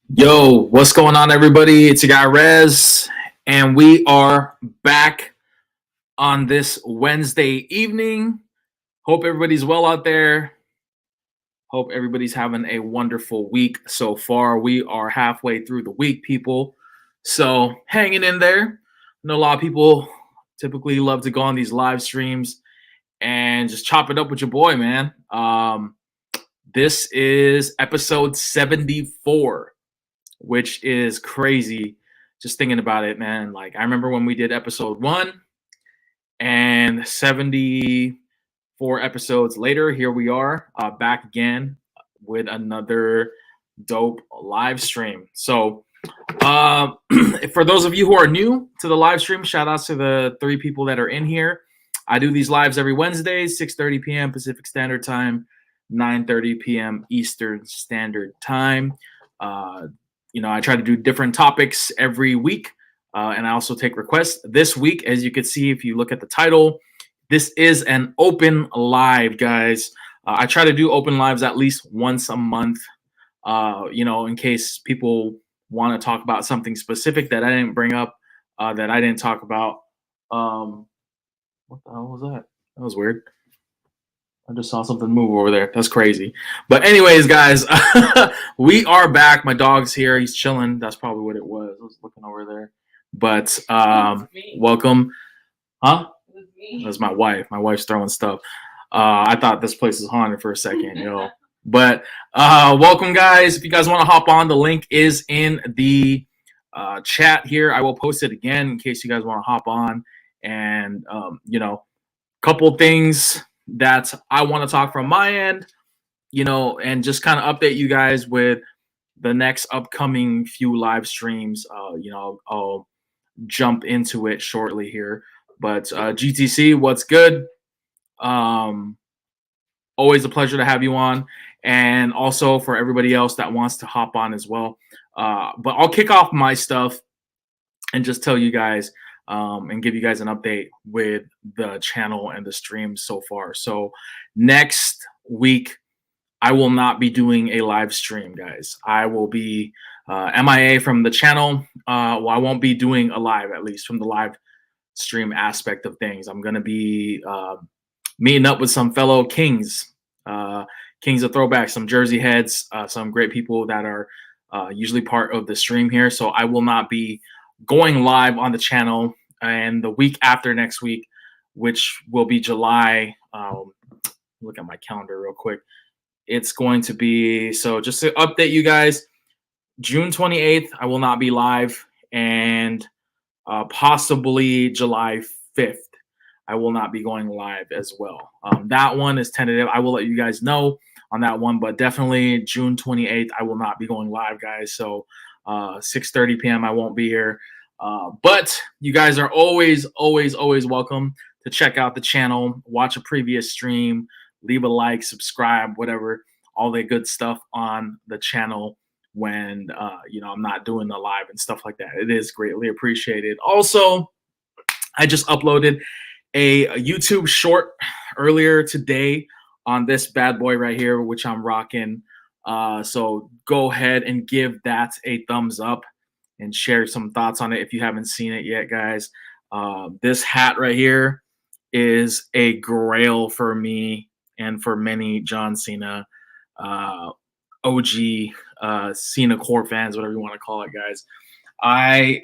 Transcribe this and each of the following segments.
Yo, what's going on, everybody? It's your guy Rez, and we are back on this Wednesday evening. Hope everybody's well out there. Hope everybody's having a wonderful week so far. We are halfway through the week, people. So hanging in there. I know a lot of people typically love to go on these live streams and just chop it up with your boy, man. This is episode 74, which is crazy just thinking about it, man. Like, I remember when we did episode 1 and 74 episodes later, here we are back again with another dope live stream. So for those of you who are new to the live stream, shout outs to the 3 people that are in here. I do these lives every Wednesday, 6:30 p.m. Pacific Standard Time, 9:30 p.m. Eastern Standard Time. I try to do different topics every week, and I also take requests. This week, as you can see, if you look at the title, this is an open live, guys. I try to do open lives at least once a month, in case people want to talk about something specific that I didn't bring up, that I didn't talk about. What the hell was that? That was weird. I just saw something move over there. That's crazy. But anyways, guys, we are back. My dog's here. He's chilling. That's probably what it was. I was looking over there. But welcome. Huh? That's my wife. My wife's throwing stuff. I thought this place was haunted for a second, But welcome, guys. If you guys want to hop on, the link is in the chat here. I will post it again in case you guys want to hop on. And, couple things that I want to talk from my end, and just kind of update you guys with the next upcoming few live streams. I'll jump into it shortly here. But GTC, what's good? Always a pleasure to have you on. And also for everybody else that wants to hop on as well. But I'll kick off my stuff and just tell you guys and give you guys an update with the channel and the stream so far. So next week, I will not be doing a live stream, guys. I will be MIA from the channel. Well, I won't be doing a live, at least from the live stream aspect of things. I'm going to be meeting up with some fellow Kings, Kings of Throwback, some Jersey heads, some great people that are usually part of the stream here. So I will not be going live on the channel. And the week after next week, which will be July, look at my calendar real quick. It's going to be, so just to update you guys, June 28th, I will not be live, and possibly July 5th, I will not be going live as well. That one is tentative. I will let you guys know on that one, but definitely June 28th, I will not be going live, guys. So 6:30 p.m. I won't be here. But you guys are always welcome to check out the channel, watch a previous stream, leave a like, subscribe, whatever, all the good stuff on the channel when I'm not doing the live and stuff like that. It is greatly appreciated. Also, I just uploaded a YouTube short earlier today on this bad boy right here, which I'm rocking. So go ahead and give that a thumbs up and share some thoughts on it if you haven't seen it yet, guys. This hat right here is a grail for me and for many John Cena OG Cena core fans, whatever you want to call it, guys. I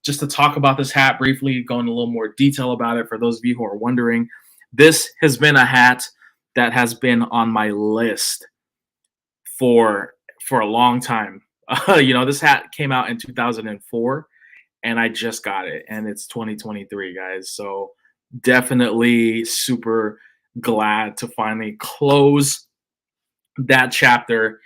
just to talk about this hat briefly, go into a little more detail about it for those of you who are wondering. This has been a hat that has been on my list for a long time. This hat came out in 2004, and I just got it, and it's 2023, guys. So definitely super glad to finally close that chapter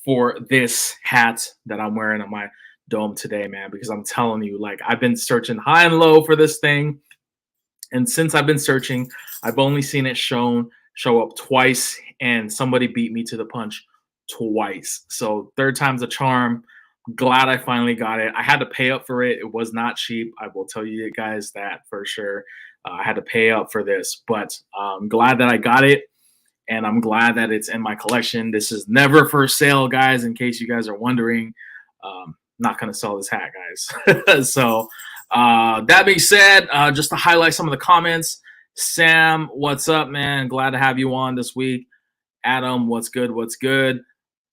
for this hat that I'm wearing on my dome today, man, because I'm telling you, like, I've been searching high and low for this thing, and since I've been searching, I've only seen it show up twice, and somebody beat me to the punch twice. So third time's a charm. Glad I finally got it. I had to pay up for it. It was not cheap. I will tell you guys that for sure. I had to pay up for this, but I'm glad that I got it, and I'm glad that it's in my collection. This is never for sale, guys, in case you guys are wondering. Not going to sell this hat, guys. So that being said, just to highlight some of the comments, Sam, what's up, man? Glad to have you on this week. Adam, what's good? What's good?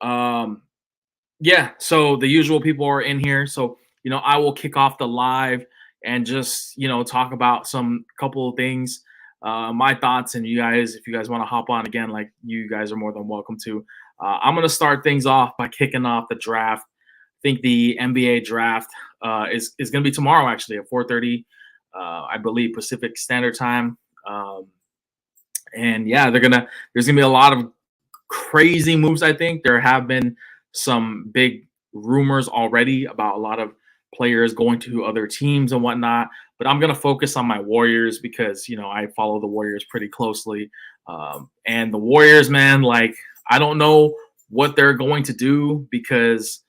Yeah, so the usual people are in here. So, I will kick off the live and just, talk about some couple of things, my thoughts, and you guys, if you guys want to hop on again, like you guys are more than welcome to. I'm going to start things off by kicking off the draft. I think the NBA draft is going to be tomorrow, actually, at 4:30, I believe, Pacific Standard Time. And yeah, there's gonna be a lot of crazy moves. I think there have been some big rumors already about a lot of players going to other teams and whatnot. But I'm gonna focus on my Warriors because I follow the Warriors pretty closely. And the Warriors, man, like I don't know what they're going to do because,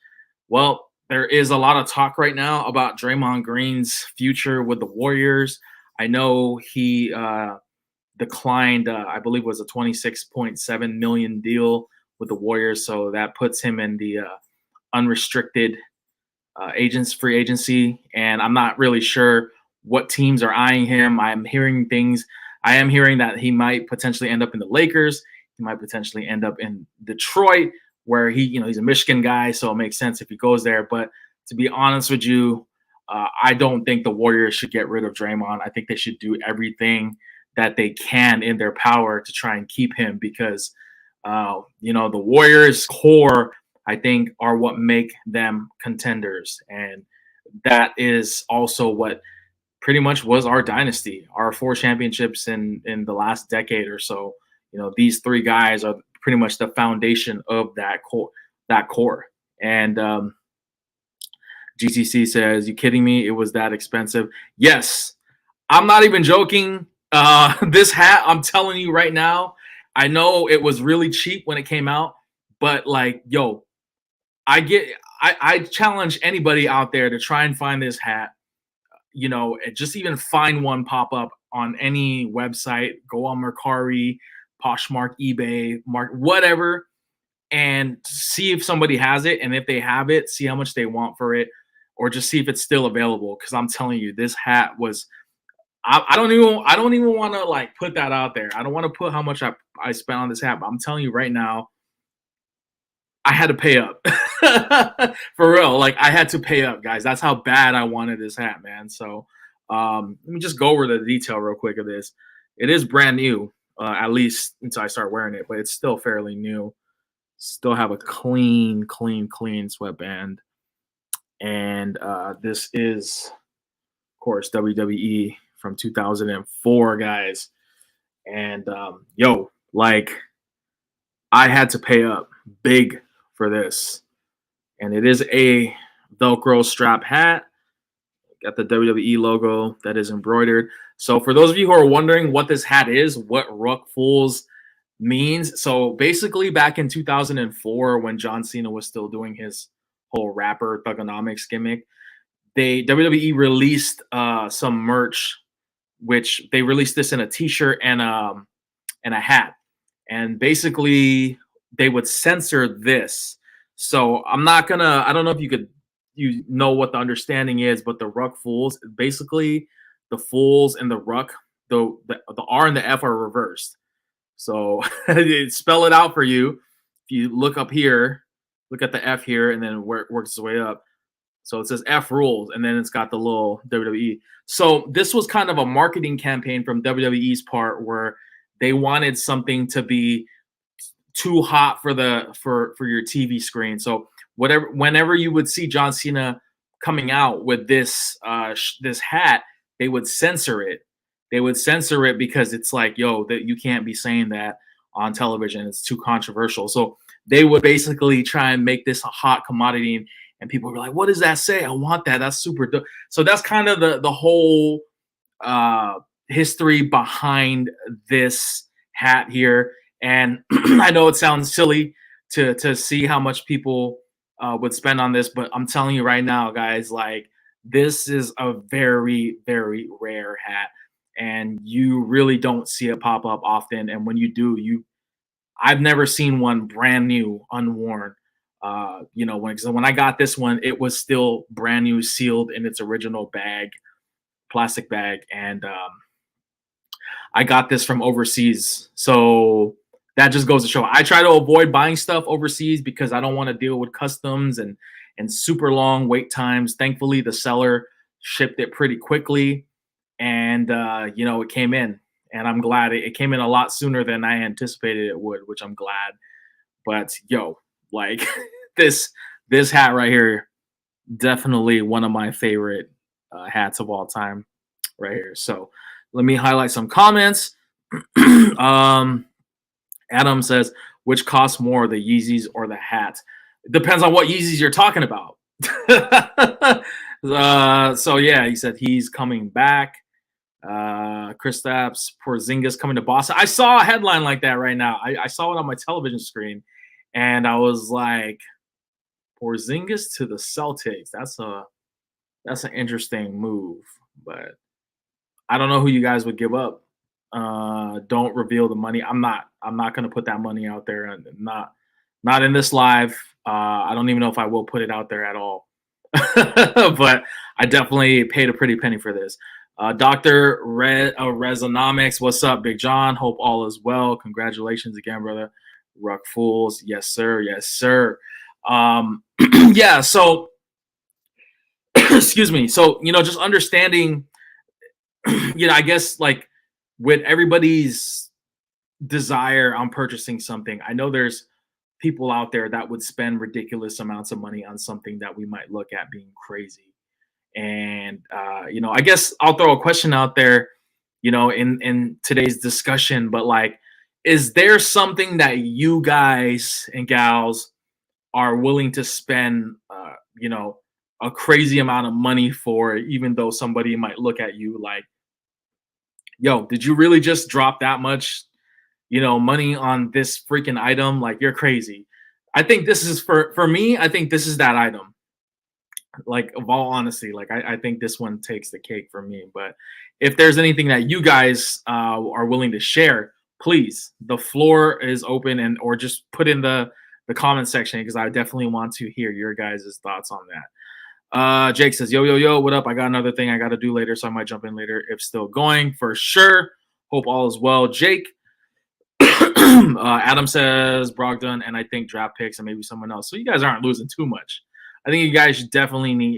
well, there is a lot of talk right now about Draymond Green's future with the Warriors. I know he declined, I believe it was a $26.7 million deal with the Warriors. So that puts him in the unrestricted free agency. And I'm not really sure what teams are eyeing him. I am hearing that he might potentially end up in the Lakers. He might potentially end up in Detroit, where he's a Michigan guy. So it makes sense if he goes there. But to be honest with you, I don't think the Warriors should get rid of Draymond. I think they should do everything that they can in their power to try and keep him because, the Warriors core, I think, are what make them contenders. And that is also what pretty much was our dynasty, our 4 championships in the last decade or so. These 3 guys are pretty much the foundation of that core. And GTC says, "You kidding me? It was that expensive?" Yes, I'm not even joking. This hat, I'm telling you right now, I know it was really cheap when it came out, but like, yo, I challenge anybody out there to try and find this hat. Just even find one pop up on any website. Go on Mercari, Poshmark, eBay, whatever, and see if somebody has it. And if they have it, see how much they want for it, or just see if it's still available. Because I'm telling you, this hat was. I don't even want to like put that out there. I don't want to put how much I spent on this hat, but I'm telling you right now, I had to pay up. For real. Like I had to pay up, guys. That's how bad I wanted this hat, man. So let me just go over the detail real quick of this. It is brand new, at least until I start wearing it, but it's still fairly new. Still have a clean sweatband. And this is, of course, WWE from 2004, guys. And yo, like I had to pay up big for this. And it is a Velcro strap hat. Got the WWE logo that is embroidered. So for those of you who are wondering what this hat is, what Ruck Fools means. So basically back in 2004, when John Cena was still doing his whole rapper thugonomics gimmick, WWE released some merch, which they released this in a t-shirt and a hat. And basically they would censor this. So I don't know if you know what the understanding is, but the Ruck Fools, basically the Fools and the Ruck, the R and the F are reversed. So spell it out for you. If you look up here, look at the F here, and then where it works its way up. So it says F rules, and then it's got the little WWE. So this was kind of a marketing campaign from WWE's part where they wanted something to be too hot for your TV screen. So whenever you would see John Cena coming out with this hat, they would censor it. They would censor it because it's like, yo, that you can't be saying that on television. It's too controversial. So they would basically try and make this a hot commodity, and people were like, what does that say? I want that. That's super dope. So that's kind of the whole history behind this hat here. And I know it sounds silly to see how much people would spend on this, but I'm telling you right now, guys, like this is a very, very rare hat, and you really don't see it pop up often. And when you do, I've never seen one brand new, unworn. You know, when I got this one, it was still brand new, sealed in its original bag, plastic bag, and I got this from overseas. So that just goes to show I try to avoid buying stuff overseas because I don't want to deal with customs and super long wait times. Thankfully, the seller shipped it pretty quickly, and you know, it came in, and I'm glad it came in a lot sooner than I anticipated it would, which I'm glad. But yo, like this hat right here, definitely one of my favorite hats of all time, right here. So let me highlight some comments. um, Adam says, which costs more, the Yeezys or the hat? It depends on what Yeezys you're talking about. So yeah, he said he's coming back. Kristaps Porzingis coming to Boston. I saw a headline like that right now. I saw it on my television screen, and I was like, Porzingis to the Celtics. That's an interesting move, but I don't know who you guys would give up. Don't reveal the money. I'm not gonna put that money out there, and not in this live. I don't even know if I will put it out there at all. But I definitely paid a pretty penny for this. Dr. Resonomics, what's up, Big John? Hope all is well. Congratulations again, brother. Ruck Fools, yes sir, yes sir. Yeah, so excuse me. So you know, just understanding, you know, I guess like with everybody's desire on purchasing something, I know there's people out there that would spend ridiculous amounts of money on something that we might look at being crazy. And you know, I guess I'll throw a question out there, you know, in today's discussion, but like, is there something that you guys and gals are willing to spend, you know, a crazy amount of money for, even though somebody might look at you like, yo, did you really just drop that much, you know, money on this freaking item? Like, you're crazy. I think this is for me. I think this is that item. Like, of all honesty, like I think this one takes the cake for me. But if there's anything that you guys are willing to share, please, the floor is open, and or just put in the comment section, because I definitely want to hear your guys' thoughts on that. Jake says, yo, what up? I got another thing I got to do later, so I might jump in later if still going, for sure. Hope all is well, Jake. Adam says Brogdon, and I think draft picks and maybe someone else. So you guys aren't losing too much. I think you guys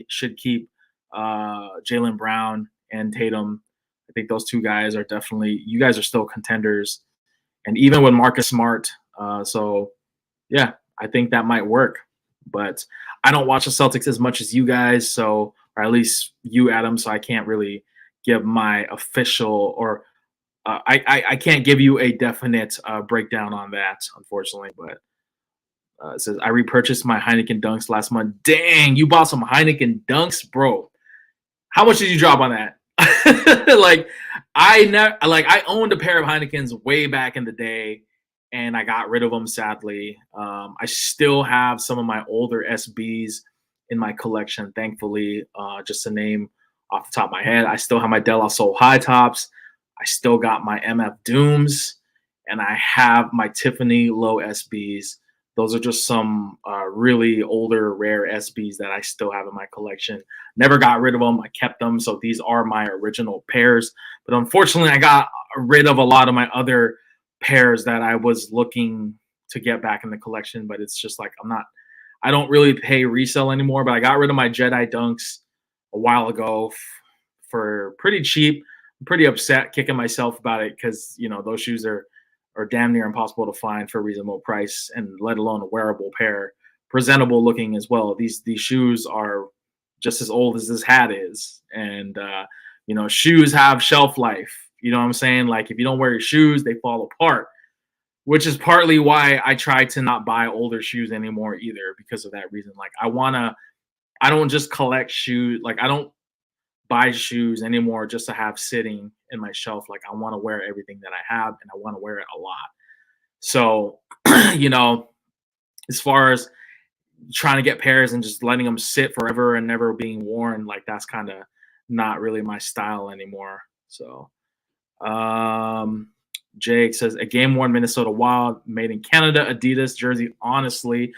should keep Jaylen Brown and Tatum. I think those two guys are definitely, you guys are still contenders, and even with Marcus Smart. So yeah, I think that might work. But I don't watch the Celtics as much as you guys, so, or at least you, Adam. So I can't really give my official, or I can't give you a definite breakdown on that, unfortunately. But it says, I repurchased my Heineken Dunks last month. Dang, you bought some Heineken Dunks, bro. How much did you drop on that? Like, I owned a pair of Heinekens way back in the day, and I got rid of them, sadly. I still have some of my older SBs in my collection, thankfully. Just to name off the top of my head, I still have my De La Soul high tops. I still got my MF Dooms, and I have my Tiffany low SBs. Those are just some really older, rare SBs that I still have in my collection. Never got rid of them. I kept them. So these are my original pairs. But unfortunately, I got rid of a lot of my other pairs that I was looking to get back in the collection. But it's just like, I don't really pay resale anymore. But I got rid of my Jedi Dunks a while ago for pretty cheap. I'm pretty upset, kicking myself about it, because, you know, those shoes are damn near impossible to find for a reasonable price, and let alone a wearable pair, presentable looking as well. These shoes are just as old as this hat is, and you know, shoes have shelf life. You know what I'm saying? Like, if you don't wear your shoes, they fall apart, which is partly why I try to not buy older shoes anymore either, because of that reason. Like, I don't just collect shoes. Like, I don't buy shoes anymore just to have sitting in my shelf. Like, I want to wear everything that I have, and I want to wear it a lot. So, you know, as far as trying to get pairs and just letting them sit forever and never being worn, like, that's kind of not really my style anymore. So, Jake says, a game worn Minnesota Wild made in Canada Adidas jersey. Honestly,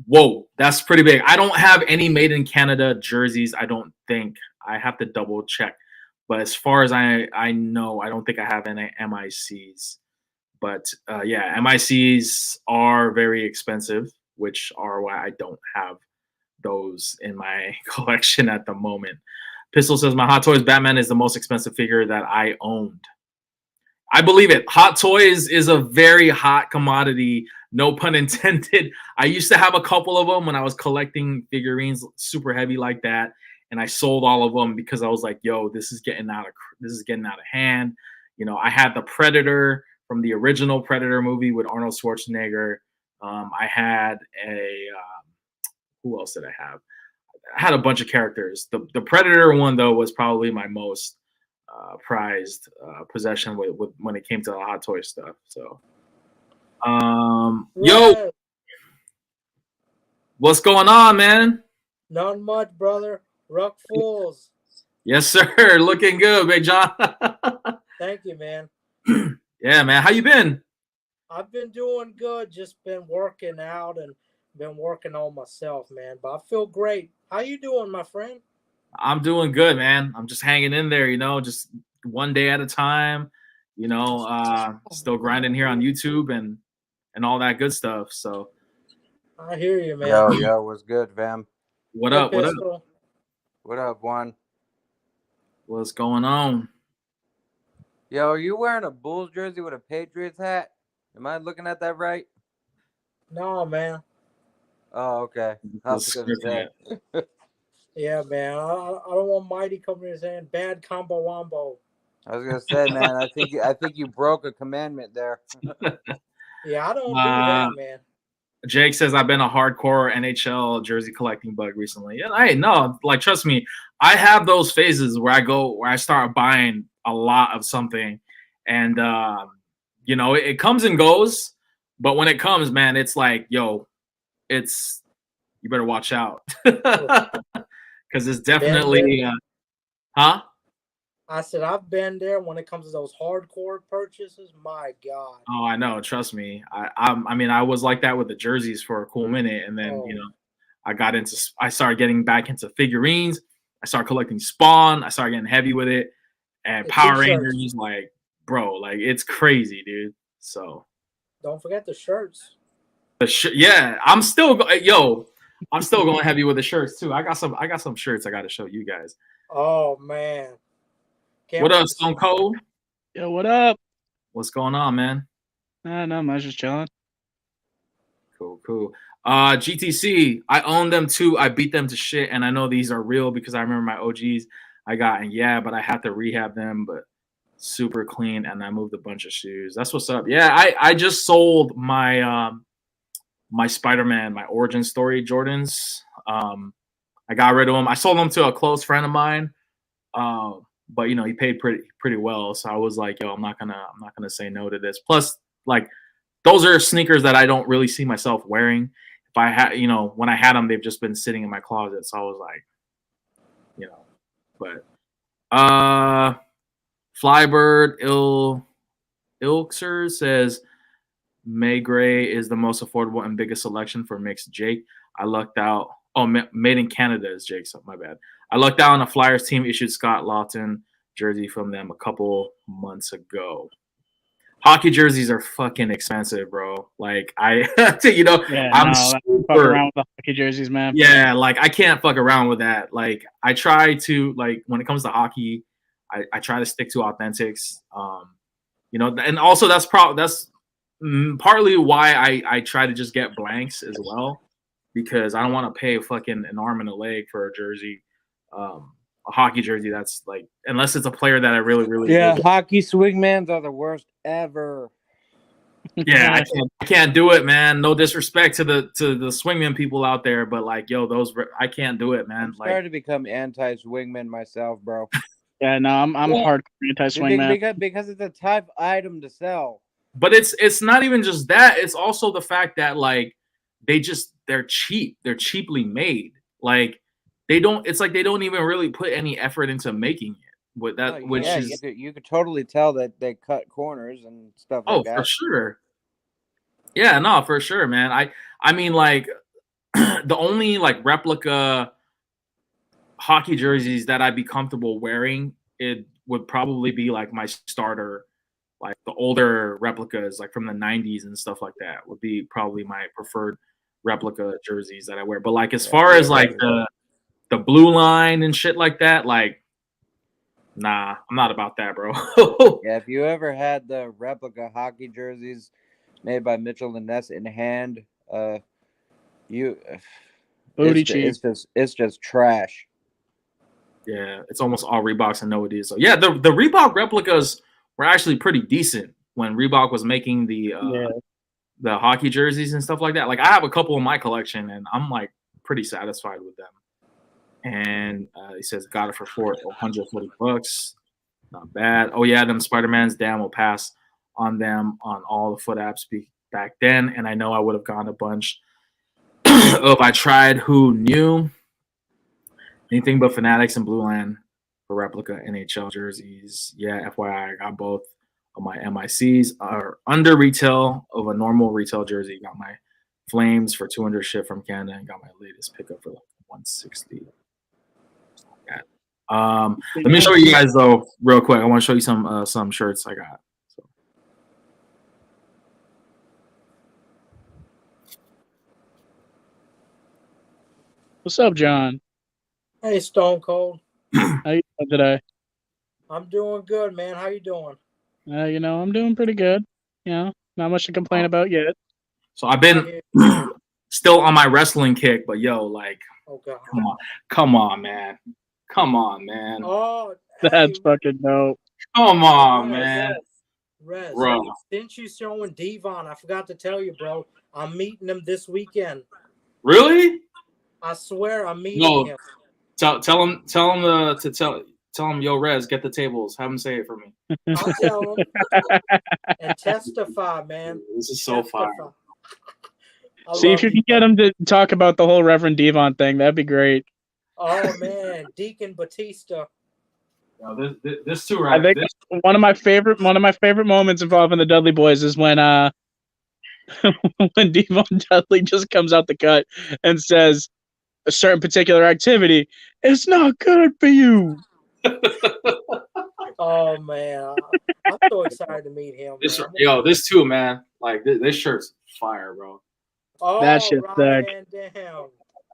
Whoa, that's pretty big. I don't have any made in Canada jerseys. I don't think. I have to double check. But as far as I know, I don't think I have any MICs. But yeah, MICs are very expensive, which are why I don't have those in my collection at the moment. Pistol says my Hot Toys Batman is the most expensive figure that I owned. I believe it. Hot Toys is a very hot commodity, no pun intended. I used to have a couple of them when I was collecting figurines super heavy like that, and I sold all of them because I was like, "Yo, this is getting out of hand." You know, I had the Predator from the original Predator movie with Arnold Schwarzenegger. I had a who else did I have? I had a bunch of characters. The Predator one though was probably my most prized possession with when it came to the Hot Toy stuff. So, yo, Right. what's going on, man? Not much, brother. Ruck Fools. Yes, sir. Looking good, Big John. Thank you, man. Yeah, man. How you been? I've been doing good. Just been working out and been working on myself, man. But I feel great. How you doing, my friend? I'm doing good, man. I'm just hanging in there, just one day at a time. Still grinding here on YouTube and all that good stuff. So, I hear you, man. Yo, what's good, fam? what Hey, up? What up? Pistol. What up, Juan? What's going on? Yo, are you wearing a Bulls jersey with a Patriots hat? Am I looking at that right? No, man. Oh, okay. I was gonna say. Yeah, man. I don't want Mighty coming in saying bad combo wombo. I was gonna say, man. I think you broke a commandment there. Yeah, I don't do that, man. Jake says I've been a hardcore NHL jersey collecting bug recently. And I no, like trust me, I have those phases where I start buying a lot of something, and it comes and goes. But when it comes, man, it's like, yo, it's you better watch out because it's definitely, huh? I said I've been there when it comes to those hardcore purchases. My God. Oh, I know. Trust me. I mean, I was like that with the jerseys for a cool minute, and then I started getting back into figurines. I started collecting Spawn. I started getting heavy with it, and The Power t-shirts. Rangers. Like, bro, like it's crazy, dude. So Don't forget the shirts. yeah, I'm still going heavy with the shirts too. I got some shirts I got to show you guys. Oh man. What up, Stone Cold? Yo, what up? What's going on, man? No, I was just chilling. Cool. GTC, I own them too. I beat them to shit, and I know these are real because I remember my OGs I got, and yeah, but I had to rehab them, but super clean, and I moved a bunch of shoes. That's what's up. Yeah, I just sold my my Spider-Man, my origin story Jordans. I got rid of them. I sold them to a close friend of mine. But he paid pretty well, so I was like, yo, I'm not gonna say no to this. Plus, like, those are sneakers that I don't really see myself wearing. If I had, when I had them, they've just been sitting in my closet. So I was like, but Flybird Ilkser says May Gray is the most affordable and biggest selection for mixed Jake. I lucked out. Oh, made in Canada is Jake. So my bad. I lucked out on a Flyers team issued Scott Lawton jersey from them a couple months ago. Hockey jerseys are fucking expensive, bro. Like I'm fuck around with the hockey jerseys, man. Yeah, like I can't fuck around with that. Like I try to, like, when it comes to hockey, I try to stick to authentics. And also that's partly why I try to just get blanks as well, because I don't want to pay fucking an arm and a leg for a jersey, a hockey jersey. That's like, unless it's a player that I really hockey swingmans are the worst ever. Yeah, I can't do it, man. No disrespect to the swingman people out there, but like, yo, I can't do it, man. I'm starting to become anti-swingman myself, bro. Yeah, no, I'm hardcore anti-swingman because it's a tough item to sell. But it's not even just that. It's also the fact that, like, they're cheap. They're cheaply made. Like, it's like they don't even really put any effort into making it. With that, you could totally tell that they cut corners and stuff like that. Oh, for sure. Yeah, no, for sure, man. I mean, like, the only like replica hockey jerseys that I'd be comfortable wearing, it would probably be like my starter, like the older replicas, like from the 90s and stuff like that, would be probably my preferred replica jerseys that I wear. But like as far as like the blue line and shit like that, like nah, I'm not about that, bro. Yeah, if you ever had the replica hockey jerseys made by Mitchell and Ness in hand, you Booty cheek. it's just trash. Yeah, it's almost all Reeboks and no it is. So yeah, the Reebok replicas were actually pretty decent when Reebok was making the hockey jerseys and stuff like that. Like I have a couple in my collection and I'm like pretty satisfied with them. And he says got it for $140. Not bad. Oh yeah, them Spider-Mans, damn, will pass on them on all the foot apps back then. And I know I would have gone a bunch if I tried. Who knew? Anything but Fanatics and Blue Land for replica NHL jerseys. Yeah, FYI, I got both of my MICs are under retail of a normal retail jersey. Got my Flames for 200 ship from Canada and got my latest pickup for like 160. Let me show you guys though real quick. I want to show you some shirts I got. So. What's up, John? Hey, Stone Cold. How you doing today? I'm doing good, man. How you doing? I'm doing pretty good. Not much to complain about yet. So I've been still on my wrestling kick, but yo, like, oh god, come on, man. Oh, that's fucking dope. Come on, man. Rez, bro. Since you showing Devon, I forgot to tell you, bro. I'm meeting him this weekend. Really? I swear, I'm meeting him. Tell him to tell him, yo, Rez, get the tables. Have him say it for me. I'll tell him and testify, man. This is so fire. See if you can get him to talk about the whole Reverend Devon thing. That'd be great. Oh man, Deacon Batista. No, this too, right? I think one of my favorite moments involving the Dudley Boys is when when Devon Dudley just comes out the cut and says a certain particular activity, it's not good for you. Oh man, I'm so excited to meet him. This too, man. Like this shirt's fire, bro. Oh, that shit's sick.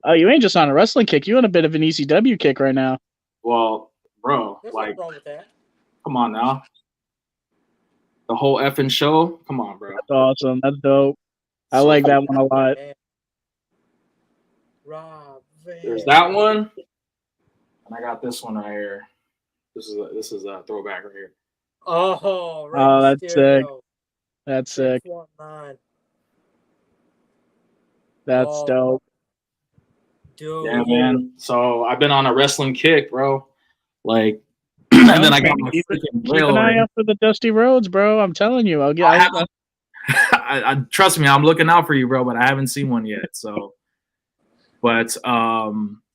Oh, you ain't just on a wrestling kick. You on a bit of an ECW kick right now. Well, bro, there's like, wrong with that. Come on now. The whole effing show. Come on, bro. That's awesome. That's dope. I like that one a lot. There's that one, and I got this one right here. This is a throwback right here. Oh, that's sick. That's sick. 619. That's dope. Dude. Yeah, man. So I've been on a wrestling kick, bro. Like, and then I got my freaking keep an eye out for the Dusty Rhodes, bro. I'm telling you, I'll get. I trust me, I'm looking out for you, bro. But I haven't seen one yet. So, but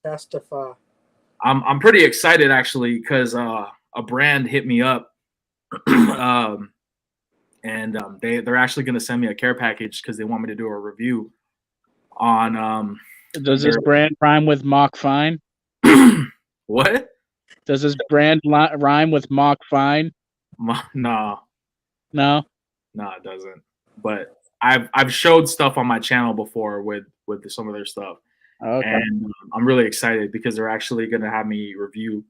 testify. I'm pretty excited actually because a brand hit me up, and they're actually going to send me a care package because they want me to do a review on. Does this brand rhyme with Mock Fine? What? Does this brand rhyme with Mock Fine? No, it doesn't. But I've showed stuff on my channel before with some of their stuff, and I'm really excited because they're actually going to have me review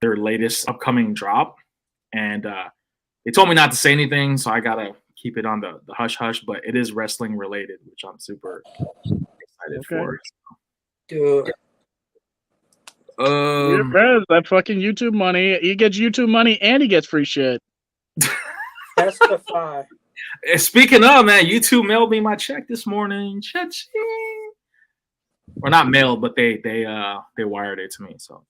their latest upcoming drop, and they told me not to say anything, so I gotta keep it on the hush hush. But it is wrestling related, which I'm super excited for. Dude. That fucking YouTube money. He gets YouTube money and he gets free shit. Testify. Speaking of, man, YouTube mailed me my check this morning. Cha-ching. Or not mailed, but they wired it to me. So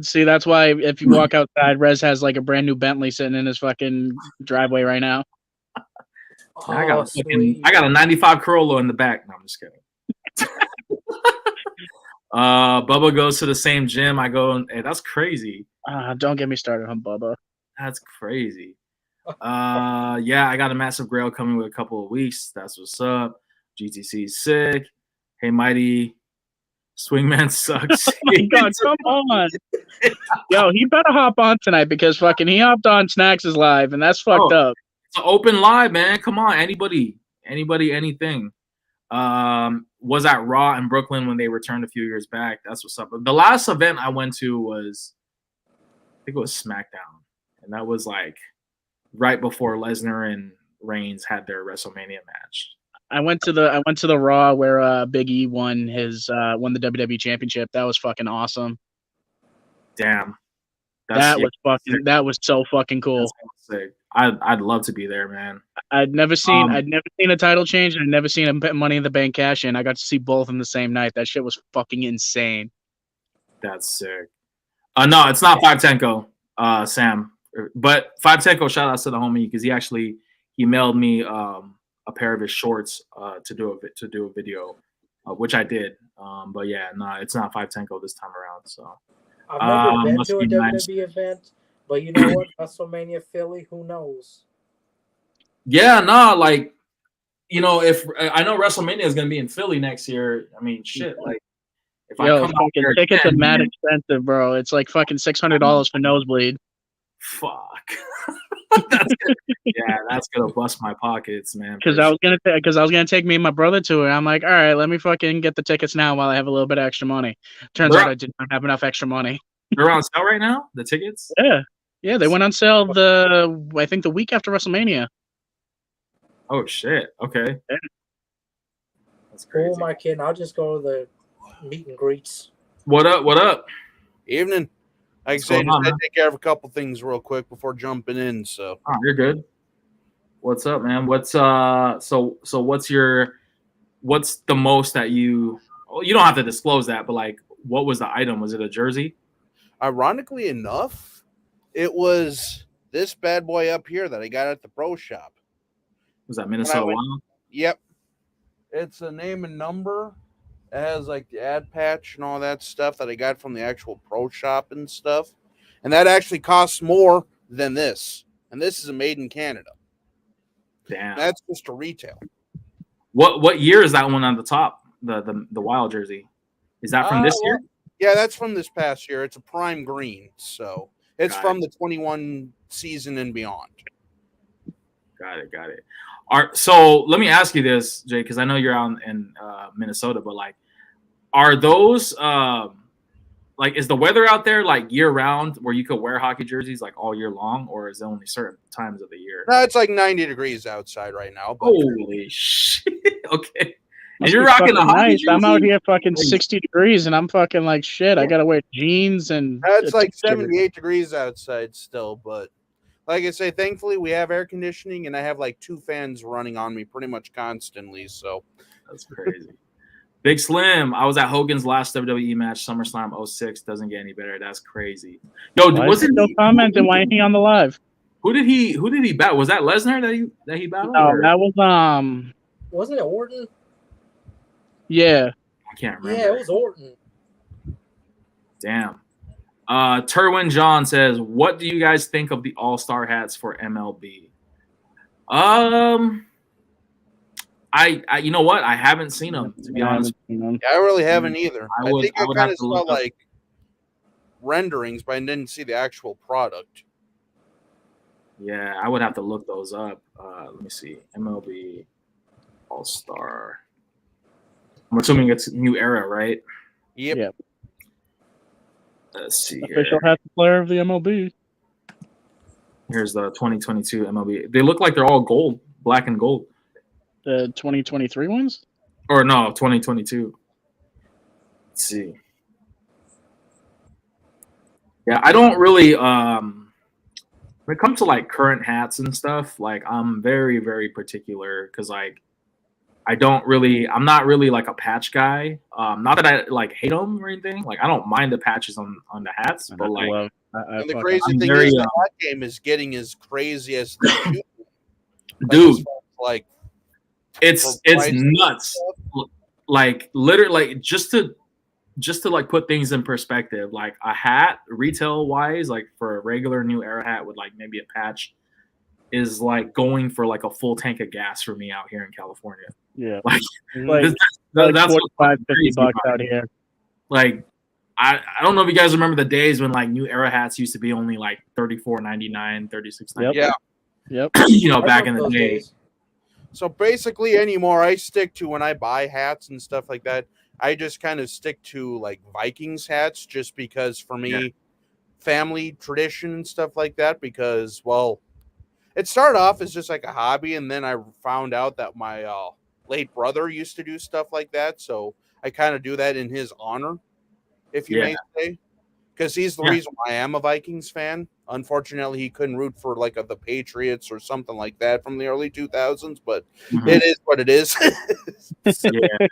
See, that's why if you walk outside, Rez has like a brand new Bentley sitting in his fucking driveway right now. I got a 95 Corolla in the back. No, I'm just kidding. Bubba goes to the same gym. I go, hey, that's crazy. Don't get me started on Bubba. That's crazy. Yeah, I got a massive grail coming with a couple of weeks. That's what's up. GTC's sick. Hey, Mighty, Swingman sucks. Oh my God, come on. Yo, he better hop on tonight because fucking he hopped on Snacks' live, and that's fucked up. It's an open live, man. Come on, anybody, anything. Was at Raw in Brooklyn when they returned a few years back. That's what's up. The last event I went to was, I think it was SmackDown, and that was like right before Lesnar and Reigns had their WrestleMania match. I went to the Raw where Big E won the WWE Championship. That was fucking awesome. Damn, That was so fucking cool. That's sick. I'd love to be there, man. I'd never seen a title change, and I'd never seen a Money in the Bank cash in. I got to see both in the same night. That shit was fucking insane. That's sick. No, it's not 5Tenko, Sam. But 5Tenko, shout out to the homie because he mailed me a pair of his shorts to do a video, which I did. But yeah, no, it's not 5Tenko this time around. So I've never been to a WWE event, but you know what? WrestleMania Philly, who knows? Yeah, no, like, you know, if I know WrestleMania is gonna be in Philly next year, I mean, shit, like, if I come out there tickets are mad expensive, bro. It's like fucking $600 for nosebleed. Fuck. That's gonna bust my pockets, man. Because I was gonna take me and my brother to it. I'm like, all right, let me fucking get the tickets now while I have a little bit of extra money. Turns out I did not have enough extra money. They're on sale right now, the tickets? Yeah, they went on sale I think the week after WrestleMania. Oh shit. Okay. Yeah. That's crazy. Who am I kidding? I'll just go to the meet and greets. What up? Evening. Like I say, just had to take care of a couple things real quick before jumping in. So you're good. What's up, man? What's so what's the most that you don't have to disclose that, but like what was the item? Was it a jersey? Ironically enough, it was this bad boy up here that I got at the pro shop. Was that Minnesota Wild? Yep. It's a name and number. It has like the ad patch and all that stuff that I got from the actual pro shop and stuff. And that actually costs more than this. And this is a made in Canada. Damn. That's just a retail. What year is that one on the top? The Wild jersey. Is that from this year? Yeah, that's from this past year. It's a prime green. So it's from the 21 season and beyond. Got it. So let me ask you this, Jay, because I know you're out in Minnesota, but like, are those like, is the weather out there like year round where you could wear hockey jerseys like all year long, or is it only certain times of the year? No, it's like 90 degrees outside right now. But holy shit! Okay, and you're rocking a hockey jersey? I'm out here fucking 60 degrees, and I'm fucking like shit. I gotta wear jeans and. It's like 78 degrees outside still, but. Like I say, thankfully we have air conditioning, and I have like 2 fans running on me pretty much constantly. So that's crazy. Big Slim, I was at Hogan's last WWE match, SummerSlam 06. Doesn't get any better. That's crazy. Yo, wasn't no comment, and why ain't he on the live? Who did he battle? Was that Lesnar that he battled? No, that was Wasn't it Orton? Yeah. I can't remember. Yeah, it was Orton. Damn. Terwin John says, "What do you guys think of the All-Star hats for MLB?" I you know what? I haven't seen them, to be honest. Yeah, I really haven't either. I think I kind of saw look like renderings, but I didn't see the actual product. Yeah, I would have to look those up. Let me see. MLB All-Star. I'm assuming it's new era, right? Yep. Let's see. Official hat player of the MLB. Here's the 2022 MLB. They look like they're all gold, black and gold. The 2023 ones? Or no, 2022. Let's see. Yeah, I don't really when it comes to like current hats and stuff, like I'm very, very particular because like I'm not really like a patch guy. Not that I like hate them or anything. Like I don't mind the patches on the hats, but like and the crazy thing is the hat game is getting as crazy as the dude. Like it's nuts. Like literally, like just to like put things in perspective, like a hat retail wise, like for a regular new era hat with like maybe a patch, is like going for like a full tank of gas for me out here in California. Yeah. Like, Like, that's like what's 45, 50 crazy bucks about out it. here. Like, I don't know if you guys remember the days when like New Era hats used to be only like $34.99, $36.99. Yep. Yeah. Yep. You know, I back in remember the those day. days. So basically, anymore, I stick to when I buy hats and stuff like that. I just kind of stick to like Vikings hats, just because for me, Yeah. family tradition and stuff like that. Because well, it started off as just like a hobby, and then I found out that my late brother used to do stuff like that. So I kind of do that in his honor, if you Yeah. may say, because he's the Yeah. reason why I am a Vikings fan. Unfortunately, he couldn't root for like the Patriots or something like that from the early 2000s, but Mhm. it is what it is. Yeah.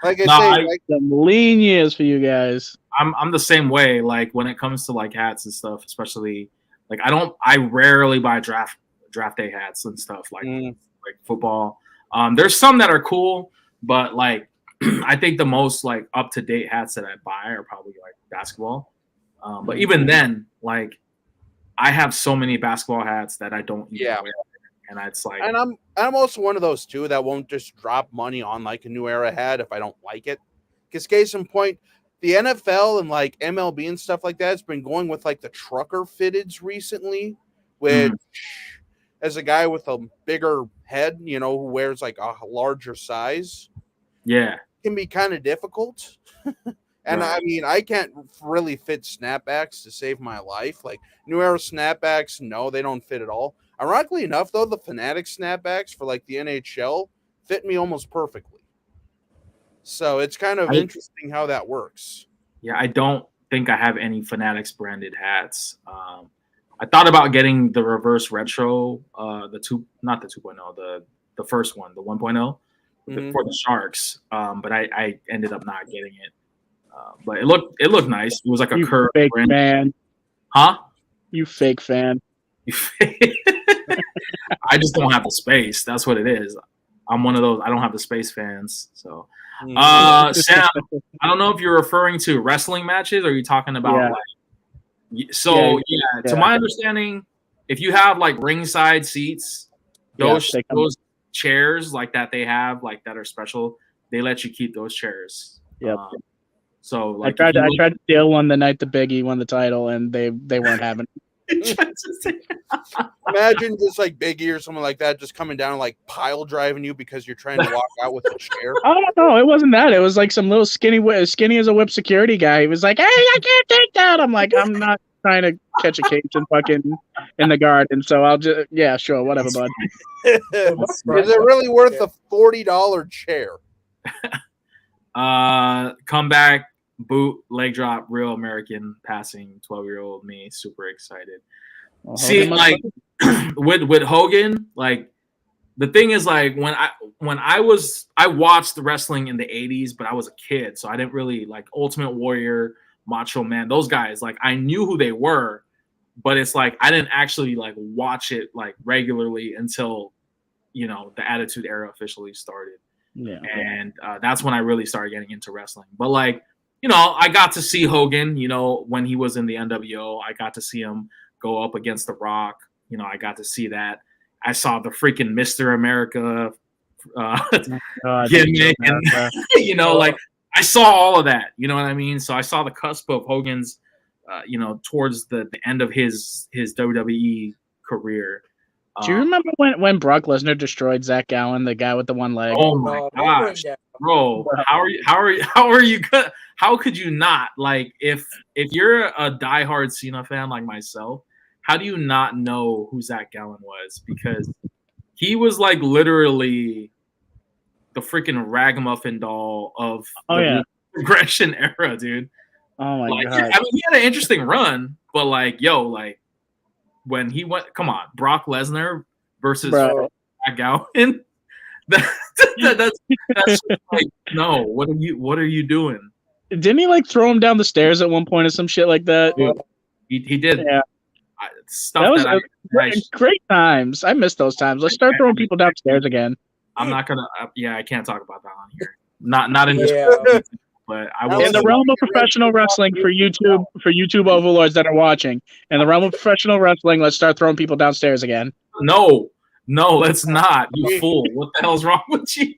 Like I No, say, I- like, Some lean years for you guys. I'm the same way. Like when it comes to like hats and stuff, especially like I rarely buy draft day hats and stuff like football. There's some that are cool, but like I think the most like up to date hats that I buy are probably like basketball. But even then, like I have so many basketball hats that I don't even Yeah. wear, and it's like and I'm also one of those too that won't just drop money on like a New Era hat if I don't like it. Because case in point, the NFL and like MLB and stuff like that has been going with like the trucker fitteds recently, which as a guy with a bigger head, you know, who wears like a larger size, yeah, can be kind of difficult. And Right. I mean, I can't really fit snapbacks to save my life. Like New Era snapbacks, no, they don't fit at all. Ironically enough, though, the Fanatic snapbacks for like the NHL fit me almost perfectly. So it's kind of interesting how that works. Yeah, I don't think I have any Fanatics branded hats. I thought about getting the reverse retro, not the 2.0, the first one, the 1.0 for the Sharks. But I ended up not getting it. But it looked nice. It was like a You curved fake brand. fan. Huh? You fake fan. I just don't have the space. That's what it is. I'm one of those. I don't have the space fans. So, Sam, I don't know if you're referring to wrestling matches or you're talking about Yeah. like. So Yeah. to my understanding, if you have like ringside seats, those chairs like that they have like that are special, they let you keep those chairs. Yep. So like I tried to steal one the night the Biggie won the title, and they weren't having it. Imagine just like Biggie or someone like that just coming down and like pile driving you because you're trying to walk out with a chair. Oh no, it wasn't that. It was like some little skinny as a whip security guy. He was like, "Hey, I can't take that." I'm like, I'm not trying to catch a case and fucking in the garden. So I'll just sure, whatever, bud. Is it really worth a $40 chair? Comeback, boot, leg drop, real American passing, 12-year-old me, super excited. Well, See, like with Hogan, like the thing is, like when I watched the wrestling in the 80s, but I was a kid, so I didn't really like Ultimate Warrior, Macho Man, those guys. Like I knew who they were, but it's like I didn't actually like watch it like regularly until the Attitude Era officially started. Yeah. And that's when I really started getting into wrestling. But like, I got to see Hogan, when he was in the NWO. I got to see him go up against The Rock. I got to see that. I saw the freaking Mr. America gimmick, and like I saw all of that. You know what I mean? So I saw the cusp of Hogan's, towards the end of his WWE career. Do you remember when Brock Lesnar destroyed Zach Gallen, the guy with the one leg? Oh my gosh, bro! How could you not, like, if you're a diehard Cena fan like myself, how do you not know who Zach Gallen was? Because he was like literally the freaking ragamuffin doll of the progression era, dude. Oh my god! I mean, he had an interesting run, but like, when he went, come on, Brock Lesnar versus Zach Gallen. That's like, no. What are you doing? Didn't he like throw him down the stairs at one point or some shit like that? Dude, he did. Yeah. Great times. I miss those times. Let's start throwing people downstairs again. I'm not gonna. I can't talk about that on here. Not in this. But I will. In the realm of professional wrestling, for YouTube overlords that are watching, in the realm of professional wrestling, let's start throwing people downstairs again. No, let's not. You fool! What the hell's wrong with you?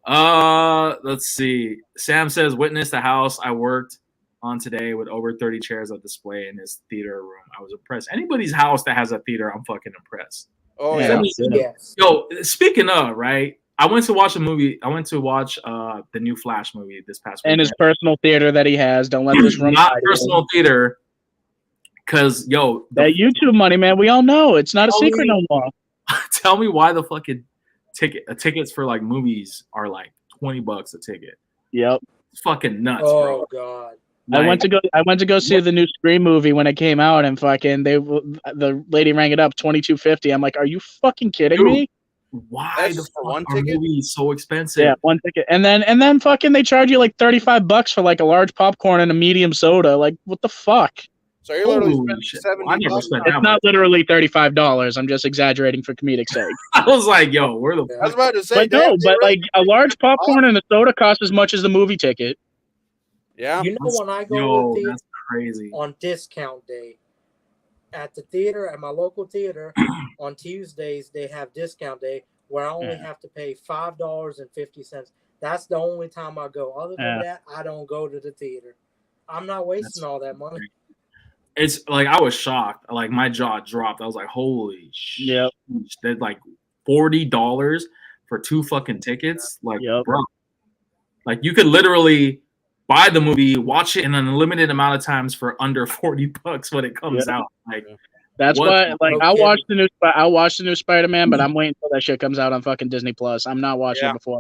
Let's see. Sam says, witness the house I worked on today with over 30 chairs on display in his theater room. I was impressed. Anybody's house that has a theater, I'm fucking impressed. Oh Yeah. yeah. Yes. Yo, speaking of, right? I went to watch a movie. I went to watch the new Flash movie this past week. And his personal theater that he has. Don't let this room. Not personal theater. Because, yo. That YouTube money, man. We all know. It's not a secret no more. Tell me why the fucking tickets for like movies are like $20 a ticket. Yep. It's fucking nuts, Oh bro. God. I went to go see the new Scream movie when it came out, and fucking the lady rang it up $22.50. I'm like, are you fucking kidding me? Why That's the for fuck one are ticket? movies so expensive? Yeah, one ticket, and then fucking they charge you like $35 for like a large popcorn and a medium soda. Like, what the fuck? So you're literally Holy spending shit. 70 I never bucks spent on- that It's much. not literally $35. I'm just exaggerating for comedic sake. I was like, yo, where the I was about to say, But no, damn, but they like a large popcorn and a soda costs as much as the movie ticket. yeah. You know when I go yo, to the that's crazy. on discount day at the theater at my local theater on Tuesdays they have discount day where I only have to pay $5.50. That's the only time I go. Other than that, I don't go to the theater. I'm not wasting all that money. It's like I was shocked. Like my jaw dropped. I was like, holy shit. Yep. They're like $40 for 2 fucking tickets. Like, Yep. bro. Like you could literally buy the movie, watch it in an unlimited amount of times for under $40 when it comes out. Like That's what why, the like, fuck? I'll watch the new Spider-Man, but I'm waiting until that shit comes out on fucking Disney Plus. I'm not watching Yeah. it before.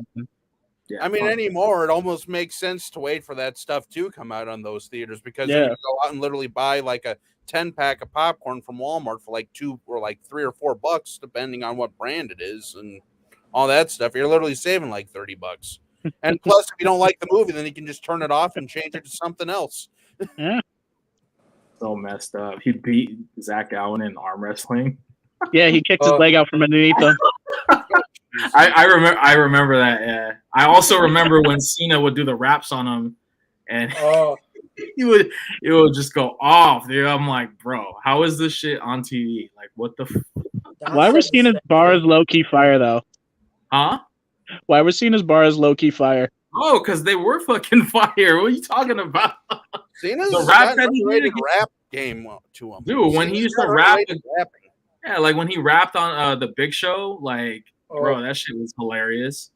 yeah, I mean, fuck. anymore, it almost makes sense to wait for that stuff to come out on those theaters because then you can go out and literally buy like a 10-pack of popcorn from Walmart for like $2 or like $3 or $4, depending on what brand it is and all that stuff. You're literally saving like $30. And plus, if you don't like the movie, then you can just turn it off and change it to something else. So messed up. He beat Zach Allen in arm wrestling. Yeah, he kicked his leg out from underneath him. I remember that. Yeah. I also remember when Cena would do the raps on him, and Oh, it would just go off, dude. I'm like, bro, how is this shit on TV? Like, what the? Why were Cena's bars low key fire though? Huh? Why were Cena's bars low key fire? Oh, because they were fucking fire. What are you talking about? Cena's The rap got that he underrated did- rap game to him. Dude, when he Cena's used to got rap, underrated rapping. yeah, like when he rapped on the Big Show, like, bro, oh, that shit was hilarious.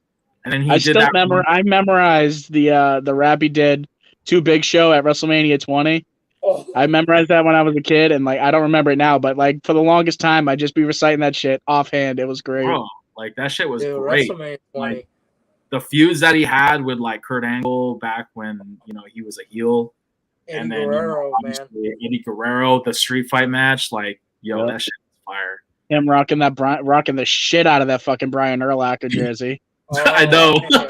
And then he I did still that. I memorized the rap he did to Big Show at WrestleMania 20. oh. I memorized that when I was a kid, and like I don't remember it now, but like for the longest time, I'd just be reciting that shit offhand. It was great. Bro, like that shit was Dude, great. WrestleMania 20. Like, the feuds that he had with like Kurt Angle back when he was a heel, Eddie and then Guerrero, man. obviously Eddie Guerrero, the street fight match, like Yep. that shit was fire. Him rocking the shit out of that fucking Brian Urlacher jersey. I know. man.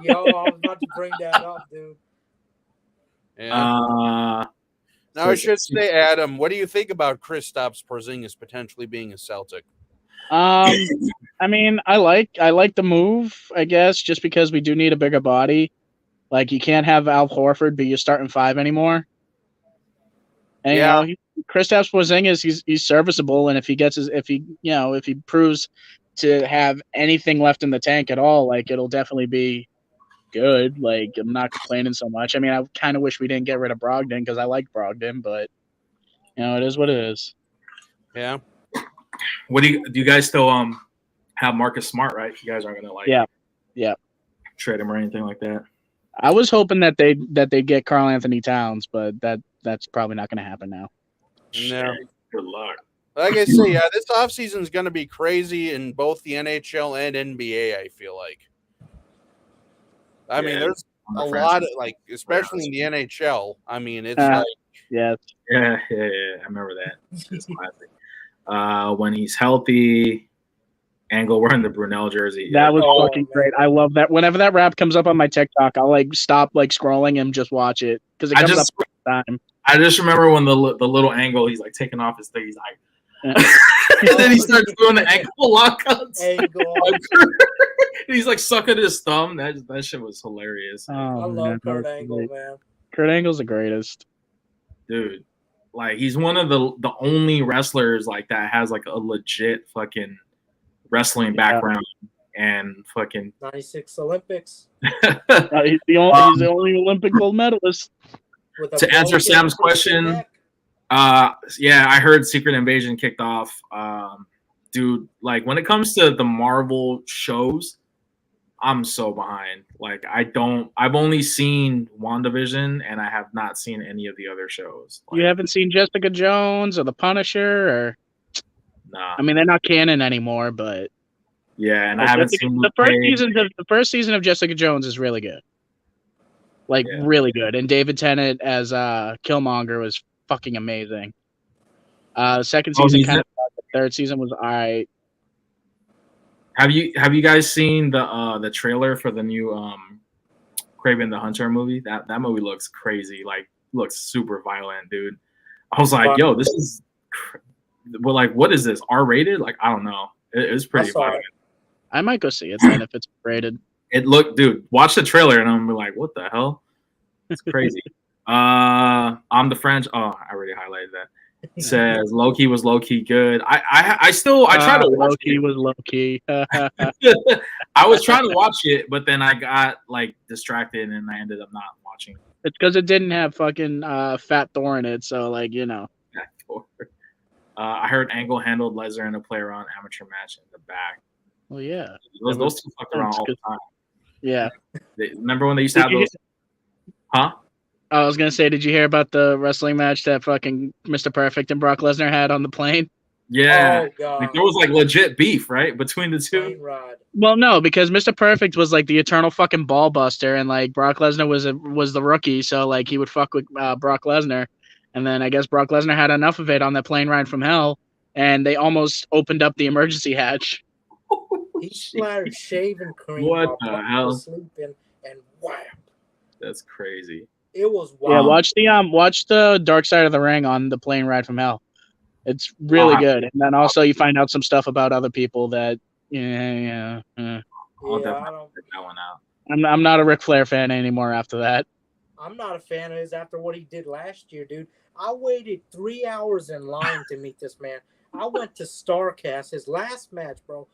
Yo, I was about to bring that up, dude. Yeah. Now I should say, Adam, what do you think about Kristaps Porzingis potentially being a Celtic? I mean, I like the move, I guess, just because we do need a bigger body. Like you can't have Al Horford be your starting 5 anymore. And Yeah. Kristaps Porzingis, he's serviceable, and if he proves to have anything left in the tank at all, like it'll definitely be good. Like I'm not complaining so much. I mean, I kind of wish we didn't get rid of Brogdon because I like Brogdon, but it is what it is. Yeah. What do you guys still have Marcus Smart, right? You guys aren't gonna Yeah. trade him or anything like that. I was hoping that they get Karl Anthony Towns, but that's probably not going to happen now. No. Good luck. Like I say, yeah, this offseason is going to be crazy in both the NHL and NBA, I feel like. I mean, there's a lot of, like, especially in the NHL. I mean, it's like. Yeah. Yeah. I remember that. It's classic. When he's healthy, Angle wearing the Brunel jersey. That was Oh, fucking man. great. I love that. Whenever that rap comes up on my TikTok, I'll like stop like scrolling and just watch it because it I comes just- up all the time. I just remember when the little Angle, he's like taking off his thing. He's like, Yeah. and then he starts doing the ankle lockups. Angle. And he's like sucking his thumb. That shit was hilarious, Oh, I man, love that Kurt was Angle, great. man. Kurt Angle's the greatest. dude. Like he's one of the only wrestlers like that has like a legit fucking wrestling background and fucking 96 Olympics He's the only Olympic gold medalist. with a to answer broken Sam's twisted question, neck. yeah, I heard Secret Invasion kicked off. Dude, like when it comes to the Marvel shows, I'm so behind. Like I've only seen WandaVision and I have not seen any of the other shows. Like, You haven't seen Jessica Jones or The Punisher, or nah. I mean, they're not canon anymore, but Yeah, and I haven't seen the first season of Jessica Jones is really good. Like Yeah. really good. And David Tennant as Killmonger was fucking amazing. Second season kind of the third season was alright. Have you guys seen the trailer for the new Kraven the Hunter movie? That movie looks crazy. Like looks super violent, dude. I was like, yo, this is well, like what is this? R-rated? Like I don't know. It's pretty violent. I might go see it then if it's rated. It looked, dude, watch the trailer and I'm like, what the hell? It's crazy. I'm the French. Oh, I already highlighted that. It says Loki was low key good. I tried to watch Loki it. was low key. I was trying to watch it, but then I got like distracted and I ended up not watching it. It's because it didn't have fucking Fat Thor in it, so like you know. I heard Angle handled Lesnar in a player on amateur match in the back. Well, yeah. Those two fucked around all the time. Yeah. Remember when they used to have those? Huh? I was gonna say, did you hear about the wrestling match that fucking Mr. Perfect and Brock Lesnar had on the plane? Yeah, Oh, God. like, there was like legit beef, right, between the two. Plane ride. Well, no, because Mr. Perfect was like the eternal fucking ball buster, and like Brock Lesnar was the rookie, so like he would fuck with Brock Lesnar, and then I guess Brock Lesnar had enough of it on that plane ride from hell, and they almost opened up the emergency hatch. He splattered shaving cream What while the Brock hell? was sleeping, and wham! That's crazy. It was Yeah, wild. watch the Dark Side of the Ring on the plane ride from hell. It's really good, and then also you find out some stuff about other people that I'll Yeah, definitely check that one out. I'm not a Ric Flair fan anymore after that. I'm not a fan of his after what he did last year, dude. I waited 3 hours in line to meet this man. I went to StarCast, his last match, bro.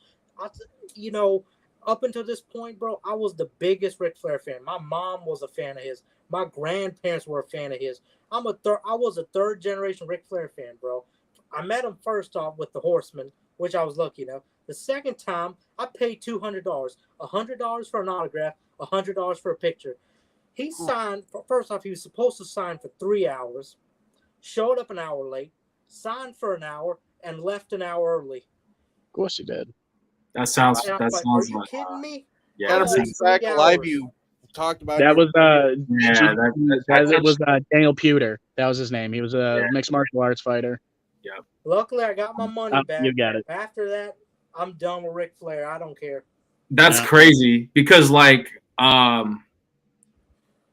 Up until this point, bro, I was the biggest Ric Flair fan. My mom was a fan of his. My grandparents were a fan of his. I was a third generation Ric Flair fan, bro. I met him first off with the Horseman, which I was lucky enough. The second time, I paid $200, $100 for an autograph, $100 for a picture. He signed. First off, he was supposed to sign for 3 hours, showed up an hour late, signed for an hour, and left an hour early. Of course he did. That sounds. And I'm That like, sounds are you like. kidding me? Yeah, Gotta that bring sounds- back 3 live hours. you talked about. That was yeah, it was Daniel Pewter. That was his name. He was a Yeah. mixed martial arts fighter. Luckily, I got my money back. You got it. After that, I'm done with Ric Flair. I don't care. That's Yeah. crazy because like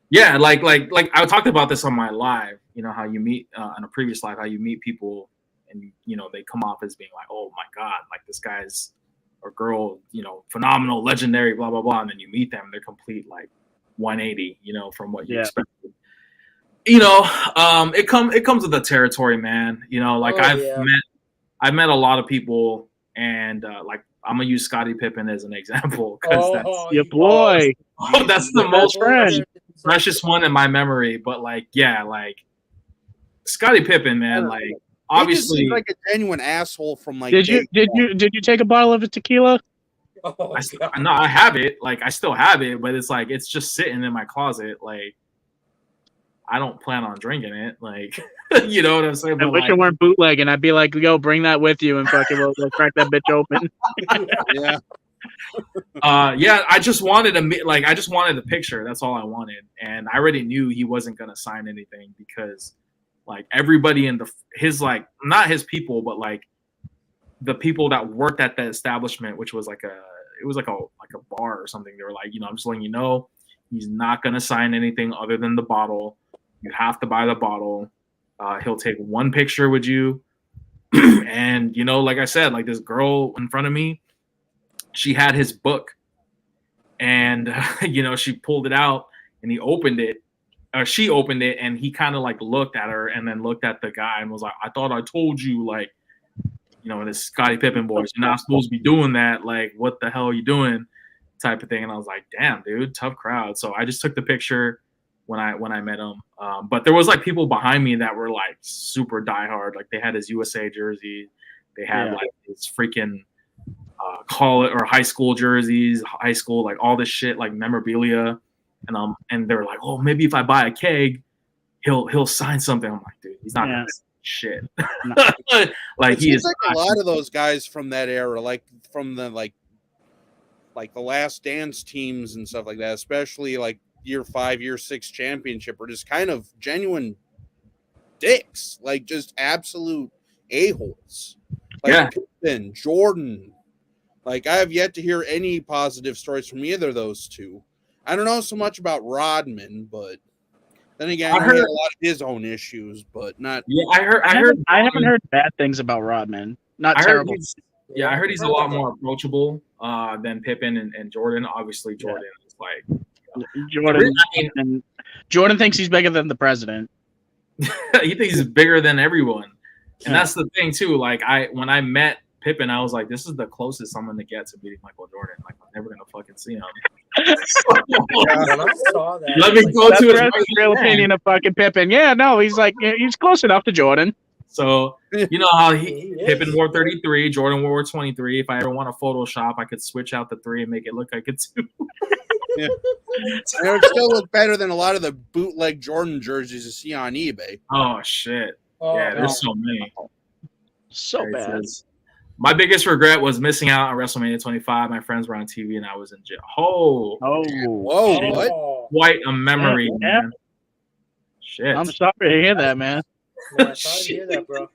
yeah, like I talked about this on my live, you know, how you meet on a previous live, how you meet people and you know they come off as being like, oh my god, like this guy's or girl, you know, phenomenal, legendary, blah blah blah, and then you meet them, they're complete like 180, you know, from what you expected. You know, it comes with the territory, man. You know, like I've met a lot of people, and like I'm gonna use Scottie Pippen as an example because Your boy. that's the most friend. precious one in my memory. But like, yeah, like Scottie Pippen, man, like obviously, he just seems like a genuine asshole from like. Did you take a bottle of tequila? Oh, no, I have it. Like I still have it, but it's like it's just sitting in my closet. Like I don't plan on drinking it. Like you know what I'm saying? I But wish like, it weren't bootlegging. I'd be like, yo, bring that with you and fucking we'll crack that bitch open. Yeah. yeah, I just wanted the picture. That's all I wanted, and I already knew he wasn't gonna sign anything because, like, everybody in his like not his people, but like the people that worked at the establishment, which was like a bar or something. They were like, you know, I'm just letting you know, he's not gonna sign anything other than the bottle. You have to buy the bottle. He'll take one picture with you, and you know, like I said, like this girl in front of me. She had his book and, you know, she pulled it out and he opened it she opened it, and he kind of like looked at her and then looked at the guy and was like, "I thought I told you, like, you know, this Scottie Pippen voice, you're not supposed to be doing that. Like, what the hell are you doing?" Type of thing. And I was like, "Damn, dude, tough crowd." So I just took the picture when I met him. But there was like people behind me that were like super diehard. Like they had his USA jersey, they had like his freaking college or high school jerseys, high school, like all this shit, like memorabilia. And they were like, "Oh, maybe if I buy a keg, he'll sign something." I'm like, "Dude, he's not gonna sign shit." Like he is like a lot of those guys from that era, like from the like the Last Dance teams and stuff like that, especially like year 5, year 6 championship, are just kind of genuine dicks, like just absolute a-holes. Like Pippen, Jordan. Like I have yet to hear any positive stories from either of those two. I don't know so much about Rodman, but then again, he had a lot of his own issues, but not. Yeah, I haven't heard bad things about Rodman. Not terrible. I heard he's a lot more approachable than Pippen and Jordan. Obviously, Jordan is like Jordan thinks he's bigger than the president. He thinks he's bigger than everyone, and that's the thing too. Like when I met Pippen, I was like, "This is the closest I'm gonna get to beating Michael Jordan. Like I'm never gonna fucking see him." When I saw that, Let me go to his real opinion of fucking Pippen. Yeah, no, he's like he's close enough to Jordan. So you know how Pippen wore 33, Jordan wore 23. If I ever want to Photoshop, I could switch out the 3 and make it look like a 2. Yeah. And it would still look better than a lot of the bootleg Jordan jerseys you see on eBay. Oh shit! Yeah, there's so many. So bad. My biggest regret was missing out on WrestleMania 25. My friends were on TV and I was in jail. Whoa! What? Quite a memory, man. Shit. I'm sorry to hear that, man. Man, sorry to hear that, bro.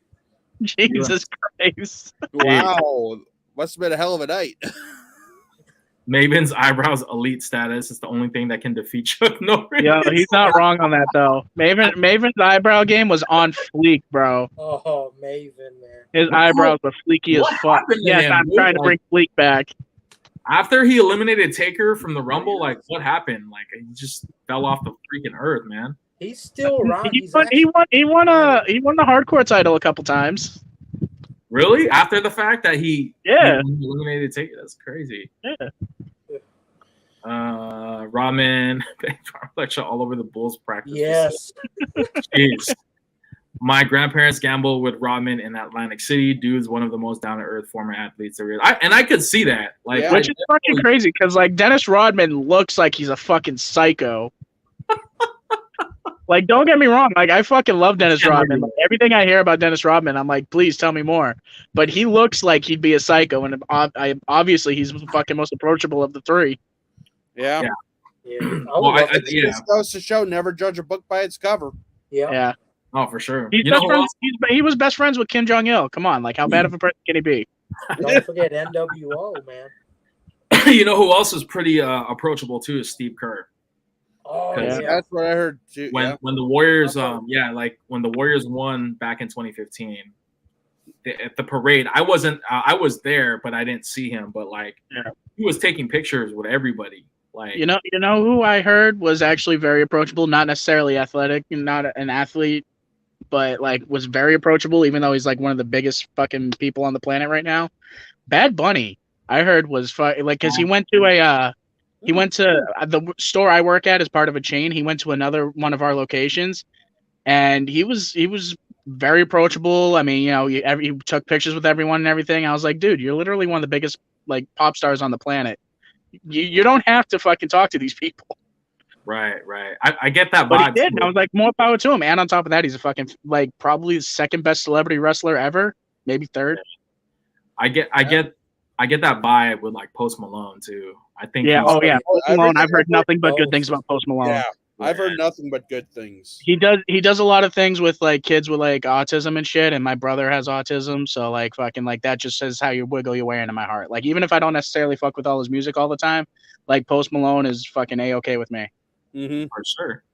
Jesus Christ! Wow, must have been a hell of a night. Maven's eyebrows elite status is the only thing that can defeat Chuck Norris. Yeah, he's not wrong on that though. Maven's eyebrow game was on fleek, bro. Oh, Maven, man. His eyebrows were fleeky as fuck. Yes, I'm trying to bring fleek back. After he eliminated Taker from the Rumble, like what happened? Like he just fell off the freaking earth, man. He's still around. He won the hardcore title a couple times. Really? After the fact that he eliminated Taker, that's crazy. Yeah. Ramen lecture all over the Bulls practice. Yes. Jeez. My grandparents gambled with Rodman in Atlantic City. Dude's one of the most down to earth former athletes there is. And I could see that. Like, which is fucking crazy because like Dennis Rodman looks like he's a fucking psycho. Like, don't get me wrong. Like, I fucking love Dennis Rodman. Like, everything I hear about Dennis Rodman, I'm like, please tell me more. But he looks like he'd be a psycho, and obviously he's the fucking most approachable of the 3. Yeah. Well, it goes to show never judge a book by its cover. Yeah. Oh, for sure. He was best friends with Kim Jong-il. Come on, like how bad of a person can he be? Don't forget NWO, man. You know who else is pretty approachable too is Steve Kerr. Oh, yeah. That's what I heard too. When the Warriors, like when the Warriors won back in 2015, at the parade, I was there, but I didn't see him. But like, he was taking pictures with everybody. Like, you know who I heard was actually very approachable, not necessarily athletic, not an athlete, but like was very approachable, even though he's like one of the biggest fucking people on the planet right now. Bad Bunny, I heard was like because he went to the store I work at as part of a chain. He went to another one of our locations, and he was very approachable. I mean, you know, he took pictures with everyone and everything. I was like, dude, you're literally one of the biggest like pop stars on the planet. You don't have to fucking talk to these people. Right. I get that vibe. But he did. And I was like, more power to him. And on top of that, he's a fucking like probably the second best celebrity wrestler ever, maybe third. I get that vibe with like Post Malone too. I think. Yeah. Post Malone. I've heard nothing but good things about Post Malone. Yeah. I've heard nothing but good things. He does a lot of things with like kids with like autism and shit, and my brother has autism, so like fucking like that just says how you wiggle your way into my heart. Like even if I don't necessarily fuck with all his music all the time, like Post Malone is fucking A-okay with me. Mm-hmm. For sure.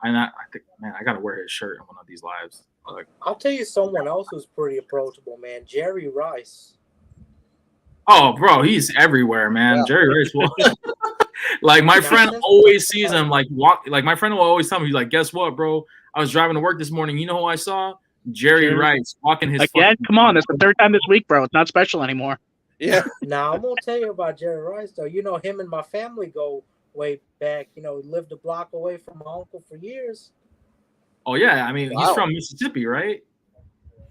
And I think, man, I gotta wear his shirt in one of these lives. Like, I'll tell you someone else who's pretty approachable, man. Jerry Rice. Oh, bro, he's everywhere, man. Yeah. Jerry Rice. Like my That's friend his always fault. sees him like walk. Like my friend will always tell me, he's like, "Guess what, bro? I was driving to work this morning. You know who I saw? Jerry Jerry. Rice walking his Again, fucking- come on, that's the third time this week, bro. It's not special anymore. Yeah. Now I'm gonna tell you about Jerry Rice though. You know, him and my family go way back. You know, lived a block away from my uncle for years. Oh yeah, I mean he's Wow. from Mississippi, right?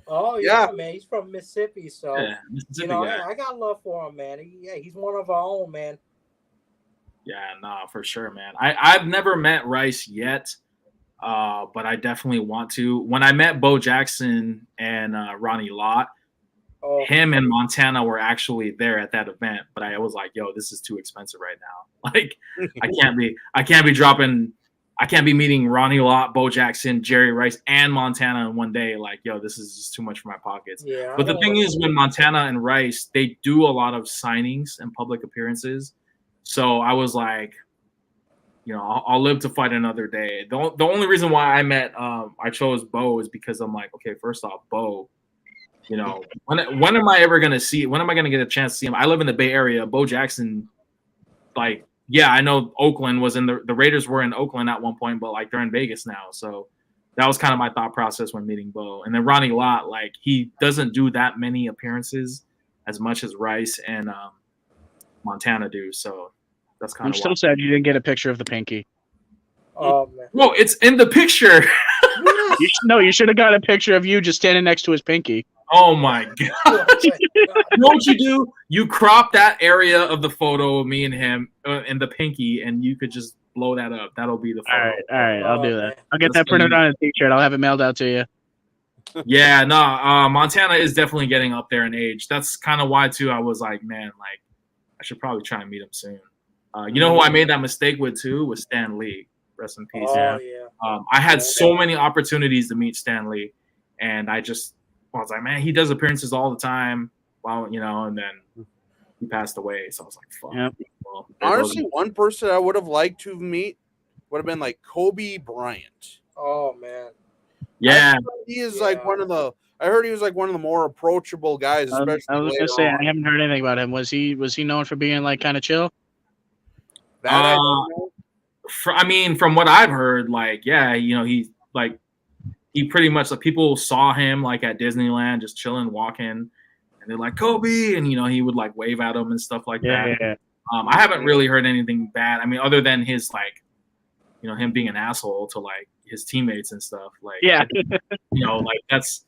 Oh yeah, Yeah. man, he's from Mississippi, so Yeah, Mississippi you know, guy. I got love for him, man. He's one of our own, man. Yeah, no, for sure, man. I've never met Rice yet, but I definitely want to. When I met Bo Jackson and Ronnie Lott, Oh, him and Montana were actually there at that event, but I was like, "Yo, this is too expensive right now. Like, I can't be meeting Ronnie Lott, Bo Jackson, Jerry Rice, and Montana in one day. Like, yo, this is just too much for my pockets." yeah. But the thing is, with Montana and Rice, they do a lot of signings and public appearances. So I was like, you know, I'll live to fight another day. The only reason why I chose Bo is because I'm like, okay, first off, Bo, you know, when am I ever gonna see? When am I gonna get a chance to see him? I live in the Bay Area. Bo Jackson, like, yeah, I know Oakland was in the Raiders were in Oakland at one point, but like they're in Vegas now. So that was kind of my thought process when meeting Bo. And then Ronnie Lott, like he doesn't do that many appearances as much as Rice and Montana do. So that's kind I'm of still sad you didn't get a picture of the pinky. Oh man. Whoa, it's in the picture. You should have got a picture of you just standing next to his pinky. Oh my god. You know what you do? You crop that area of the photo of me and him and the pinky, and you could just blow that up. That'll be the photo. All right, I'll do that. man. I'll get that printed on a t-shirt. I'll have it mailed out to you. Yeah, no, Montana is definitely getting up there in age. That's kind of why too. I was like, man, like I should probably try and meet him soon. You know who I made that mistake with too was Stan Lee. Rest in peace. Oh yeah. I had so many opportunities to meet Stan Lee, and I was like, man, he does appearances all the time. Well, you know, and then he passed away. So I was like, fuck. Yep. Well, there goes- Honestly, one person I would have liked to meet would have been like Kobe Bryant. Oh man. yeah. He is like one of the. I heard he was like one of the more approachable guys, I especially was later gonna say on. I haven't heard anything about him. Was he known for being like kind of chill? That I don't know. I mean, from what I've heard, like, yeah, you know, he pretty much, like, people saw him like at Disneyland, just chilling, walking, and they're like Kobe, and you know, he would like wave at them and stuff like that. Yeah. I haven't really heard anything bad. I mean, other than his like, you know, him being an asshole to like his teammates and stuff. Like, Yeah. you know, like that's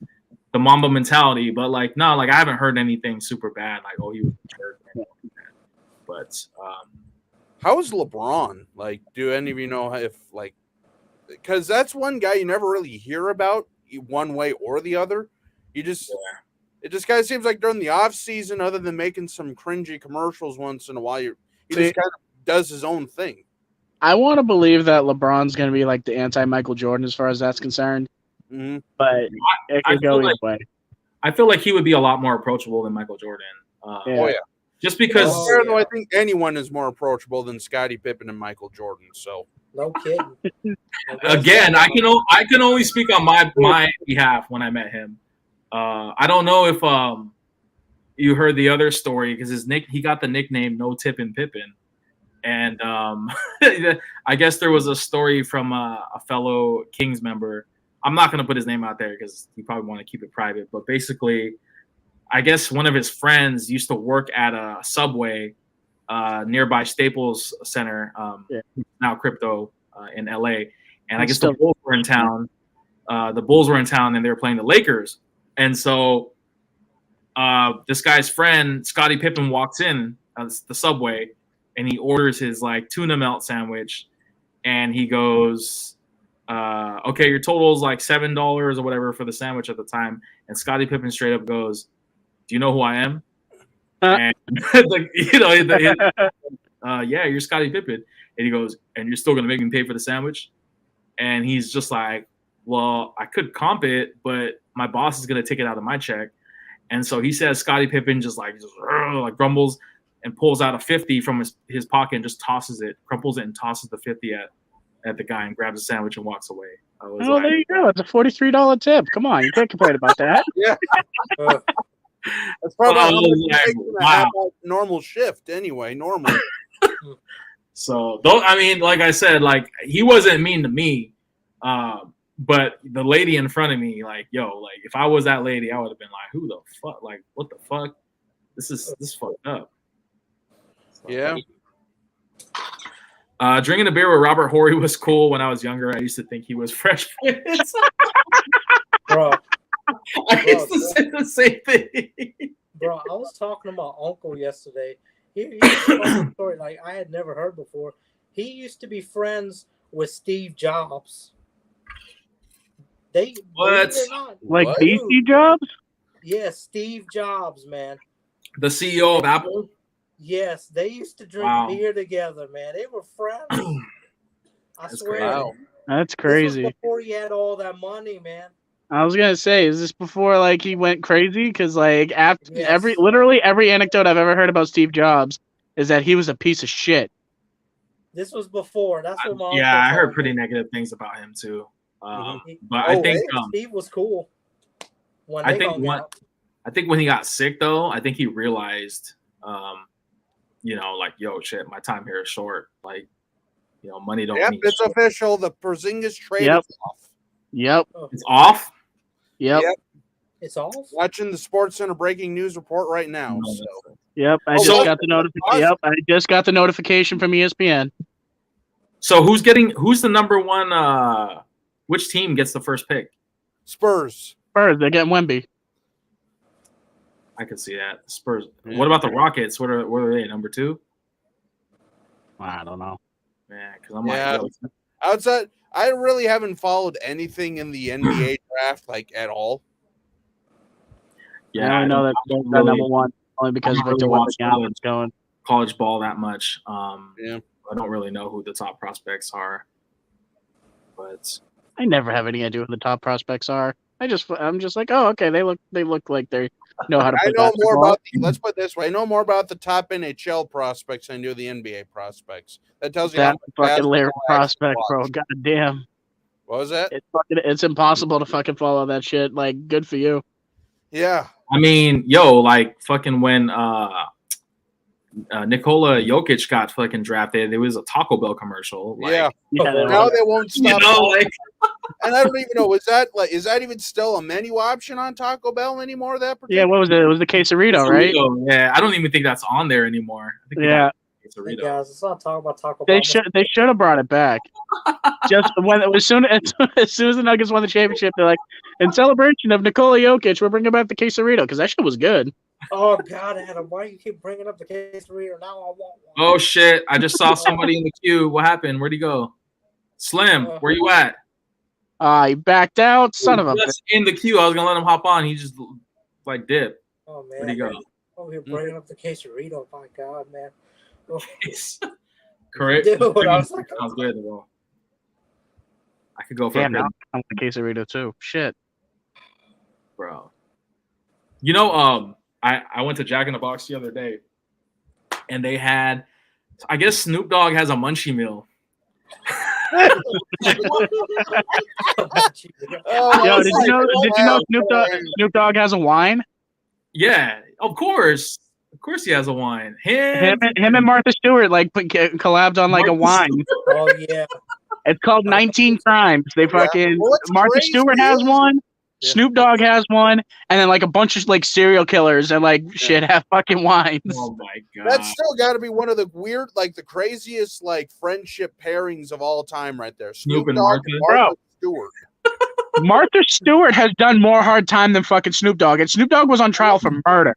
the Mamba mentality. But like, no, like I haven't heard anything super bad. Like, oh, he was a jerk. But How is LeBron? Like, do any of you know if like, because that's one guy you never really hear about one way or the other. You just it just kind of seems like during the off season, other than making some cringy commercials once in a while, he just kind of does his own thing. I want to believe that LeBron's going to be like the anti-Michael Jordan as far as that's concerned, Mm-hmm. but it I could go feel either like- way. I feel like he would be a lot more approachable than Michael Jordan. Yeah. Oh yeah. Just because Oh, Fair though, yeah. I think anyone is more approachable than Scottie Pippen and Michael Jordan. So No kidding. again, I can only speak on my behalf when I met him. I don't know if you heard the other story because he got the nickname No Tippin' Pippin, and I guess there was a story from a fellow Kings member. I'm not going to put his name out there because he probably want to keep it private. But basically, I guess one of his friends used to work at a Subway nearby Staples Center, now Crypto in LA. And I guess the Bulls were in town. The Bulls were in town and they were playing the Lakers. And so this guy's friend, Scottie Pippen, walks in the Subway and he orders his like tuna melt sandwich. And he goes, okay, your total is like $7 or whatever for the sandwich at the time. And Scottie Pippen straight up goes, do you know who I am? And like, you know, yeah, you're Scottie Pippen. And he goes, and you're still gonna make me pay for the sandwich? And he's just like, well, I could comp it, but my boss is gonna take it out of my check. And so he says Scottie Pippen just grumbles and pulls out a 50 from his pocket and just tosses it, crumples it and tosses the 50 at the guy and grabs a sandwich and walks away. Oh, there you go. It's a $43 tip. Come on, you can't complain about that. yeah. That's probably how much he makes in a half-hour normal shift anyway. Normally, So, though, I mean, like I said, like he wasn't mean to me, but the lady in front of me, like, yo, like if I was that lady, I would have been like, who the fuck? Like, what the fuck? This fucked up. So, Yeah. Drinking a beer with Robert Horry was cool when I was younger. I used to think he was Fresh Prince. Bro, I used to say the same thing. bro, I was talking to my uncle yesterday. He told me a story like I had never heard before. He used to be friends with Steve Jobs. They What? believe it or not, Like What? DC Jobs? yes, Steve Jobs, man. The CEO of Apple. Yes, they used to drink Wow. beer together, man. They were friends. I That's swear. crazy. Wow. That's This crazy. was before he had all that money, man. I was gonna say, is this before like he went crazy? Because like after Yes. literally every anecdote I've ever heard about Steve Jobs is that he was a piece of shit. This was before. That's what my Yeah, I uncle heard told pretty me. negative things about him too. Mhm. But I Oh, think hey. Steve was cool when I they think hung one- out. I think when he got sick though, I think he realized, like, yo, shit, my time here is short. Like, money don't Yep, mean it's shit. official. The Porzingis trade Yep. is off. Yep. It's off. Yep. Yep. It's off. Watching the Sports Center breaking news report right now. No, So Yep. I Oh, just what? got the notification. Yep. I just got the notification from ESPN. So who's the number one? Which team gets the first pick? Spurs. Spurs, they're getting Wemby. I can see that. Spurs. Yeah. What about the Rockets? What are they? Number 2? I don't know. Man, because I'm Yeah. like, yo, Outside, I really haven't followed anything in the NBA draft like at all. yeah, I only know that don't Spurs got number one only because I don't Victor really watch Wembanyama is going. college ball that much. Yeah. I don't really know who the top prospects are, but I never have any idea who the top prospects are. I'm just like, oh, okay, they look like they know how to I play know more basketball. about let's put it this way. I know more about the top NHL prospects than I do the NBA prospects. That tells you how That much fucking lyric basketball I prospect, actually bro. watch. God damn. What was that? It's impossible to fucking follow that shit. Like, good for you. Yeah. I mean, yo, like fucking when Nikola Jokic got fucking drafted, there was a Taco Bell commercial. Like, Yeah. Yeah, they Now were. they won't stop. like And I don't even know, is that even still a menu option on Taco Bell anymore? That Yeah, particular? what was it? It was the quesarito, right? Quesarito, yeah, I don't even think that's on there anymore. I think they Yeah. got Hey quesarito. guys, let's not talk about Taco They Bell. should have brought it back. Just when as soon as the Nuggets won the championship, they're like, in celebration of Nikola Jokic, we're bringing back the quesarito because that shit was good. Oh God, Adam, why do you keep bringing up the quesarito? Now I want one. Oh shit! I just saw somebody in the queue. What happened? Where'd he go? Slim, where you at? He backed out. Son of a bitch. Just in the queue. I was gonna let him hop on. He just like dipped. Oh man, Where'd he go? Oh, you're bringing up the quesarito. My God, man. Oh, Correct. Dude, I was like, Sounds good. Well, I could go for Damn, a now I'm the quesarito too. Shit. bro. I went to Jack in the Box the other day, and they had, I guess Snoop Dogg has a munchie meal. Oh, Yo, that's did you know wow. Snoop Dogg has a wine? Yeah, of course he has a wine. Him and Martha Stewart like collabed on like a wine. oh yeah. It's called 19 Crimes. They fucking What's Martha crazy Stewart has is- one. Yeah. Snoop Dogg has one, and then like a bunch of like serial killers and like shit have fucking wines. Oh my god, That's still got to be one of the weird, like the craziest, like friendship pairings of all time, right there. Snoop and Dogg Martha. Stewart. Martha Stewart has done more hard time than fucking Snoop Dogg, and Snoop Dogg was on trial for murder.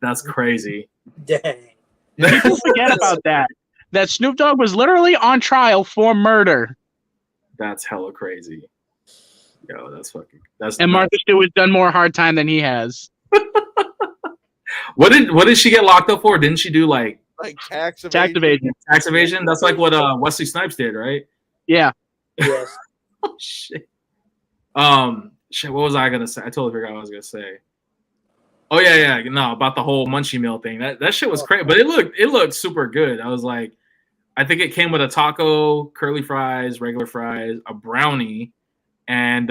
that's crazy. Dang. People forget about that. That Snoop Dogg was literally on trial for murder, That's hella crazy. Yo, that's. and Martha Stewart's done more hard time than he has. What did she get locked up for? Didn't she do like Like tax Tax evasion. evasion. tax evasion? That's like what Wesley Snipes did, right? Yeah. Yes. Oh shit. Shit. What was I gonna say? I totally forgot what I was gonna say. Oh yeah. No, about the whole munchie meal thing. That shit was crazy, but it looked super good. I was like, I think it came with a taco, curly fries, regular fries, a brownie, and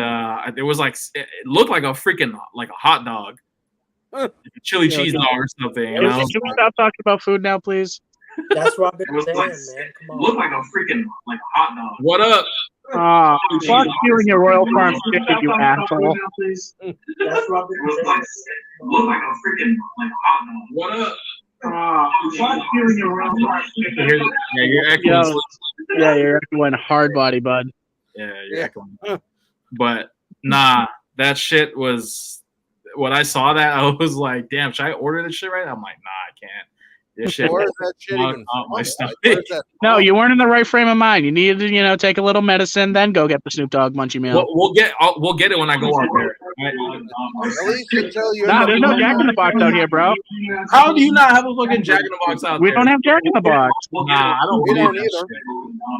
it was like it looked like a freaking like a hot dog, like a chili cheese dog or something. And I Can was we stop talking about food now, please? That's what I've been It was saying, like- man. Come on. Looked like a freaking like hot dog. What up? Fuck you and your Royal Farm chicken, you asshole. That's what I've been saying. Looked like a freaking like hot dog. What up? Fuck you and your Royal Farm chicken. Yeah, you're echoing. Yeah, you're echoing hard body, bud. Yeah, you're echoing. But nah, that shit was. When I saw that, I was like, "Damn, should I order this shit right?" I'm like, "Nah, I can't." This shit. Where's that shit knocked even out my from? stomach. Like, where's that No, from? you weren't in the right frame of mind. You needed to, take a little medicine, then go get the Snoop Dogg Munchie meal. We'll get it when I go out there. At least until you. Nah, there's no Jack in the Box out here, bro. How do you not have a fucking Jack in the Box out We there? don't have Jack in the Box. Nah, I don't. We don't believe that either. shit.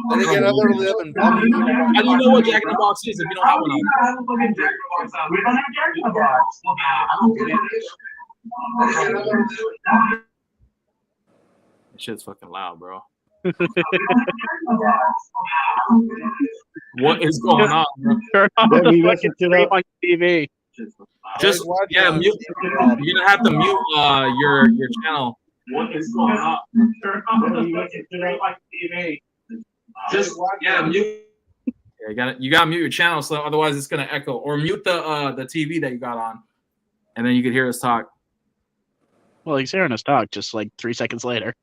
Then again, other live in Buffalo. How do you know what Jack in the Box is if you don't have one? We don't have Jack in the Box. I don't believe that shit. That shit's fucking loud, bro. What is going on, bro? Turn off Yeah, the we fucking listen to stream on TV. Just watch mute. You're gonna have to mute your channel. What is going on? Turn off the TV. Just mute. Yeah, you gotta mute your channel, so otherwise it's gonna echo. Or mute the TV that you got on, and then you can hear us talk. Well, he's hearing us talk just like 3 seconds later.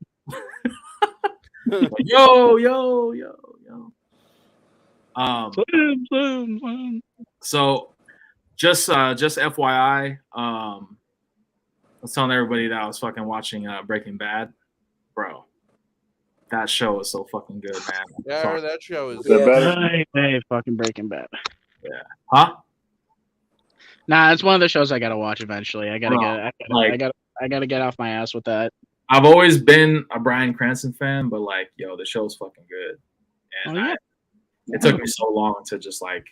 Like, yo. So just FYI, I was telling everybody that I was fucking watching Breaking Bad, bro. That show is so fucking good, man. Yeah, I heard that show is. They're better. Hey, fucking Breaking Bad. Huh? Nah, it's one of the shows I gotta watch eventually. I gotta Bro, I gotta get off my ass with that. I've always been a Bryan Cranston fan, but like, yo, the show's fucking good. And Oh, yeah. it took me so long to just like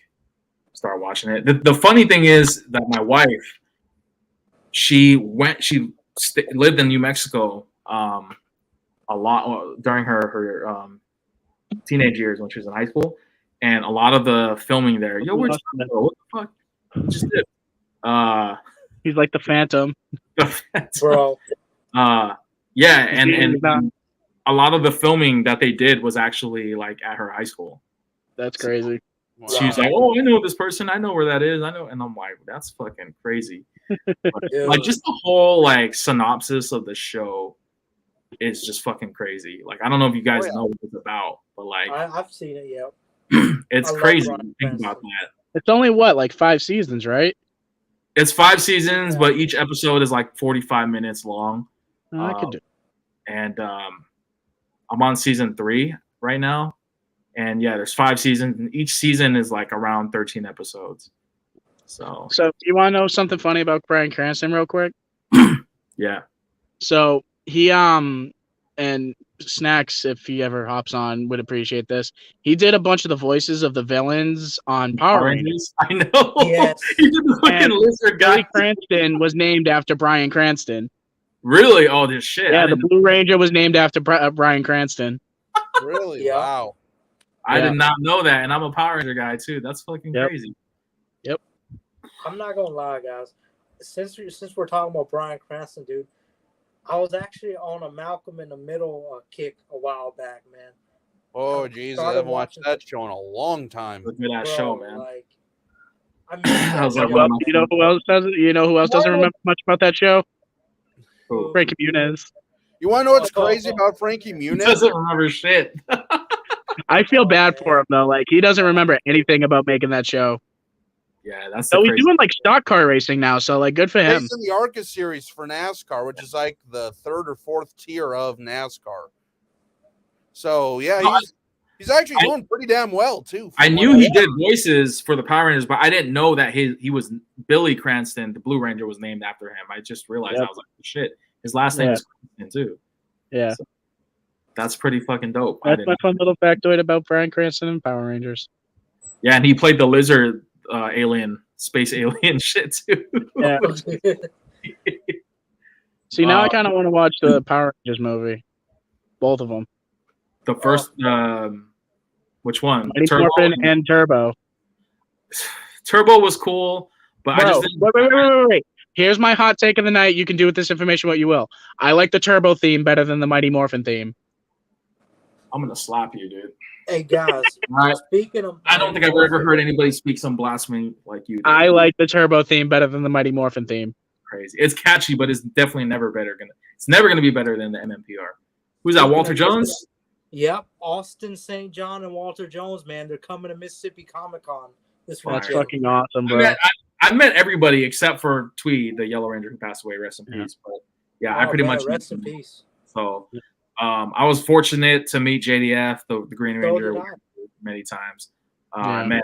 start watching it. The funny thing is that my wife, she lived in New Mexico a lot during her teenage years when she was in high school, and a lot of the filming there. Yo, where'd you go? What the fuck? You just did. He's like the Phantom. Bro. Yeah, and a lot of the filming that they did was actually like at her high school. That's crazy. She's like, "Oh, I know this person. I know where that is. I know," and I'm like, "That's fucking crazy." Like, just the whole like synopsis of the show is just fucking crazy. Like, I don't know if you guys know what it's about, but like, I've seen it. Yeah. it's I love crazy to Bryan think Cranston. about that. It's only like 5 seasons, right? It's 5 seasons, but each episode is like 45 minutes long. I could do. And I'm on season 3 right now. And yeah, there's 5 seasons, and each season is like around 13 episodes. So You want to know something funny about Bryan Cranston, real quick? yeah. So he and Snacks, if he ever hops on, would appreciate this. He did a bunch of the voices of the villains on Power Rangers. I know. Yes. He did the fucking And lizard Billy guy. Cranston was named after Bryan Cranston. Really? Oh, this shit. Yeah, I the didn't- Blue Ranger was named after Bryan Cranston. Really? Yeah. Wow. I Yeah. did not know that, and I'm a Power Ranger guy too. That's fucking Yep. crazy. I'm not gonna lie, guys. Since we're talking about Bryan Cranston, dude, I was actually on a Malcolm in the Middle kick a while back, man. Oh, I Jesus. I started haven't watched watching- that show in a long time. Look at that Bro, show, man. Like, I mean, I was like, Well, one of you know who else doesn't? You know who else doesn't remember much about that show? Who? Frankie Muniz. You want to know what's crazy about Frankie He Muniz? doesn't remember shit. I feel bad for him though. Like he doesn't remember anything about making that show. Yeah, that's the So he's crazy. doing like stock car racing now. So like, good for him. He's in the ARCA series for NASCAR, which is like the 3rd or 4th tier of NASCAR. So yeah, he's actually doing pretty damn well too. I knew he did voices for the Power Rangers, but I didn't know that he was Billy Cranston. The Blue Ranger was named after him. I just realized. Yep. I was like, shit, his last name is Cranston too. Yeah, So, that's pretty fucking dope. that's my fun little factoid about Bryan Cranston and Power Rangers. Yeah, and he played the lizard space alien shit too. Yeah. See, now I kind of want to watch the Power Rangers movie, both of them, The first, which one? Mighty Morphin and Turbo. Turbo was cool, but I Bro, just didn't. wait. Here's my hot take of the night. You can do with this information what you will. I like the Turbo theme better than the Mighty Morphin theme. I'm gonna slap you, dude. Hey guys, Right. speaking of, I don't think I've ever heard anybody speak some blasphemy like you did. I like the Turbo theme better than the Mighty Morphin theme. Crazy. It's catchy, but it's definitely never gonna be better than the MMPR. Who's that? Walter Jones? Yep, Austin St. John and Walter Jones, man, they're coming to Mississippi Comic-Con this That's weekend. fucking awesome, bro. I met everybody except for Tweed, the Yellow Ranger who passed away. Rest in peace. But yeah, I pretty much rest in peace. So I was fortunate to meet JDF, the Green Ranger, did I. many times. I met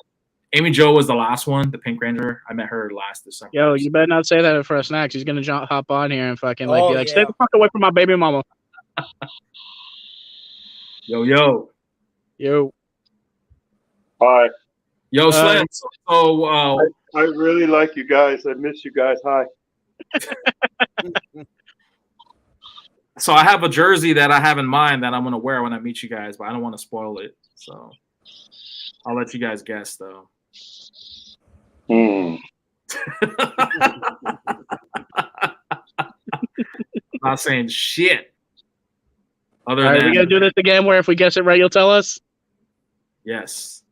Amy Jo was the last one, the Pink Ranger. I met her last December. Yo, you better not say that for a snack. He's gonna hop on here and fucking like Oh, be like, yeah. stay the fuck away from my baby mama. Yo. Hi. Yo, Slim. So I really like you guys. I miss you guys. Hi. so I have a jersey that I have in mind that I'm gonna wear when I meet you guys, but I don't want to spoil it. So I'll let you guys guess though. Not saying shit. Other All right, than we gotta do this again where if we guess it right, you'll tell us. yes.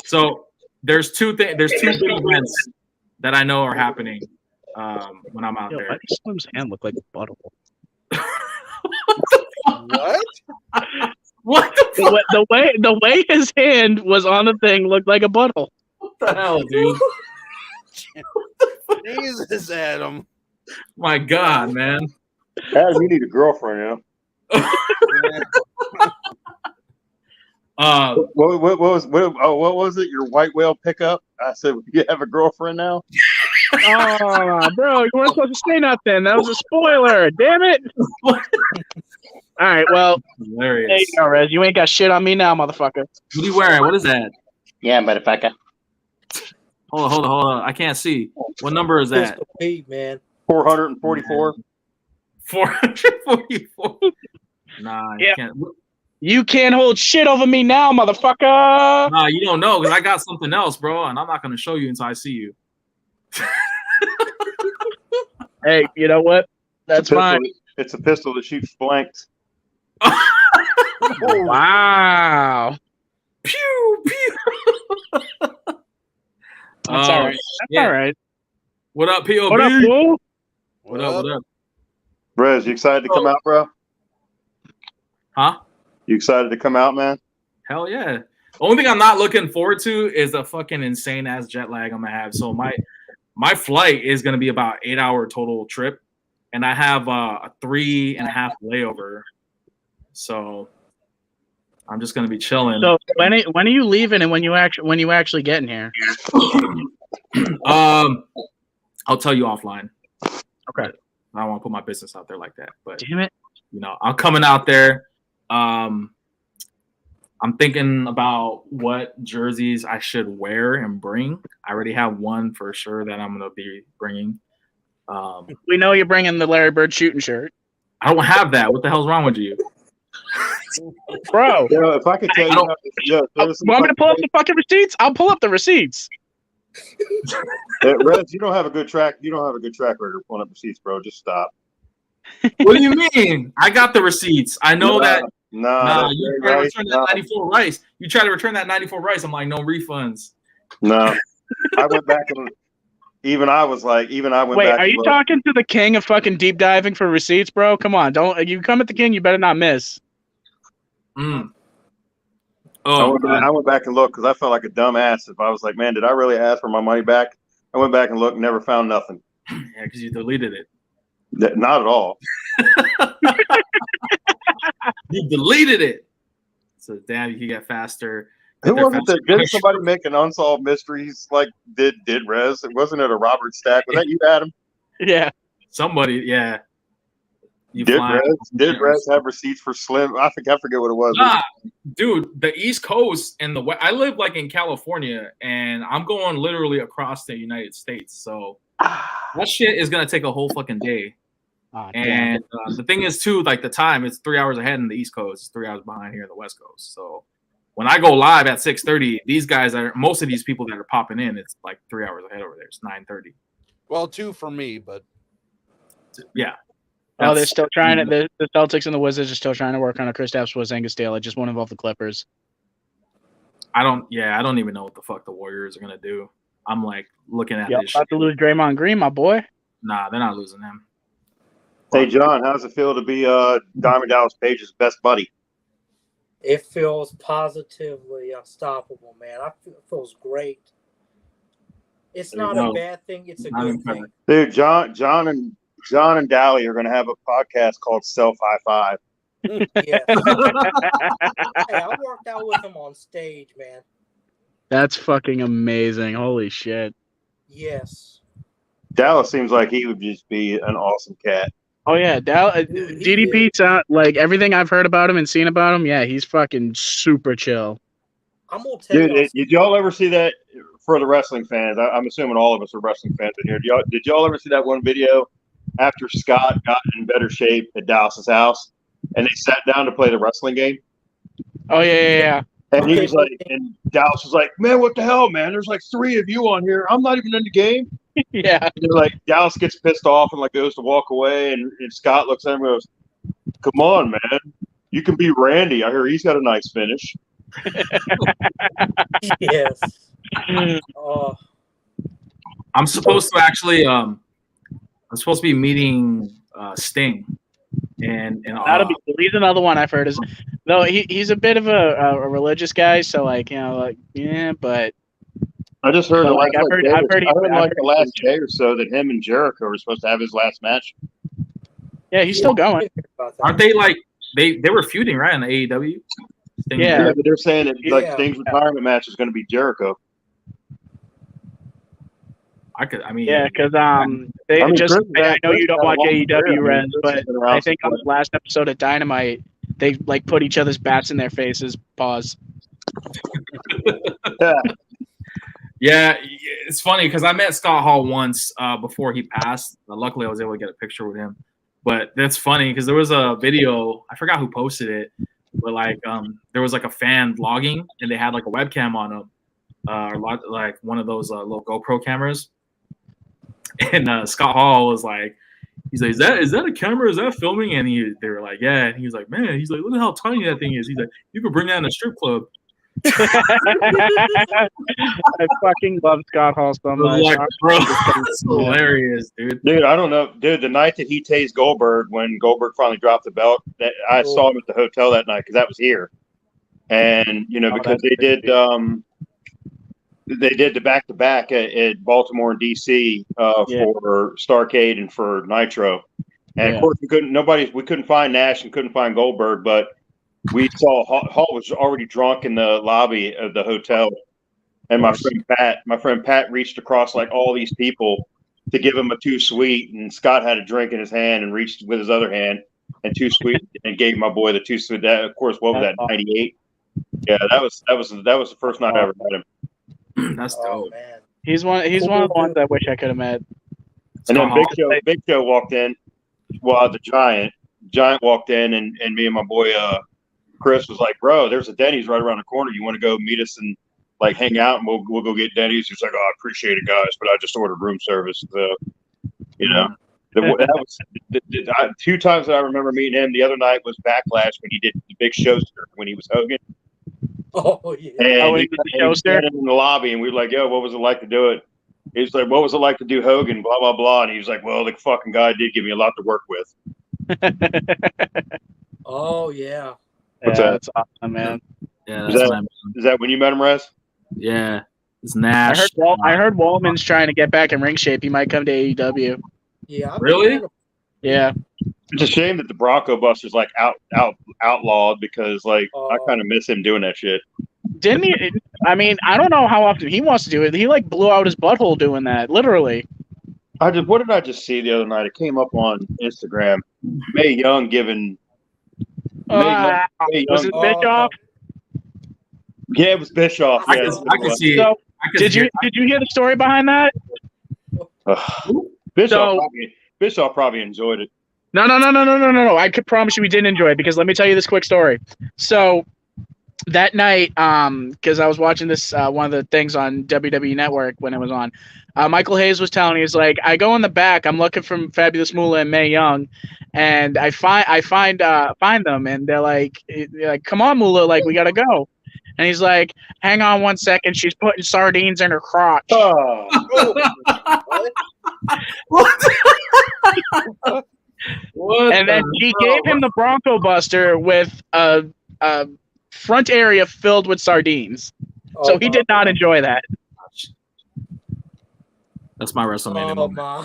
So there's two big events that I know are happening when I'm out Yo, there. why does Slim's hand look like a butthole? What? What The way his hand was on the thing looked like a butthole. What the hell, dude? Jesus, Adam. My God, man. Adam, you need a girlfriend, What was it? Your white whale pickup? I said, you have a girlfriend now? Oh, bro, you weren't supposed to say nothing. That was a spoiler. Damn it. All right, well, Hilarious. there you go, Rez. You ain't got shit on me now, motherfucker. What are you wearing? What is that? Yeah, motherfucker. Hold on. I can't see. What number is that? Pistol Pete, man. 444. 444. Nah, Yeah. you can't. You can't hold shit over me now, motherfucker. Nah, you don't know because I got something else, bro, and I'm not gonna show you until I see you. Hey, you know what? That's fine. It's a pistol that shoots blanks. Wow. Pew pew. That's all right. That's all right. What up, POB? What up, fool? What up? Rez, you excited to come out, bro? Huh? You excited to come out, man? Hell yeah. Only thing I'm not looking forward to is a fucking insane ass jet lag I'm gonna have. So my flight is gonna be about 8-hour total trip, and I have a 3.5 layover. So I'm just gonna be chilling. So when are you leaving and when you actually getting here? I'll tell you offline. Okay. I don't want to put my business out there like that, but Damn it. I'm coming out there. I'm thinking about what jerseys I should wear and bring. I already have one for sure that I'm going to be bringing. We know you're bringing the Larry Bird shooting shirt. I don't have that. What the hell's wrong with you? Bro. Yeah, if I could tell you, Want me to pull up the fucking receipts? I'll pull up the receipts. Rez, you don't have a good track. You don't have a good track record pulling up receipts, bro. Just stop. What do you mean? I got the receipts. I know that. Nah, you try to return that 94 rice. You try to return that 94 rice. I'm like, no refunds. No, I went back and I went Wait, back. are you talking to the king of fucking deep diving for receipts, bro? Come on, don't you come at the king? You better not miss. Mm. I went back and looked because I felt like a dumbass. If I was like, man, did I really ask for my money back? I went back and looked, never found nothing. Yeah, because you deleted it. Not at all. You deleted it. So damn, you can get faster. Who was it that did somebody make an unsolved mysteries like did Rez? It wasn't it a Robert Stack? Was that you, Adam? Yeah. Somebody, yeah. Did Rez have receipts for Slim? I forget what it was. Nah, dude, the East Coast and the West. I live like in California, and I'm going literally across the United States. So that shit is gonna take a whole fucking day. And the thing is, too, like the time, it's 3 hours ahead in the East Coast. It's 3 hours behind here in the West Coast. So when I go live at 6:30, most of these people that are popping in, it's like 3 hours ahead over there. It's 9:30. Well, 2 for me, but yeah. Oh, they're still trying to. The Celtics and the Wizards are still trying to work on a Kristaps Porzingis deal. It just won't involve the Clippers. I don't even know what the fuck the Warriors are gonna do. I'm like looking at this. About to lose Draymond Green, my boy. Nah, they're not losing him. Hey, John, how does it feel to be Diamond Dallas Page's best buddy? It feels positively unstoppable, man. It feels great. It's not a bad thing. It's a good thing. Dude, John and Dally are going to have a podcast called Self High Five. Yes. Hey, I worked out with him on stage, man. That's fucking amazing. Holy shit. Yes. Dallas seems like he would just be an awesome cat. Oh yeah, DDP. Like everything I've heard about him and seen about him, yeah, he's fucking super chill. I'm gonna tell you. Dude, did y'all ever see that? For the wrestling fans, I'm assuming all of us are wrestling fans in here. Did y'all ever see that one video after Scott got in better shape at Dallas's house and they sat down to play the wrestling game? Oh yeah. And he was like, and Dallas was like, "Man, what the hell, man? There's like 3 of you on here. I'm not even in the game." Yeah. And they're like, Dallas gets pissed off and like goes to walk away, and Scott looks at him and goes, "Come on, man. You can be Randy. I hear he's got a nice finish." Yes. I'm supposed to actually I'm supposed to be meeting Sting. And that'll be he's another one I've heard is though he's a bit of a religious guy, so like, you know, like yeah, but I just heard I've heard the last day or so that him and Jericho were supposed to have his last match. Yeah, he's still going. Aren't they like they were feuding, right, in the AEW? Sting, yeah, but they're saying that like Sting's retirement match is going to be Jericho. Yeah, because I know you don't watch AEW, Ren, but I think on the last episode of Dynamite, they like put each other's bats in their faces. Pause. Yeah, it's funny because I met Scott Hall once before he passed. Luckily, I was able to get a picture with him. But that's funny because there was a video, I forgot who posted it, but like there was like a fan vlogging and they had like a webcam on him, or like one of those little GoPro cameras. And Scott Hall was like, he's like, is that a camera? Is that filming? And they were like, yeah. And he was like, man, he's like, look at how tiny that thing is. He's like, you could bring that in a strip club. I fucking love Scott Hall so much. Like, bro, that's hilarious, dude. Dude, I don't know. Dude, the night that he tased Goldberg, when Goldberg finally dropped the belt, I saw him at the hotel that night because that was here. And, you know, because they did the back-to-back at Baltimore and DC for Starrcade and for Nitro. And of course we couldn't find Nash and couldn't find Goldberg, but we saw Hall was already drunk in the lobby of the hotel. And my friend Pat reached across like all these people to give him a too sweet, and Scott had a drink in his hand and reached with his other hand and too sweet and gave my boy the too sweet. That, of course, what was that, 98? Yeah, that was the first night I ever met him. That's dope. Man. He's one of the ones I wish I could have met. And then Big Show walked in. Well, the Giant walked in, and me and my boy Chris was like, "Bro, there's a Denny's right around the corner. You want to go meet us and like hang out, and we'll go get Denny's?" He's like, "Oh, I appreciate it, guys, but I just ordered room service." So, you know, that was the 2 times that I remember meeting him. The other night was Backlash when he did the Big Showster when he was Hogan. Oh yeah. And he was standing in the lobby, and we were like, "Yo, what was it like to do it?" He was like, "What was it like to do Hogan?" Blah blah blah. And he was like, "Well, the fucking guy did give me a lot to work with." Oh yeah. What's that? That's awesome, man. Yeah, is that when you met him, Rez? Yeah, it's Nash. I heard Wallman's trying to get back in ring shape. He might come to AEW. Yeah. Really? Yeah. It's a shame that the Bronco Buster's like outlawed because like I kind of miss him doing that shit. Didn't he? I mean, I don't know how often he wants to do it. He like blew out his butthole doing that, literally. What did I just see the other night? It came up on Instagram. Mae Young giving. Was it Bischoff? Yeah, it was Bischoff. I can see it. Did you hear the story behind that? Bischoff probably enjoyed it. No. I could promise you he didn't enjoy it because let me tell you this quick story. So that night, because I was watching this one of the things on WWE Network when it was on. Michael Hayes was telling me, he's like, I go in the back, I'm looking for Fabulous Moolah and Mae Young, and I find them, and they're like, come on, Moolah, like we gotta go. And he's like, hang on 1 second, she's putting sardines in her crotch. What And then she gave him the Bronco Buster with a front area filled with sardines. So he did not enjoy that. That's my WrestleMania Oh moment. my!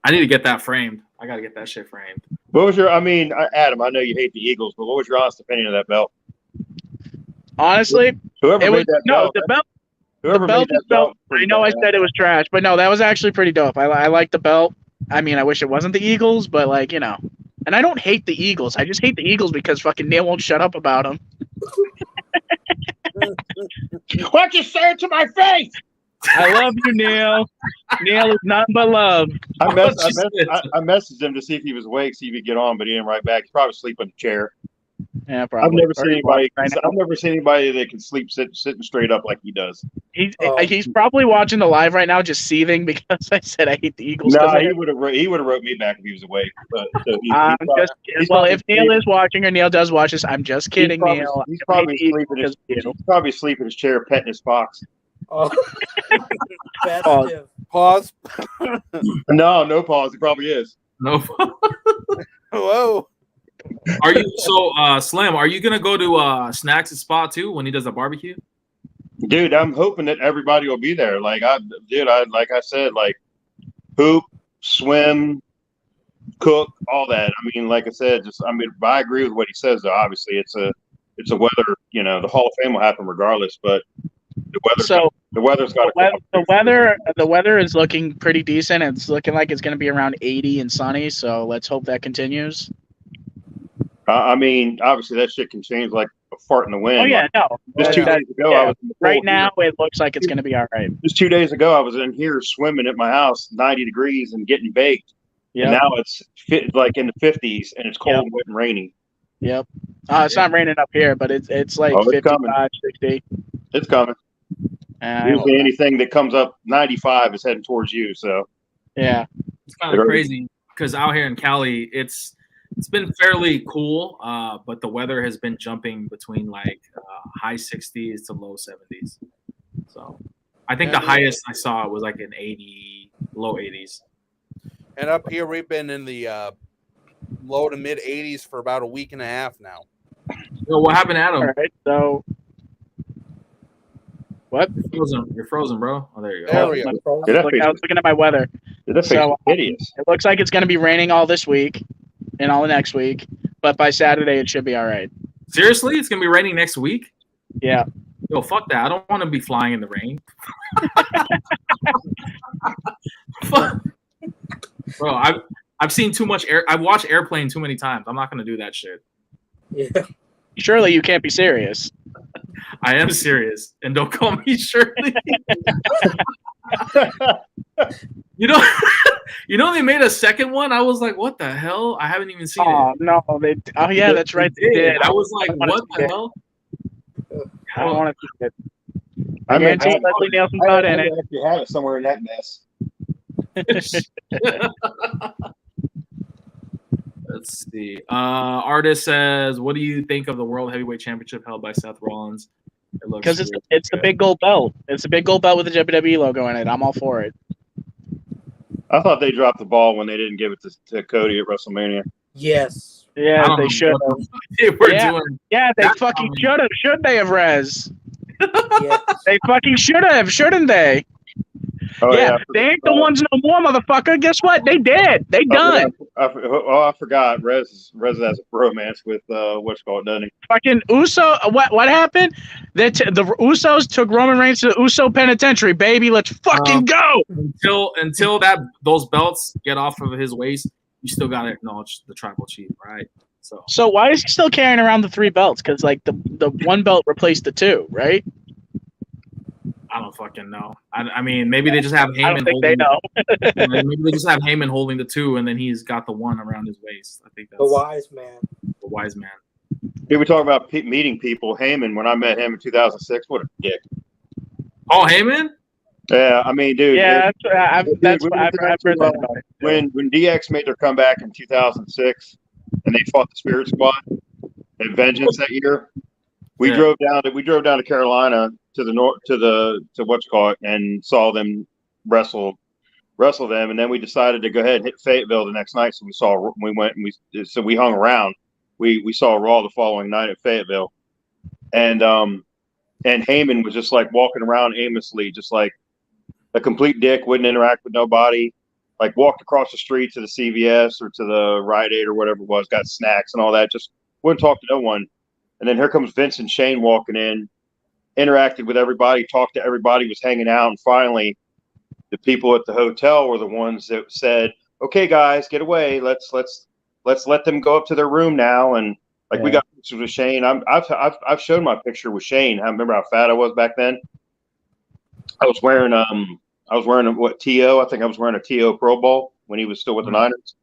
I need to get that framed. I gotta get that shit framed. What was your? I mean, Adam, I know you hate the Eagles, but what was your honest opinion of that belt? Honestly, Whoever it was made that no belt, the belt. whoever The belt made that is dope. pretty I know I badass. said it was trash, but no, that was actually pretty dope. I like the belt. I mean, I wish it wasn't the Eagles, but like, you know. And I don't hate the Eagles. I just hate the Eagles because fucking Neil won't shut up about them. What you say to my face? I love you, Neil. Neil is nothing but love. I messaged him to see if he was awake, see if he'd get on, but he didn't write back. He's probably asleep in the chair. Yeah, probably. I've never seen anybody. Right now. I've never seen anybody that can sleep sitting straight up like he does. He's probably watching the live right now, just seething because I said I hate the Eagles. No, he would have wrote me back if he was awake. But so if Neil is watching or Neil does watch this, I'm just kidding, Neil. He's probably asleep in his chair, petting his fox. Oh. Festive. Pause. No pause. He probably is. No. Whoa. Are you Slim? Are you gonna go to Snacks' spot too when he does the barbecue? Dude, I'm hoping that everybody will be there. Like I said, hoop, swim, cook, all that. I mean, like I said, I agree with what he says. Though obviously, it's a weather. You know, the Hall of Fame will happen regardless, but the weather's got the weather is looking pretty decent. It's looking like it's going to be around 80 and sunny. So let's hope that continues. I mean, obviously that shit can change like a fart in the wind. Oh yeah, no. Just 2 days ago, I was in the pool right now it looks like it's going to be all right. Just 2 days ago, I was in here swimming at my house, 90 degrees, and getting baked. Yep. And now it's like in the 50s, and it's cold, wet, and rainy. Yep. It's not raining up here, but it's like 55, 60. It's coming. Usually anything that comes up 95 is heading towards you. So yeah, it's kind of crazy because out here in Cali, it's been fairly cool, but the weather has been jumping between like high 60s to low 70s. So I think the highest I saw was like an 80, low 80s. And up here, we've been in the low to mid 80s for about a week and a half now. Well, what happened, Adam? All right, so what? You're frozen, bro. Oh, there you go. I was looking at my weather. So hideous. It looks like it's going to be raining all this week and all the next week, but by Saturday it should be all right. Seriously, it's gonna be raining next week? Yeah. Yo, fuck that. I don't want to be flying in the rain. Bro, I've seen too much I've watched Airplane too many times. I'm not gonna do that shit. Yeah. Surely you can't be serious. I am serious, and don't call me Shirley. You know they made a second one. I was like, what the hell? I haven't even seen it. Oh no, yeah, that's right. They did. I was like, what the hell? I don't want to see it. I guarantee Leslie Nielsen got in it. You have it somewhere in that mess. Let's see. Artist says, "What do you think of the World Heavyweight Championship held by Seth Rollins?" Because it's the big gold belt. It's a big gold belt with the WWE logo in it. I'm all for it. I thought they dropped the ball when they didn't give it to Cody at WrestleMania. Yes. Yeah, they should have. Yeah, they fucking should have. Should they have, Rez? Yes. They fucking should have, shouldn't they? Oh, yeah, they ain't the ones no more, motherfucker. Guess what? They did. They done. I forgot. Rez has a romance with what's called, doesn't he? Fucking Uso. What happened? The Usos took Roman Reigns to the Uso Penitentiary, baby. Let's fucking go. Until those belts get off of his waist, you still gotta acknowledge the tribal chief, right? So why is he still carrying around the 3 belts? Because like the 1 belt replaced the 2, right? I don't fucking know. I mean, maybe they just have Heyman. I don't think they know. Maybe they just have Heyman holding the 2, and then he's got the 1 around his waist. I think that's the wise man. The wise man. Here we talk about meeting people. Heyman, when I met him in 2006, what a dick. Oh, Heyman? Yeah, I mean, dude. Yeah, I've dude, heard we went that down to, about it. when DX made their comeback in 2006, and they fought the Spirit Squad and Vengeance that year. We drove down to Carolina to the north to what's called and saw them wrestle them, and then we decided to go ahead and hit Fayetteville the next night. So we hung around. We saw Raw the following night at Fayetteville, and Heyman was just like walking around aimlessly, just like a complete dick, wouldn't interact with nobody. Like walked across the street to the CVS or to the Rite Aid or whatever it was, got snacks and all that, just wouldn't talk to no one. And then here comes Vince and Shane walking in, interacted with everybody, talked to everybody, was hanging out, and finally the people at the hotel were the ones that said, "Okay, guys, get away. Let's let them go up to their room now." And we got pictures with Shane. I've shown my picture with Shane. I remember how fat I was back then. I was wearing what TO? I think I was wearing a TO Pro Bowl when he was still with the Niners.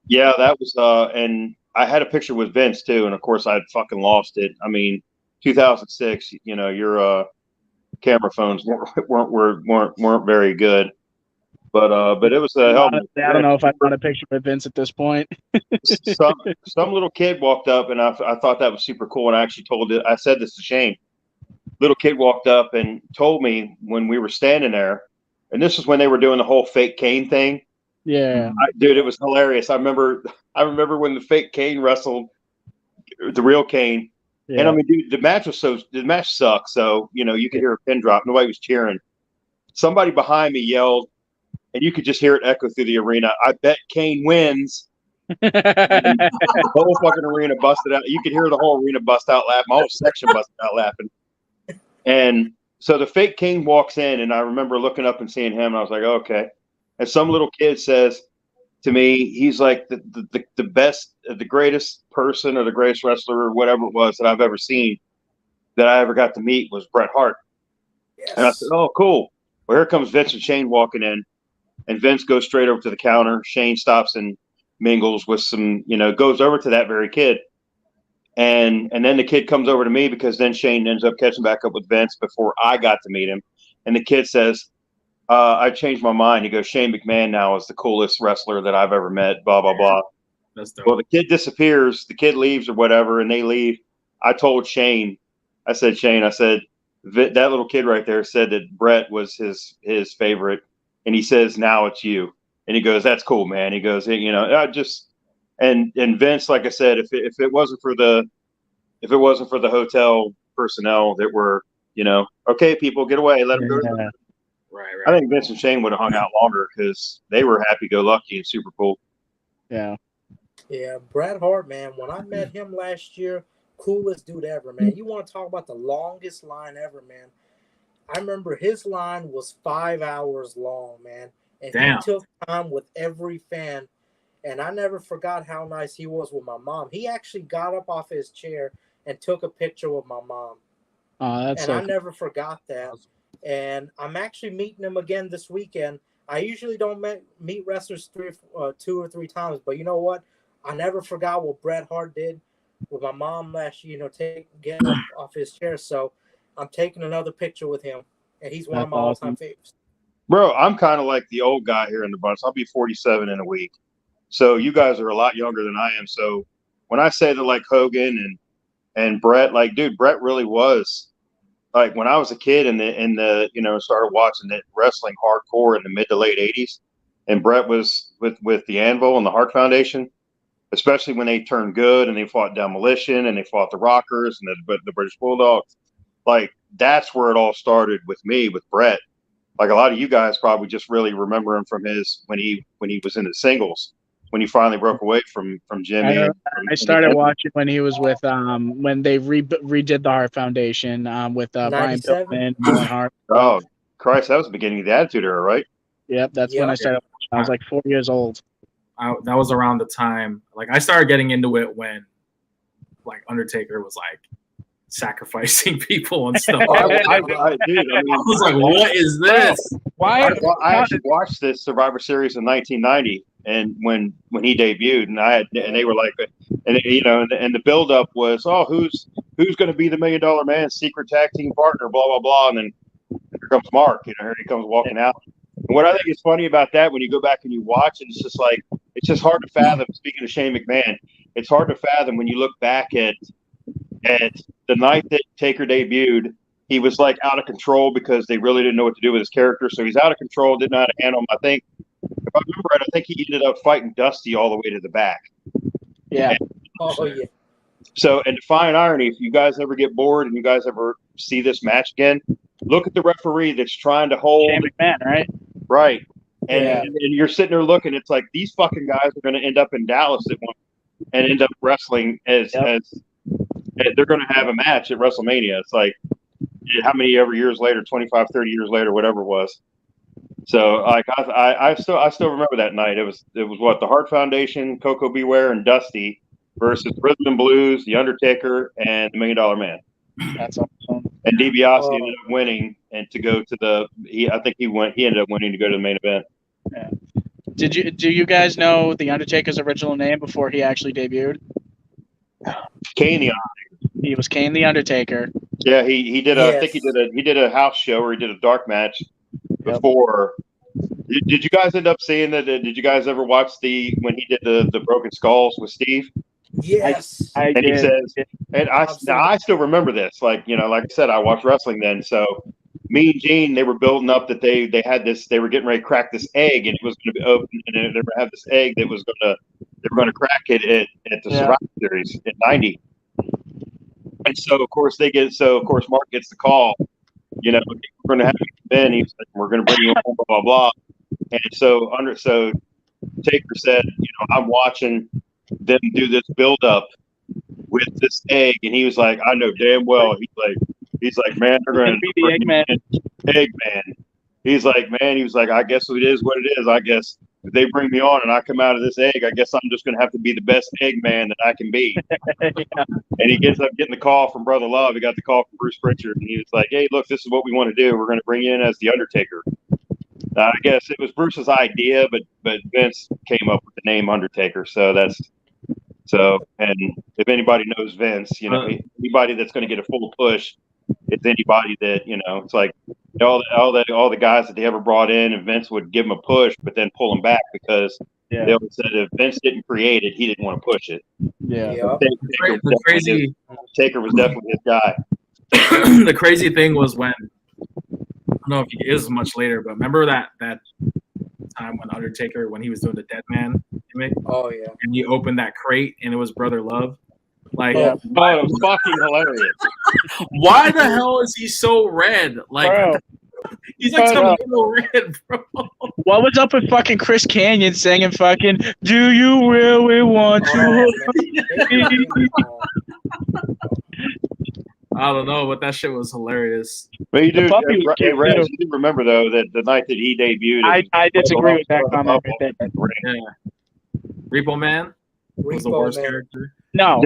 Yeah, that was and I had a picture with Vince too, and of course I'd fucking lost it. I mean, 2006. Your camera phones weren't very good, but it was a hell. I don't know if I found a picture with Vince at this point. some little kid walked up, and I thought that was super cool, and I actually I said this to Shane. Little kid walked up and told me when we were standing there, and this is when they were doing the whole fake Kane thing. Yeah, dude, it was hilarious. I remember when the fake Kane wrestled the real Kane. Yeah. And I mean, dude, the match sucked. So, you could hear a pin drop. Nobody was cheering. Somebody behind me yelled, and you could just hear it echo through the arena. "I bet Kane wins." The whole fucking arena busted out. You could hear the whole arena bust out laughing. My whole section busted out laughing. And so the fake Kane walks in, and I remember looking up and seeing him, and I was like, okay. And some little kid says to me, he's like the best, the greatest person or the greatest wrestler or whatever it was that I've ever seen that I ever got to meet was Bret Hart. Yes. And I said, oh, cool. Well, here comes Vince and Shane walking in, and Vince goes straight over to the counter. Shane stops and mingles with some, goes over to that very kid. And then the kid comes over to me because then Shane ends up catching back up with Vince before I got to meet him. And the kid says, I changed my mind. He goes, Shane McMahon now is the coolest wrestler that I've ever met, blah, blah, blah. That's dope. Well, the kid disappears. The kid leaves or whatever, and they leave. I told Shane, I said, that little kid right there said that Bret was his favorite. And he says, now it's you. And he goes, that's cool, man. He goes, I just – and Vince, like I said, if it wasn't for the hotel personnel that were, okay, people, get away, let them go. Right. I think Vince and Shane would have hung out longer because they were happy-go-lucky and super cool. Yeah. Yeah, Bret Hart, man. When I met him last year, coolest dude ever, man. You want to talk about the longest line ever, man? I remember his line was 5 hours long, man, and He took time with every fan. And I never forgot how nice he was with my mom. He actually got up off his chair and took a picture with my mom. Oh, that's I never forgot that. And I'm actually meeting him again this weekend. I usually don't meet wrestlers 2 or 3 times, but you know what? I never forgot what Bret Hart did with my mom last year. Getting up off his chair. So I'm taking another picture with him, and he's one of my all-time favorites. Bro, I'm kind of like the old guy here in the bunch. I'll be 47 in a week. So you guys are a lot younger than I am. So when I say that, like Hogan and Bret, like, dude, Bret really was like when I was a kid and started watching it wrestling hardcore in the mid to late 80s, and Bret was with the Anvil and the Hart Foundation, especially when they turned good and they fought Demolition and they fought the Rockers and the British Bulldogs. Like, that's where it all started with me, with Bret. Like, a lot of you guys probably just really remember him from when he was in the singles. When he finally broke away from Jimmy. I started watching when he was with when they redid the Hart Foundation with Brian Pillman and Owen Hart. Oh, Christ, that was the beginning of the Attitude Era, right? Yep, that's when I started watching. I was like 4 years old. That was around the time, like, I started getting into it when, like, Undertaker was like sacrificing people and stuff. I was like, what is this? I actually watched this Survivor Series in 1990. and when he debuted, and they were like, and and the build up was, oh, who's going to be the $1 Million Man secret tag team partner, blah blah blah, and then here comes Mark, here he comes walking out. And what I think is funny about that, when you go back and you watch, and it's just like, it's just hard to fathom. Speaking of Shane McMahon, it's hard to fathom when you look back at the night that Taker debuted. He was like out of control because they really didn't know what to do with his character. So he's out of control, didn't know how to handle him. I think, if I remember right, I think he ended up fighting Dusty all the way to the back. Yeah. Yeah. So, and to find irony, if you guys ever get bored and you guys ever see this match again, look at the referee that's trying to hold Shane McMahon, right? Right. And you're sitting there looking, it's like these fucking guys are going to end up in Dallas at one and end up wrestling as they're going to have a match at WrestleMania. It's like, how many ever years later, 25, 30 years later, whatever it was. So like I still remember that night. It was what, the Hart Foundation, Coco Beware, and Dusty versus Rhythm and Blues, The Undertaker, and the $1 Million Man. That's awesome. And DiBiase ended up winning, and to go to he ended up winning to go to the main event. Yeah. Do you guys know The Undertaker's original name before he actually debuted? Kane the Undertaker. He was Kane the Undertaker. Yeah, he did. I think he did a house show where he did a dark match before. Did you guys end up seeing that? Did you guys ever watch when he did the Broken Skulls with Steve? Yes. I did. He says, and I still remember this. Like, like I said, I watched wrestling then. So me and Gene, they were building up that they had this. They were getting ready to crack this egg, and it was going to be open, and they were going to have this egg that was they were going to crack it at the Survivor Series in '90. And so of course Mark gets the call. We're going to have you come in. He's like, we're going to bring you home, blah blah blah. And so Taker said, I'm watching them do this build up with this egg, and he was like, I know damn well. He's like, man, they're going to be the Eggman. He's like, man, he was like, I guess it is what it is. I guess if they bring me on and I come out of this egg, I guess I'm just going to have to be the best Eggman that I can be. And he gets up getting the call from Brother Love. He got the call from Bruce Pritchard, and he was like, hey, look, this is what we want to do. We're going to bring you in as the Undertaker. I guess it was Bruce's idea, but Vince came up with the name Undertaker. And if anybody knows Vince, anybody that's going to get a full push, it's anybody that, it's like all the guys that they ever brought in, and Vince would give them a push, but then pull them back because they always said if Vince didn't create it, he didn't want to push it. Yeah. Taker was definitely his guy. The crazy thing was when, I don't know if it was much later, but remember that time when Undertaker, when he was doing the Dead Man gimmick? Oh yeah. And he opened that crate and it was Brother Love. Like, it was fucking hilarious. Why the hell is he so red? Like, bro. He's like tomato red, bro. What was up with fucking Chris Canyon singing fucking "Do You Really Want to"? I don't know, but that shit was hilarious. But you do, you do remember though that the night that he debuted, I disagree with that comment. Yeah. Repo Man was the worst character. No.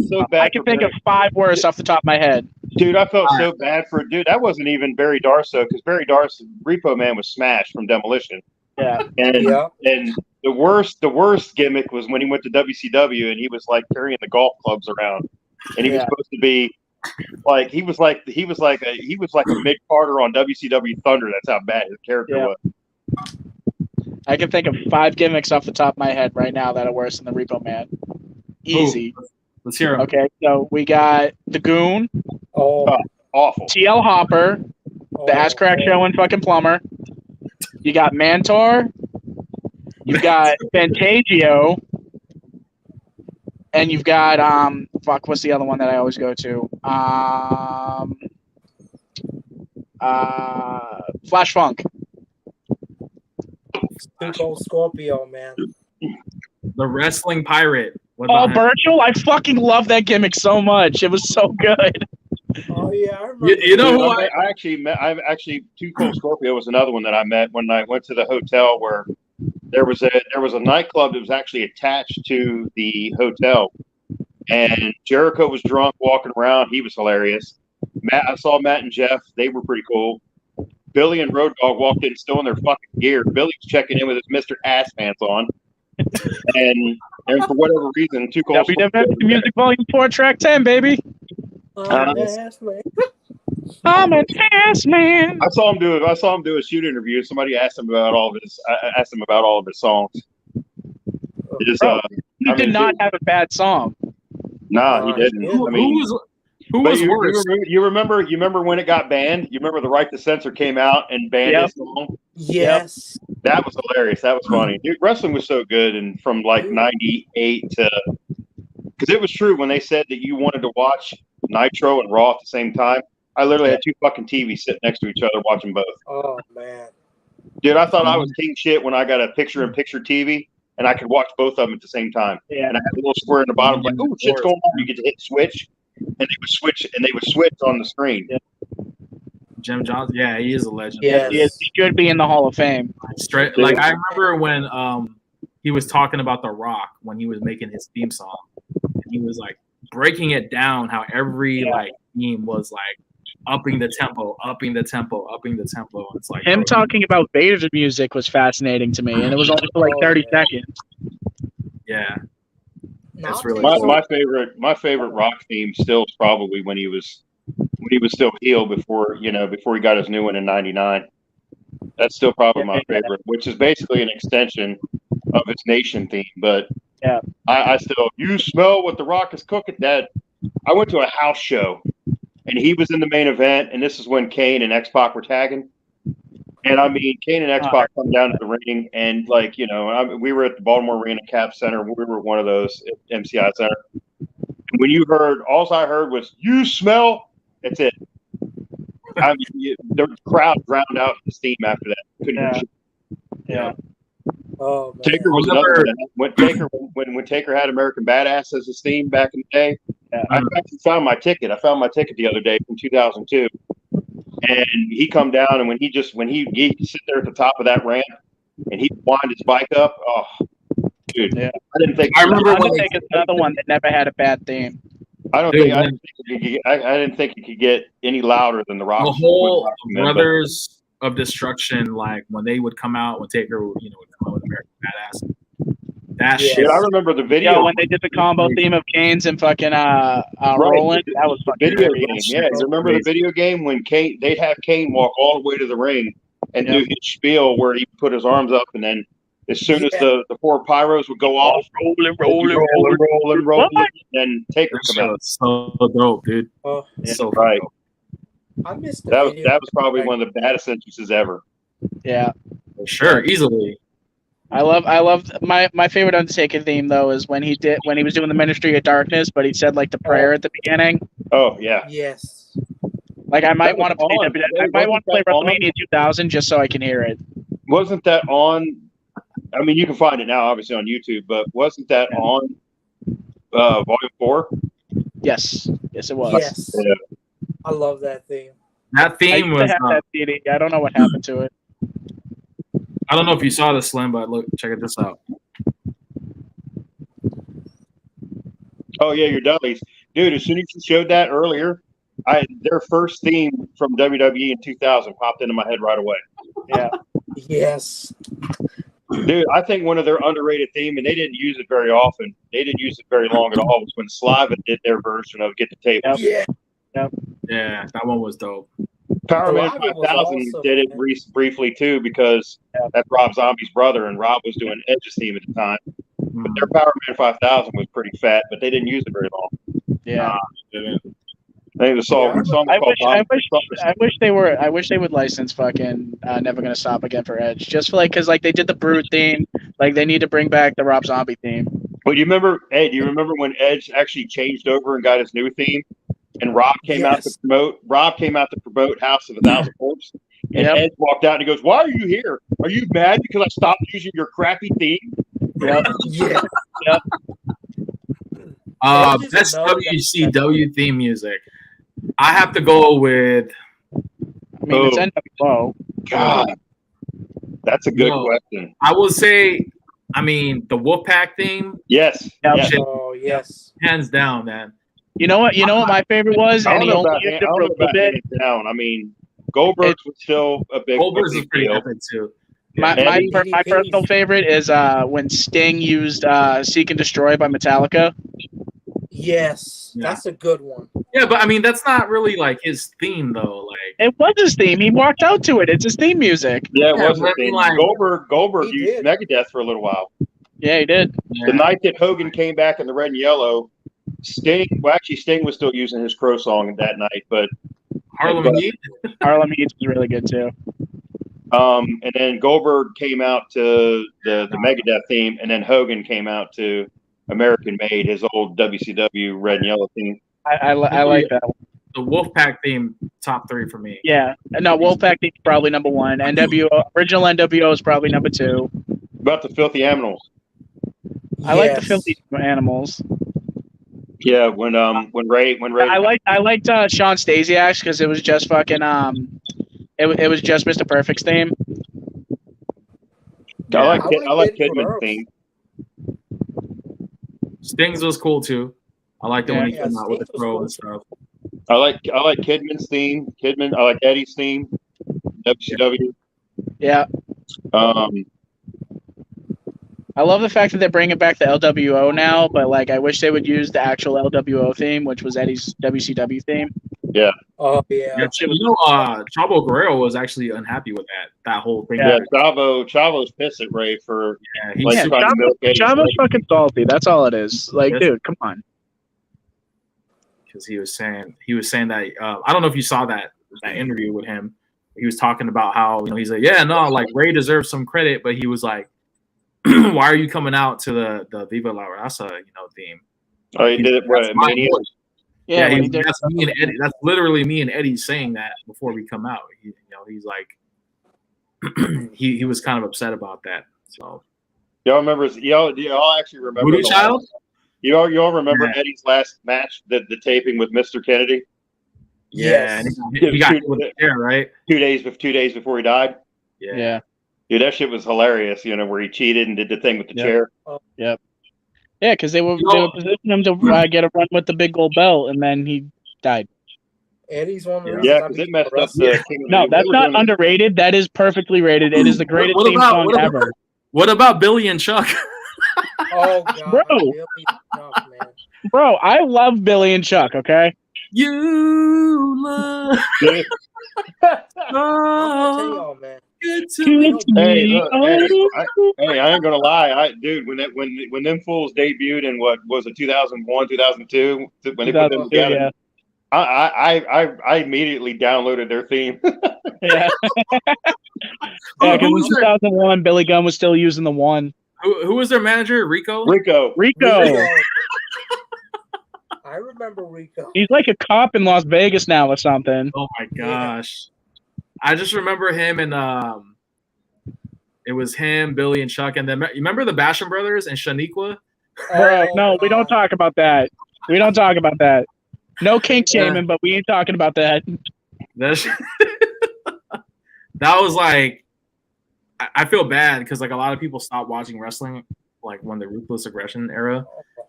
So I can think of 5 worse off the top of my head. Dude, I felt so bad for that wasn't even Barry Darso, because Barry Darso, Repo Man was smashed from Demolition. Yeah. And the worst gimmick was when he went to WCW and he was like carrying the golf clubs around, and he was supposed to be like he was like a mid-carder on WCW Thunder. That's how bad his character was. I can think of 5 gimmicks off the top of my head right now that are worse than the Repo Man. Easy. Ooh, let's hear him. Okay, so we got the Goon. Awful. TL Hopper, the Ass Crack Show and fucking Plumber. You got Mantor. You got Fantagio. And you've got what's the other one that I always go to? Flash Funk. Stone Cold Scorpio, man. The Wrestling Pirate. Virtual? I fucking love that gimmick so much. It was so good. Oh yeah, I remember. You know who I actually met? I've actually Stone Cold Scorpio was another one that I met when I went to the hotel where there was a nightclub that was actually attached to the hotel, and Jericho was drunk walking around. He was hilarious. I saw Matt and Jeff. They were pretty cool. Billy and Road Dogg walked in still in their fucking gear. Billy's checking in with his Mr. Ass Pants on. and for whatever reason, Too Cold. WWF Music Volume 4, Track 10, baby. I'm an ass man. I'm an ass man. I saw him do a shoot interview. Somebody asked him about all of his. I asked him about all of his songs. Bro, he did not have a bad song. Nah, he didn't. Who I mean, who was worse? You remember when it got banned? You remember the Right to Censor came out and banned his song? Yes. That was hilarious. That was funny. Dude, wrestling was so good, and from like '98 to, because it was true when they said that you wanted to watch Nitro and Raw at the same time. I literally had two fucking TVs sitting next to each other watching both. Oh man. Dude, I thought I was king shit when I got a picture-in-picture TV and I could watch both of them at the same time. Yeah. And I had a little square in the bottom, like, oh, shit's going on. You get to hit switch, and they would switch on the screen. Yeah. Jim Johnson, yeah, he is a legend. Yes. He should be in the Hall of Fame. Straight, like I remember when he was talking about The Rock when he was making his theme song, and he was like breaking it down how every like theme was like upping the tempo. It's like Him talking about Vader's music was fascinating to me, and it was only for like 30 seconds. Yeah. That's really my favorite Rock theme still is probably when he was still heel before he got his new one in '99. That's still probably my favorite, which is basically an extension of his Nation theme. But yeah, I still, you smell what the Rock is cooking. That I went to a house show and he was in the main event, and this is when Kane and X-Pac were tagging. And I mean, Kane and X-Pac come down to the ring, and like, we were at the Baltimore Arena Cap Center. We were one of those at MCI Center. And when you heard, all I heard was, you smell, that's it. I mean, the crowd drowned out the steam after that. Couldn't hear shit. Yeah. Oh, man. Taker was another one. When Taker had American Badass as his theme back in the day, I actually found my ticket. I found my ticket the other day from 2002. And he come down, and when he sit there at the top of that ramp, and he wind his bike up. Oh, dude! Yeah. I didn't think. I remember when it's another one that never had a bad theme. I didn't think it could get any louder than the Rock. The whole Brothers of Destruction, like when they would come out, when Taker would come out with American Badass. That shit. I remember the video. Yeah, when they did the combo theme of Kane's and fucking Roland, that was fucking video crazy. game. Yeah, you remember the video game when they'd have Kane walk all the way to the ring and do his spiel where he put his arms up, and then as soon as the four pyros would go off, rolling, then Taker come out. So dope, dude. Oh, so right. dope. I missed that was probably one of the baddest entrances ever. Yeah, for sure, easily. I love my favorite Undertaker theme though is when he was doing the Ministry of Darkness, but he said like the prayer at the beginning. Oh yeah. Yes. Like I might want to play WrestleMania 2000 just so I can hear it. Wasn't that on? I mean, you can find it now, obviously on YouTube, but wasn't that on Volume 4? Yes, it was. Yes. Yeah. I love that theme. That theme was. That CD. I don't know what happened to it. I don't know if you saw the Slim, but look, check this out. Oh yeah, your Dudleys, dude. As soon as you showed that earlier, their first theme from WWE in 2000 popped into my head right away. Yeah. Yes. Dude, I think one of their underrated theme, and they didn't use it very often. They didn't use it very long at all. Was when Sliva did their version of "Get the Table." Yeah. Yeah, that one was dope. Powerman 5000 did it briefly too, because that's Rob Zombie's brother, and Rob was doing Edge's theme at the time. But their Powerman 5000 was pretty fat, but they didn't use it very long. Yeah. I think the song. I wish they would license fucking Never Gonna Stop Again for Edge, just for because they did the Brood theme, like they need to bring back the Rob Zombie theme. Well, do you remember when Edge actually changed over and got his new theme? And Rob came out to promote House of a Thousand Corpses. And Edge walked out and he goes, "Why are you here? Are you mad because I stopped using your crappy theme?" Yep. Yeah. Yep. Best WCW theme music. I have to go with. I mean, it's NWO. God, that's a good question. I will say, the Wolfpack theme. Yes. Yes. Oh yes. Hands down, man. You know what my favorite was, and he only used it for a little bit. Down. I mean, Goldberg's was still a big. Goldberg's is pretty epic too. My DDPs. personal favorite is when Sting used "Seek and Destroy" by Metallica. Yes, Yeah. that's a good one. Yeah, but I mean that's not really like his theme though. Like It was his theme. He walked out to it. It's his theme music. Yeah, it Yeah, was but I a thing. mean, like- Goldberg He used did. Megadeth for a little while. Yeah, he did. The night that Hogan came back in the red and yellow, Sting was still using his Crow song that night, but Harlem Heat. Harlem Heat was really good too. and then Goldberg came out to the Megadeth theme, and then Hogan came out to American Made, his old WCW red and yellow theme. I like that one. The Wolfpack theme, top 3 for me. Yeah. No, Wolfpack is probably number 1. Original NWO is probably number 2. About the Filthy Animals. I like the Yes. Filthy Animals. Yeah, when Ray I liked Sean Stasiak's because it was just fucking it was just Mr. Perfect's theme. I like Eddie Kidman's Guerrero's. theme. Sting's was cool too. I liked it when he Yeah, came out with the Sting's was crow cool. and stuff. I like Kidman's theme. I like Eddie's theme. WCW. Yeah. I love the fact that they're bringing back the LWO now, but like I wish they would use the actual LWO theme, which was Eddie's WCW theme. Oh yeah. Yeah, Chavo Guerrero was actually unhappy with that whole thing. Yeah, Chavo's pissed at Ray for Yeah, he's like trying to milk Eddie's Chavo's Ray. fucking salty. That's all it is. Like, Yes. dude, come on. because he was saying that I don't know if you saw that interview with him. He was talking about how he's like, yeah, no, like Ray deserves some credit, but he was like, why are you coming out to the Viva La Raza theme? Oh, he did it. That's my Mania. voice. Yeah, when he did. That's me and Eddie. That's literally me and Eddie saying that before we come out. He's like, he was kind of upset about that. So Y'all actually remember Voodoo Child? Y'all remember Yeah. Eddie's last match, the taping with Mr. Kennedy? Yeah, and he got hit with the chair, right? 2 days before he died. Yeah. Dude, that shit was hilarious. Where he cheated and did the thing with the chair. Yeah, because they were positioning him to get a run with the big gold belt, and then he died. Eddie's one of the reasons Yeah, I because it became messed a up wrestler. the King of the No, Ring. that's They were not doing- underrated. That is perfectly rated. It is the greatest What theme about- song what about- ever. What about Billy and Chuck? Oh god, Bro. Billy Chuck, man. Bro, I love Billy and Chuck, okay? You love Yeah. I'm gonna tell y'all, man. good to me. Hey, look, I ain't gonna lie, dude. When them fools debuted in what was it, 2001, 2002, when they put them 2002, together, yeah. I immediately downloaded their theme. Yeah. Who Because in was their- 2001, Billy Gunn was still using the one. Who was their manager? Rico? Rico. Rico. I remember Rico. He's like a cop in Las Vegas now or something. Oh my gosh. I just remember him and it was him, Billy, and Chuck. And then you remember the Basham brothers and Shaniqua? Bro, Oh, no, we don't God. talk about that. We don't talk about that. No kink Yeah. shaming, but we ain't talking about that. That was like, I feel bad because like a lot of people stopped watching wrestling like when the Ruthless Aggression era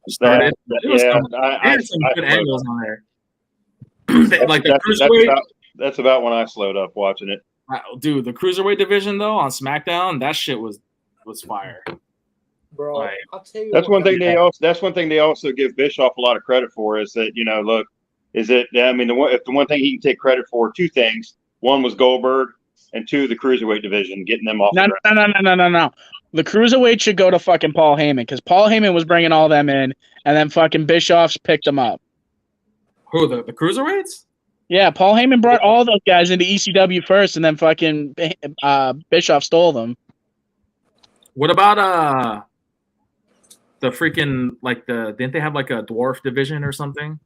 started. There was some good angles on there. Like the cruiserweight, That's about when I slowed up watching it. dude. The cruiserweight division though on SmackDown, that shit was fire. Bro, Like, I'll tell you. That's what one thing got- That's one thing they also give Bischoff a lot of credit for is that look, the one thing he can take credit for, two things. One was Goldberg, and two, the cruiserweight division, getting them off. No. The cruiserweight should go to fucking Paul Heyman because Paul Heyman was bringing all them in, and then fucking Bischoff's picked them up. Who the cruiserweights? Yeah, Paul Heyman brought all those guys into ECW first, and then fucking Bischoff stole them. What about the freaking didn't they have like a dwarf division or something?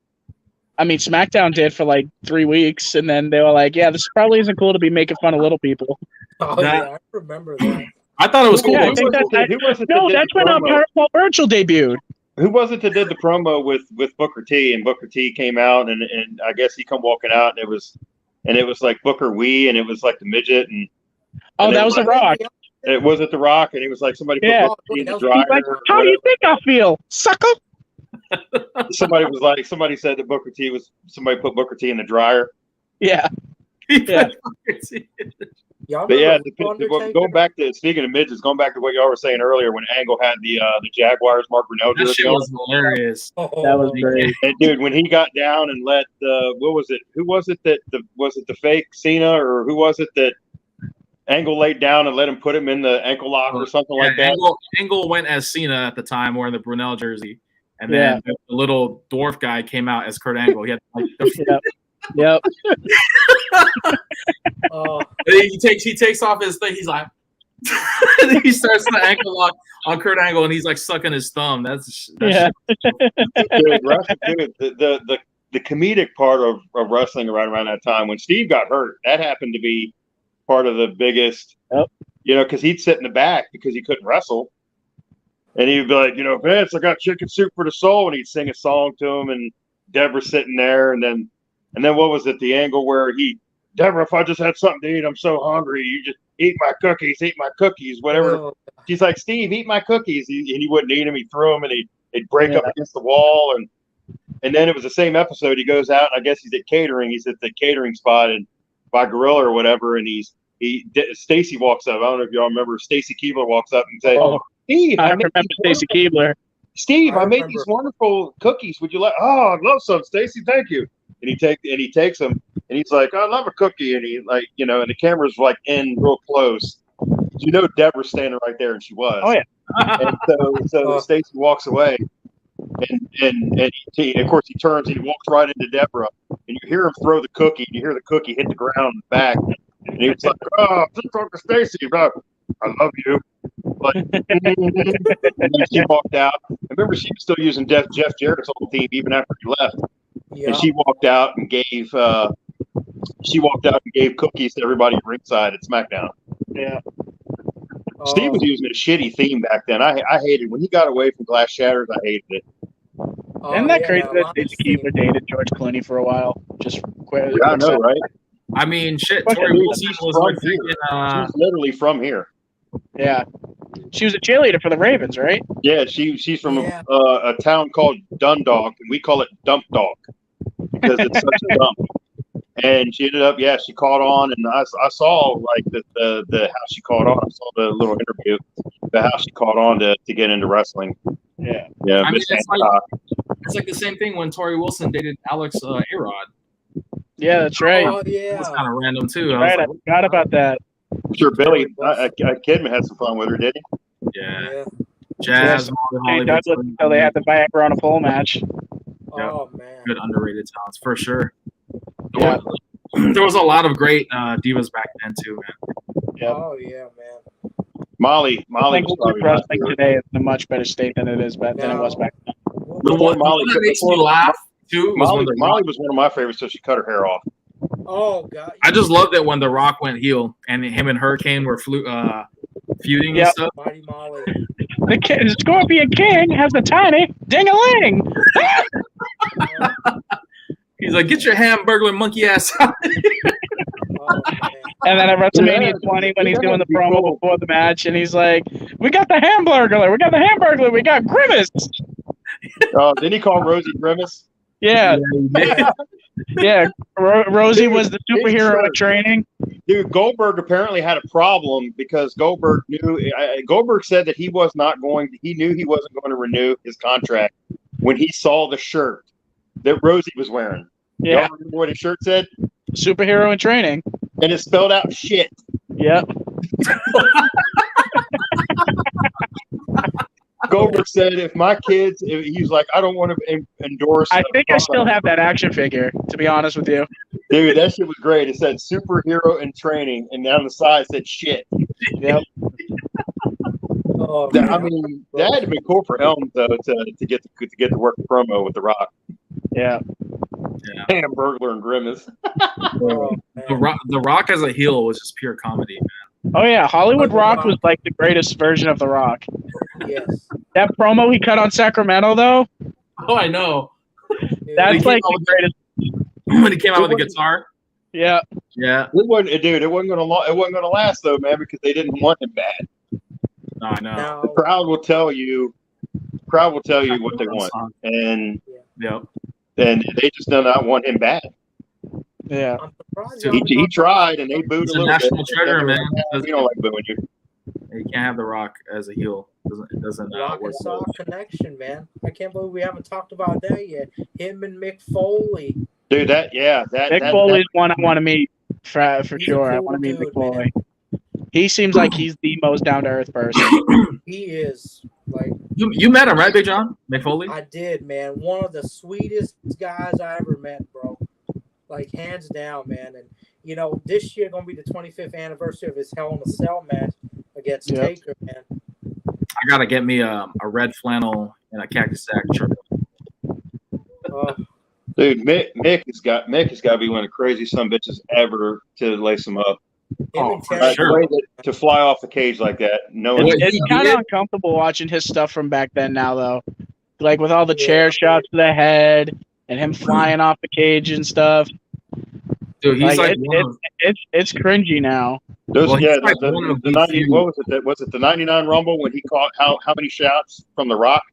I mean, SmackDown did for like 3 weeks, and then they were like, "Yeah, this probably isn't cool to be making fun of little people." Oh That- yeah, I remember that. I thought it was cool. Yeah, I Who think was that's- it that No, did that's the when promo? Paul Burchill debuted. Who was it that did the promo with Booker T? And Booker T came out, and I guess he come walking out, and it was like Booker Wee, and it was like the midget, and Oh, And that then was The Rock. it was at the Rock, and it was like somebody put Yeah. Booker T in the He's dryer. He's like, or "How do you whatever. think I feel, sucker?" Somebody said that Booker T was somebody put Booker T in the dryer. Yeah. Yeah. Y'all But yeah, remember Undertaker? going back to speaking of midgets, going back to what y'all were saying earlier when Angle had the Jaguars Mark Brunell That jersey shit on. was hilarious. That was great. And dude, when he got down and let what was it? Who was it that was it the fake Cena or who was it that Angle laid down and let him put him in the ankle lock or something like that? Angle went as Cena at the time wearing the Brunel jersey. And then the little dwarf guy came out as Kurt Angle. He had like Yep. he takes off his thing. He's like, he starts the ankle lock on Kurt Angle, and he's like sucking his thumb. That's Dude, the comedic part of wrestling around that time when Steve got hurt, that happened to be part of the biggest. You know, because he'd sit in the back because he couldn't wrestle, and he'd be like, you know, Vince, I got chicken soup for the soul, and he'd sing a song to him, and Deborah's sitting there, and then what was it? The angle where Deborah, if I just had something to eat, I'm so hungry. You just eat my cookies, whatever. She's like, Steve, eat my cookies. And he wouldn't eat them. He'd throw them, and he'd break up against the wall. And then it was the same episode. He goes out, and I guess he's at catering. He's at the catering spot and by Gorilla or whatever. And Stacy walks up. I don't know if y'all remember. Stacy Keebler walks up and says, Steve, I remember Stacy Keebler. Steve, I made these wonderful cookies. Would you like? Oh, I'd love some, Stacy. Thank you. And he takes them, and he's like, I love a cookie. And he like, you know, and the camera's like in real close. You know, Deborah's standing right there, and she was. Oh yeah. And so Stacy walks away, and of course he turns and he walks right into Deborah, and you hear him throw the cookie, and you hear the cookie hit the ground in the back, and he was like, oh, just talk to Stacy, bro. I love you. But and then she walked out. I remember she was still using Jeff Jarrett's whole theme even after he left. Yeah. And she walked out and gave cookies to everybody ringside at SmackDown. Yeah. Steve was using a shitty theme back then. I hated when he got away from Glass Shatters. I hated it. Isn't that crazy that Stacy Keebler dated George Clooney for a while? Just quit. Yeah, I know, right? I mean, shit. Tori Wilson was like she's literally from here. Yeah, she was a cheerleader for the Ravens, right? Yeah, she's from a town called Dundalk, and we call it Dump Dog because it's such a dump. And she ended up, she caught on, and I saw like the how she caught on. I saw the little interview, how she caught on to get into wrestling. Yeah. I mean, it's like the same thing when Tori Wilson dated Alex A-Rod. Yeah, that's right. Oh yeah, that's kind of random too. Right, I forgot about that. I'm sure Billy Kidman had some fun with her, did he? Yeah. Jazz, Douglas until they had the Viagra on a pole match. Oh man, good underrated talents for sure. Yeah. There was a lot of great divas back then too, man. Yeah. Oh yeah, man. Molly I think wrestling today is in a much better state than it is than it was back then. The one that makes me laugh too was Molly was one of my favorites, so she cut her hair off. Oh god! I just loved it when The Rock went heel and him and Hurricane were feuding and stuff. Mighty Molly. The Scorpion King has a tiny ding-a-ling. He's like, get your Hamburglar monkey ass out. And then at WrestleMania 20, when he's doing the promo before the match, and he's like, we got the Hamburglar, we got Grimace. Didn't he call Rosie Grimace? Yeah. Yeah, Rosie was the superhero in training. Dude, Goldberg apparently had a problem because Goldberg said that he knew he wasn't going to renew his contract when he saw the shirt that Rosie was wearing. Yeah. Y'all remember what his shirt said? Superhero in training. And it spelled out shit. Yep. Goldberg said, if my kids, he's like, I don't want to endorse. I think I still have that action figure, to be honest with you. Dude, that shit was great. It said superhero in training, and down the side it said shit. Yep. I mean, that had been cool for Helms, though, to get to work the promo with The Rock. Yeah. Hamburglar and Grimace. The Rock as a heel was just pure comedy, man. Oh yeah, Hollywood Rock was like the greatest version of The Rock. Yes. That promo he cut on Sacramento, though. Oh, I know. That's like the greatest. When he came out with the guitar. Yeah. Yeah. It wasn't gonna last though, man, because they didn't want him bad. No, I know. The crowd will tell you what they want, and yep. And they just do not want him back. Yeah. surprised He y'all haven't He talked tried, and they booed He's a a little bit. national treasure, They were man. like, we don't like booing you. You can't have The Rock as a heel. It doesn't Rock work. and Sock connection, man. I can't believe we haven't talked about that yet. Him and Mick Foley. Dude, that Mick Foley's one I want to meet for He's a sure. I cool want to meet Mick dude, Foley. He seems like he's the most down to earth person. He is like You met him, right, Big John? Mick Foley? I did, man. One of the sweetest guys I ever met, bro. Like hands down, man. And you know, this year gonna be the 25th anniversary of his Hell in a Cell match against Taker, man. I gotta get me a red flannel and a cactus sack shirt. Dude, Mick has got to be one of the craziest son of bitches ever to lace him up. To fly off the cage like that. No, it's kind of uncomfortable watching his stuff from back then. Now though, like with all the chair shots to the head and him flying off the cage and stuff. Dude, he's like it's cringy now. What was it? Was it the '99 Rumble when he caught how many shots from The Rock?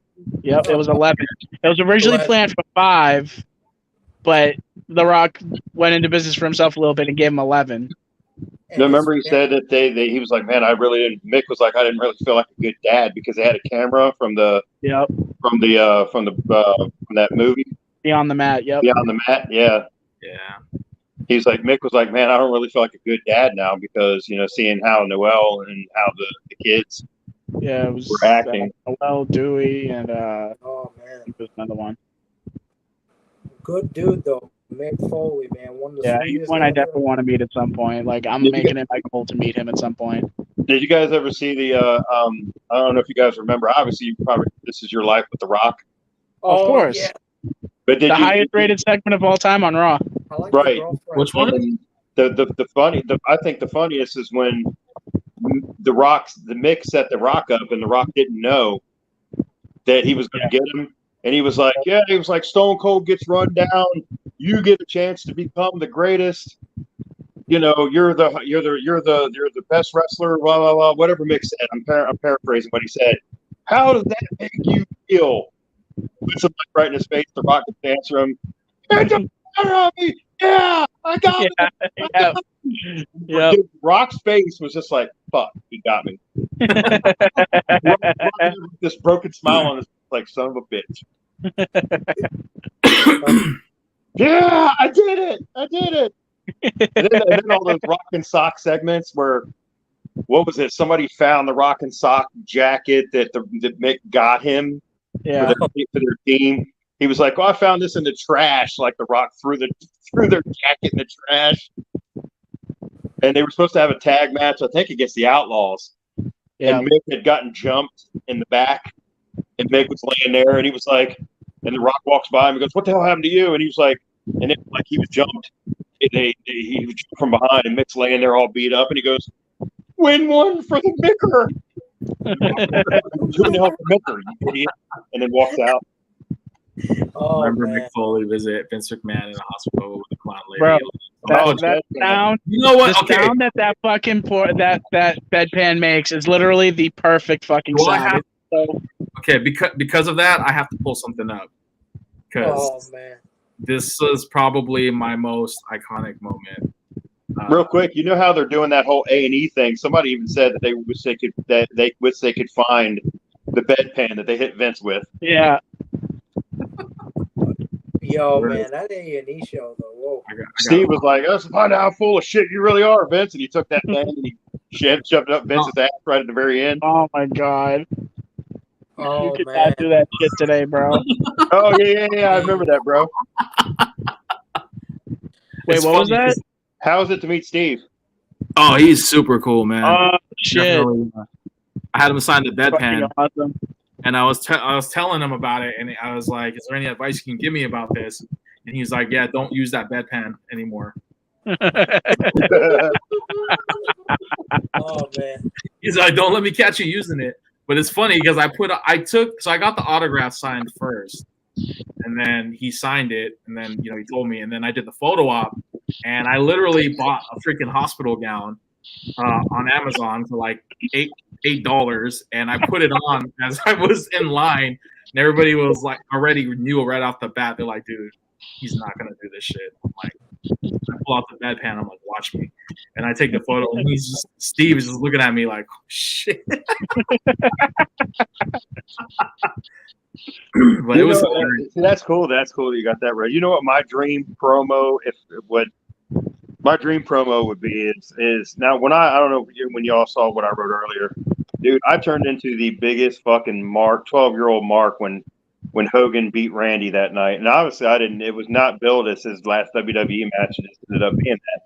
Yep, it was 11. It was originally planned for 5, but The Rock went into business for himself a little bit and gave him 11. Remember he said that he was like, man, I really didn't. Mick was like, I didn't really feel like a good dad because they had a camera from that movie. Beyond the Mat, yep. Beyond the Mat, yeah. He's like, Mick was like, man, I don't really feel like a good dad now because, you know, seeing how Noel and how the kids it was were acting. Noel, Dewey, and oh man, I think there's another one. Good dude though, Mick Foley, man. One of the he's one I definitely want to meet at some point. Like I'm making it my goal to meet him at some point. Did you guys ever see the? I don't know if you guys remember. Obviously, this is your life with The Rock. Of course. Yeah. But the highest rated segment of all time on Raw. I like right. Which one? I think the funniest is when the Mick set The Rock up and The Rock didn't know that he was going to get him, and he was like, Stone Cold gets run down, you get a chance to become the greatest. You know, you're the best wrestler. Blah blah blah. Whatever Mick said. I'm paraphrasing what he said. How does that make you feel? Puts him right in his face. The Rock can answer him. It doesn't matter on me. Yeah, I got it. Yeah. Dude, Rock's face was just like, fuck, he got me. Rock this broken smile on his face, like, son of a bitch. Yeah, I did it. And then all those Rock and Sock segments where, what was it? Somebody found the Rock and Sock jacket that Mick got him for their team. He was like, "Oh, I found this in the trash." Like The Rock threw their jacket in the trash. And they were supposed to have a tag match, I think, against the Outlaws. Yeah. And Mick had gotten jumped in the back, and Mick was laying there, and he was like, and The Rock walks by him and goes, "What the hell happened to you?" And he was like, and it like he was jumped. He was jumped from behind, and Mick's laying there all beat up, and he goes, "Win one for the Micker." Win the hell for Micker, you idiot. And then walks out. I remember Mick Foley visit Vince McMahon in the hospital with the clown lady. Bro, that sound, you know what? The sound that fucking that bedpan makes is literally the perfect fucking sound. Okay, because of that, I have to pull something up. Because this is probably my most iconic moment. Real quick, you know how they're doing that whole A&E thing? Somebody even said that they wish they could find the bedpan that they hit Vince with. Yeah. Yo, man, that A&E show though. Whoa. Steve was like, "Let's find out how full of shit you really are, Vince." And he took that thing and he shoved it up Vince's ass right at the very end. Oh my god. Oh, you could not do that shit today, bro. Oh yeah. I remember that, bro. Wait, what was that? How was it to meet Steve? Oh, he's super cool, man. Oh shit! I had him sign the bedpan, awesome. And I was telling him about it, and I was like, "Is there any advice you can give me about this?" And he's like, "Yeah, don't use that bedpan anymore." Oh man! He's like, "Don't let me catch you using it." But it's funny because I got the autograph signed first, and then he signed it, and then he told me, and then I did the photo op, and I literally bought a freaking hospital gown on Amazon for like $8, and I put it on as I was in line, and everybody was like already knew right off the bat. They're like, "Dude, he's not gonna do this shit. I'm like, I pull out the bedpan. I'm like, watch me, and I take the photo, and Steve is just looking at me like, shit. But it was see, that's cool. That's cool that you got that right. You know what my dream promo, my dream promo would be is now when I don't know when y'all saw what I wrote earlier, dude. I turned into the biggest fucking 12-year-old Mark when Hogan beat Randy that night, and obviously I didn't. It was not billed as his last WWE match. It just ended up being that.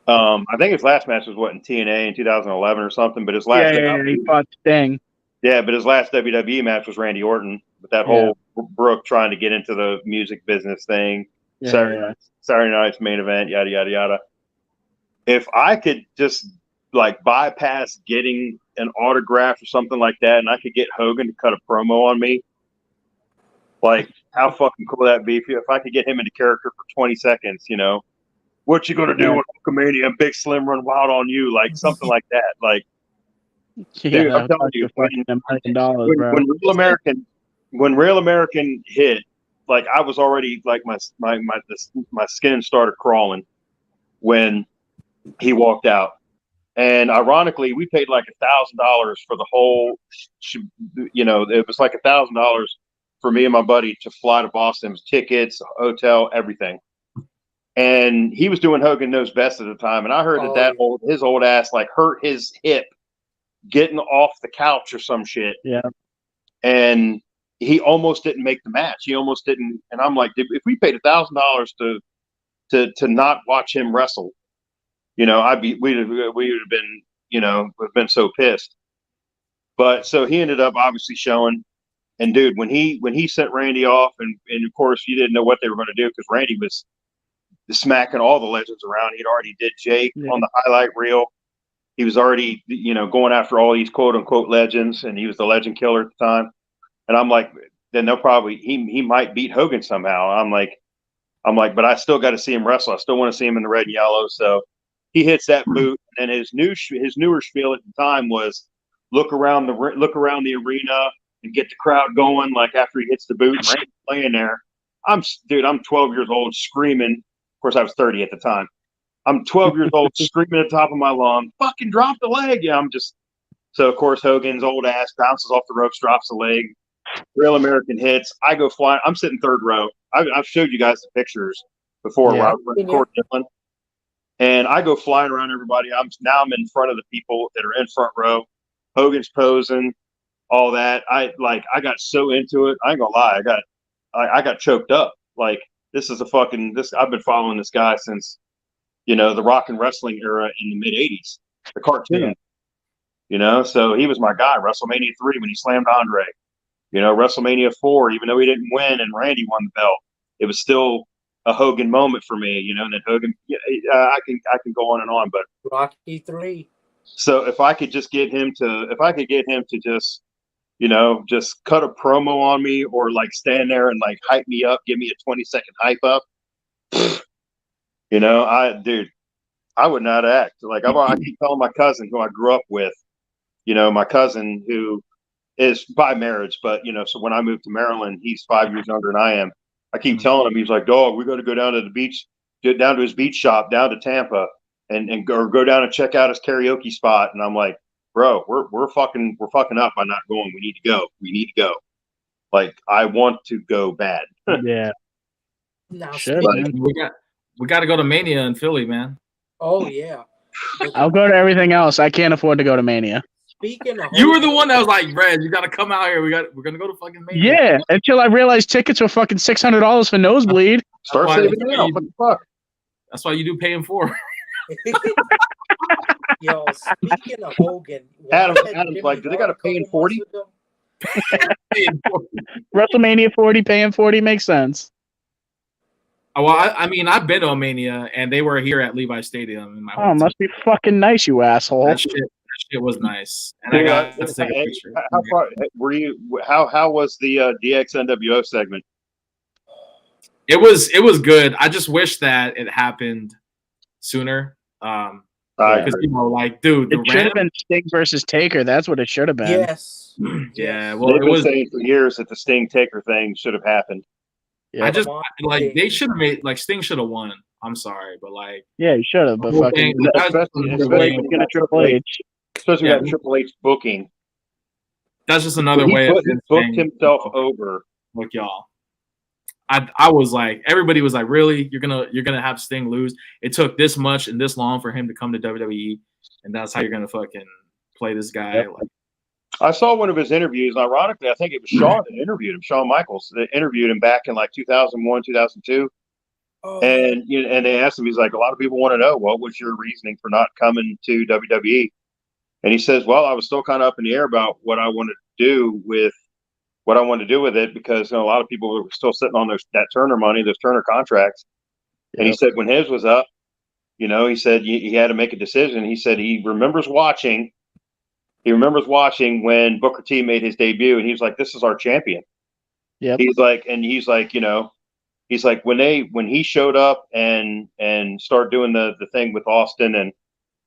I think his last match was in TNA in 2011 or something. But his last he fought Sting. Yeah, but his last WWE match was Randy Orton with that whole Brooke trying to get into the music business thing. Saturday night's main event, yada yada yada. If I could just like bypass getting an autograph or something like that, and I could get Hogan to cut a promo on me, like how fucking cool that'd be if I could get him into character for 20 seconds, you know. What you gonna do when Hulkamania and Big Slim run wild on you? Like something like that. Like dude, I'm telling you, when Real American hit, like I was already like my skin started crawling when he walked out. And ironically, we paid like $1,000 for the whole, you know, it was like $1,000 for me and my buddy to fly to Boston. It was tickets, hotel, everything. And he was doing Hogan Knows Best at the time. And I heard his old ass like hurt his hip getting off the couch or some shit. Yeah. And he almost didn't make the match. He almost didn't. And I'm like, if we paid $1,000 to not watch him wrestle, you know, we would have been, you know, would have been so pissed. But so he ended up obviously showing. And dude, when he sent Randy off, and of course you didn't know what they were going to do because Randy was smacking all the legends around. He'd already did Jake on the highlight reel. He was already, you know, going after all these quote unquote legends, and he was the legend killer at the time. And I'm like, then they'll probably he might beat Hogan somehow. I'm like, but I still got to see him wrestle. I still want to see him in the red and yellow. So he hits that boot, and his newer spiel at the time was look around the arena and get the crowd going. Like after he hits the boot, Randy's playing there. I'm 12 years old screaming. Of course, I was 30 at the time. I'm 12 years old screaming at the top of my lung, fucking drop the leg. Yeah, so of course Hogan's old ass bounces off the ropes, drops the leg. Real American hits. I go flying. I'm sitting third row. I've showed you guys the pictures before where I was recording Dylan. And I go flying around everybody. I'm in front of the people that are in front row. Hogan's posing, all that. I got so into it. I ain't gonna lie. I got choked up. Like I've been following this guy since, you know, the rock and wrestling era in the mid 80s, the cartoon, you know, so he was my guy. WrestleMania 3 when he slammed Andre, you know, WrestleMania 4, even though he didn't win and Randy won the belt, it was still a Hogan moment for me, you know, and then Hogan, I can go on and on, but Rocky 3. So if I could get him to just, you know, just cut a promo on me or like stand there and like hype me up, give me a 20-second hype up. You know, I would not act. Like I keep telling my cousin who I grew up with, you know, my cousin who is by marriage, but you know, so when I moved to Maryland, he's 5 years younger than I am. I keep telling him, he's like, dog, we got to go down to the beach, get down to his beach shop, down to Tampa and go down and check out his karaoke spot. And I'm like, bro, we're fucking up by not going. We need to go. Like, I want to go bad. Yeah. Now, we got to go to Mania in Philly, man. Oh yeah. I'll go to everything else. I can't afford to go to Mania. Speaking of, you were the one that was like, Red, you got to come out here. We're gonna go to fucking Mania. Yeah, until I realized tickets were fucking $600 for nosebleed. Start saving now. What the fuck? That's why you do paying for. Yo, speaking of Hogan, Adam's like, do they got to pay in 40? WrestleMania 40, paying 40 makes sense. Oh, well, I mean, I've been to Mania, and they were here at Levi Stadium. In my hometown. Must be fucking nice, you asshole. That shit was nice. And I got to take a picture. How far were you? How was the DXNWO segment? It was good. I just wish that it happened sooner. Because you know, like, dude, it should have been Sting versus Taker. That's what it should have been. Yes. Yeah. Well, they've been saying for years that the Sting Taker thing should have happened. Yeah. I just Come on, like Sting. they should have made like Sting should have won. I'm sorry, but like Yeah, you should have. But the whole fucking thing- that's just especially another especially way- when you gonna got Triple H. especially Yeah. when you got Triple H booking. that's just another He way of booked saying, himself over. Look, y'all. I was like, everybody was like, really? You're gonna have Sting lose? It took this much and this long for him to come to WWE, and that's how you're gonna fucking play this guy. Yep. Like, I saw one of his interviews. And ironically, I think it was Shawn that interviewed him. Shawn Michaels that interviewed him back in like 2001, 2002. Oh, And and they asked him. He's like, a lot of people want to know what was your reasoning for not coming to WWE. And he says, well, I was still kind of up in the air about what I wanted to do with it because a lot of people were still sitting on that Turner money, those Turner contracts. And he said when his was up, he said he had to make a decision. He said he remembers watching when Booker T made his debut, and he was like, "This is our champion." Yep. He's like, when he showed up and started doing the thing with Austin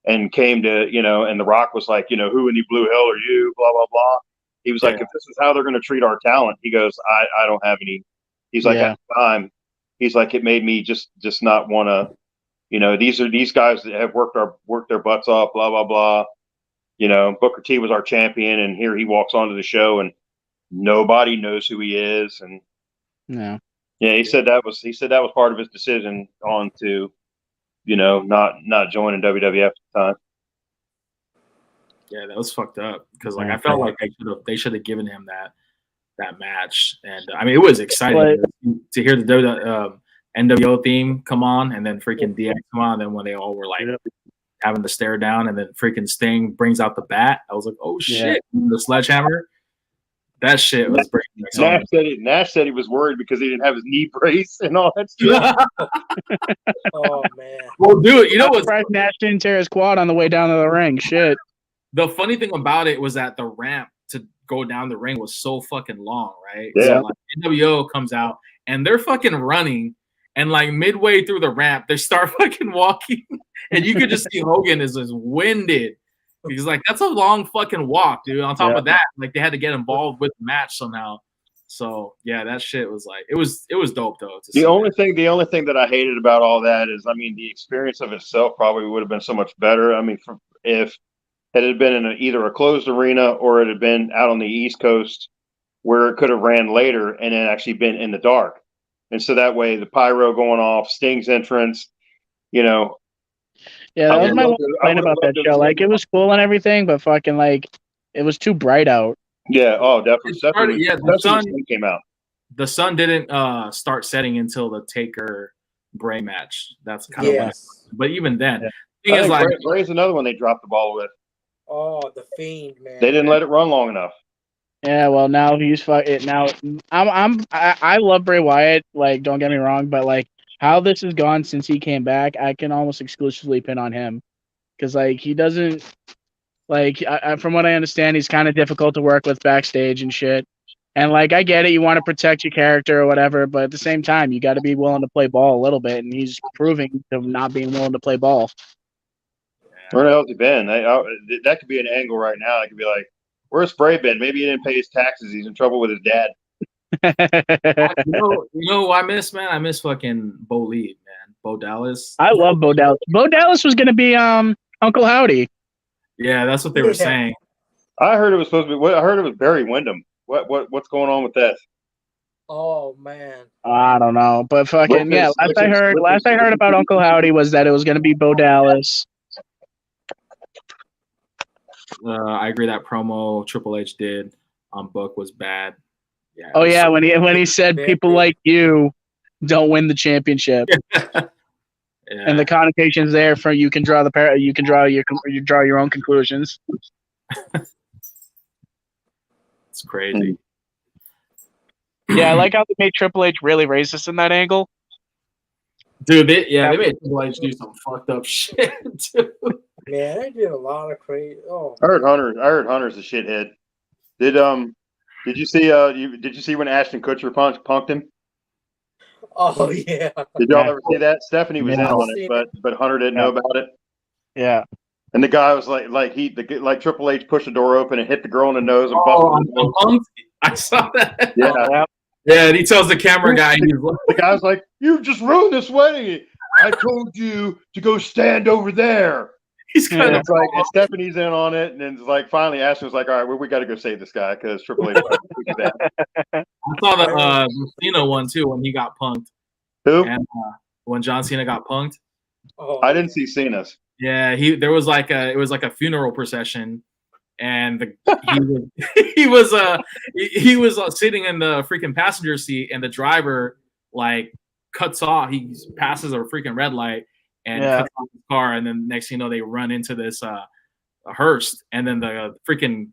and came to, and The Rock was like, who in the blue hell are you? Blah blah blah. He was like, if this is how they're going to treat our talent, he goes, I don't have any. He's like, at the time, he's like, it made me just not want to. These guys that have worked their butts off. Blah blah blah. Booker T was our champion, and here he walks onto the show, and nobody knows who he is. And No. yeah, he said that was part of his decision on to, not joining WWF at the time. yeah, that was fucked up because like I felt like they should have given him that match, and I mean it was exciting to hear the NWO theme come on, and then freaking DX come on, and then when they all were like having to stare down, and then freaking Sting brings out the bat, I was like, oh shit, the sledgehammer. That shit was breaking. Nash said he was worried because he didn't have his knee brace and all that shit. Oh man. Well, dude, you know what's surprised Nash didn't tear his quad on the way down to the ring. Shit. the funny thing about it was that the ramp to go down the ring was so fucking long, right? Yeah. So like NWO comes out and they're fucking running, and like midway through the ramp, they start fucking walking, and you could just see Hogan is just winded. He's like, that's a long fucking walk, dude. On top of that, like they had to get involved with the match somehow. So yeah, that shit was like it was dope though. The only thing that I hated about all that is, I mean, the experience of itself probably would have been so much better. I mean, if it had been in either a closed arena or it had been out on the East Coast where it could have ran later and then actually been in the dark. And so that way the pyro going off, Sting's entrance, Yeah, that was my one complaint about that show. Like, it was cool and everything, but fucking, like, it was too bright out. Yeah, definitely. The sun came out. The sun didn't start setting until the Taker Bray match. That's kind of but even then, the thing is like Bray's another one they dropped the ball with. Oh, the Fiend, man. They didn't let it run long enough. Yeah, well, now he's fucking. Now, I love Bray Wyatt. Like, don't get me wrong, but like how this has gone since he came back, I can almost exclusively pin on him because like he doesn't like. From what I understand, he's kind of difficult to work with backstage and shit. And like, I get it, you want to protect your character or whatever, but at the same time, you got to be willing to play ball a little bit, and he's proving to not being willing to play ball. Where the hell's he been? That could be an angle right now. It could be like, where's Bray been? Maybe he didn't pay his taxes. He's in trouble with his dad. you know who I miss, man? I miss fucking Bo Lead, man. Bo Dallas. I love Bo Dallas. Bo Dallas was gonna be Uncle Howdy. Yeah, that's what they were saying. I heard it was supposed to be. I heard it was Barry Windham. What's going on with that? Oh man. I don't know, but fucking last I heard about Uncle Howdy was that it was gonna be Bo Dallas. I agree that promo Triple H did on Book was bad. Yeah. Oh yeah, when he said people like you don't win the championship. And the connotations there for you can draw your own conclusions. It's crazy. Yeah, I like how they made Triple H really racist in that angle. Dude, they made Triple H do some fucked up shit too. Man, they did a lot of crazy. Oh, I heard Hunter's a shithead. Did you see when Ashton Kutcher punked him? Oh yeah. Did y'all ever see that? Stephanie was in on it, but Hunter didn't know about it. Yeah. And the guy was like Triple H pushed the door open and hit the girl in the nose and busted her nose. I saw that. Yeah. Yeah, and he tells the camera guy, he's like, The guy's like, "You just ruined this wedding. I told you to go stand over there." he's kind And of it's like, and Stephanie's in on it, and then it's like finally Ashton was like, "All right, we got to go save this guy because Triple H." I saw the Cena one too when he got punked. Who? And when John Cena got punked. Oh, I didn't see Cena's. Yeah, it was like a funeral procession, and he was sitting in the freaking passenger seat, and the driver like cuts off. He passes a freaking red light and cuts off his car, and then next thing you know, they run into this hearse, and then the freaking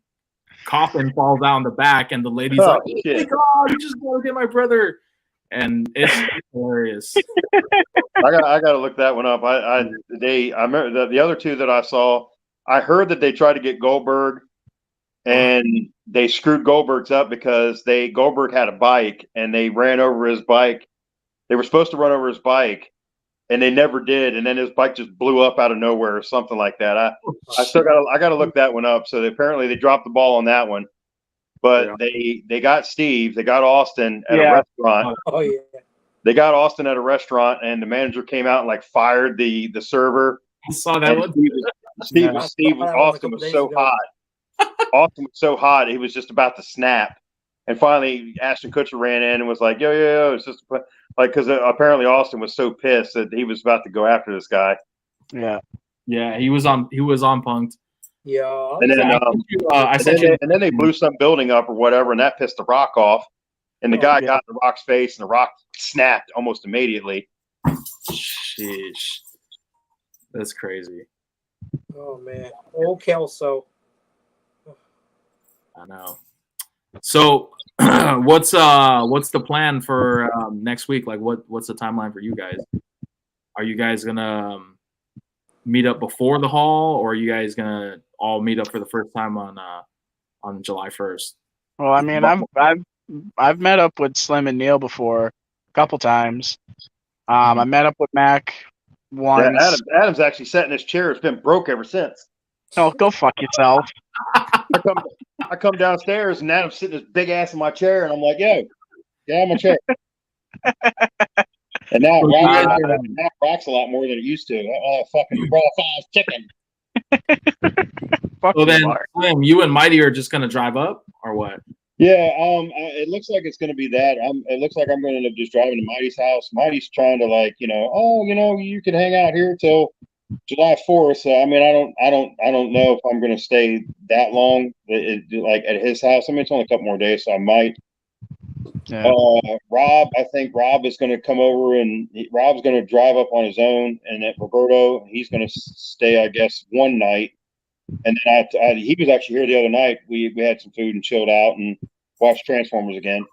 coffin falls out in the back, and the lady's Oh, like, "Oh shit. my God, you just gotta get my brother," and it's hilarious. I got to look that one up. I remember the other two that I saw. I heard that they tried to get Goldberg, and they screwed Goldberg's up because Goldberg had a bike and they ran over his bike. They were supposed to run over his bike, and they never did. And then his bike just blew up out of nowhere or something like that. I got to look that one up. So apparently they dropped the ball on that one. But they got Steve, they got Austin at a restaurant. Oh yeah. They got Austin at a restaurant, and the manager came out and like fired the server. I saw that one. Austin was so hot. Austin was so hot, he was just about to snap. And finally, Ashton Kutcher ran in and was like, "Yo, it's just like," because apparently Austin was so pissed that he was about to go after this guy. Yeah, he was on punked. Yeah. And then and then they blew some building up or whatever, and that pissed the Rock off. And the guy got in the Rock's face, and the Rock snapped almost immediately. Sheesh. That's crazy. Oh man. Old Kelso. I know. So what's the plan for next week? Like what's the timeline for you guys? Are you guys gonna meet up before the Hall, or are you guys gonna all meet up for the first time on July 1st? Well, I mean, I've met up with Slim and Neil before a couple times. I met up with Mac once. Yeah, Adam's actually sat in his chair. It's been broke ever since. Oh, go fuck yourself. I come downstairs and Adam's sitting his big ass in my chair, and I'm like, "Yo, get out of my chair." And now it rocks a lot more than it used to. Fucking raw five chicken. So then, Slim, you and Mighty are just gonna drive up, or what? Yeah, it looks like it's going to be that. It looks like I'm going to end up just driving to Mighty's house. Mighty's trying to you can hang out here till July 4th. So I mean, I don't know if I'm going to stay that long. Like at his house. I mean, it's only a couple more days, so I might. Yeah. Rob, I think Rob is going to come over, and Rob's going to drive up on his own, and at Roberto, he's going to stay, I guess, one night. And then he was actually here the other night. We had some food and chilled out and watched Transformers again.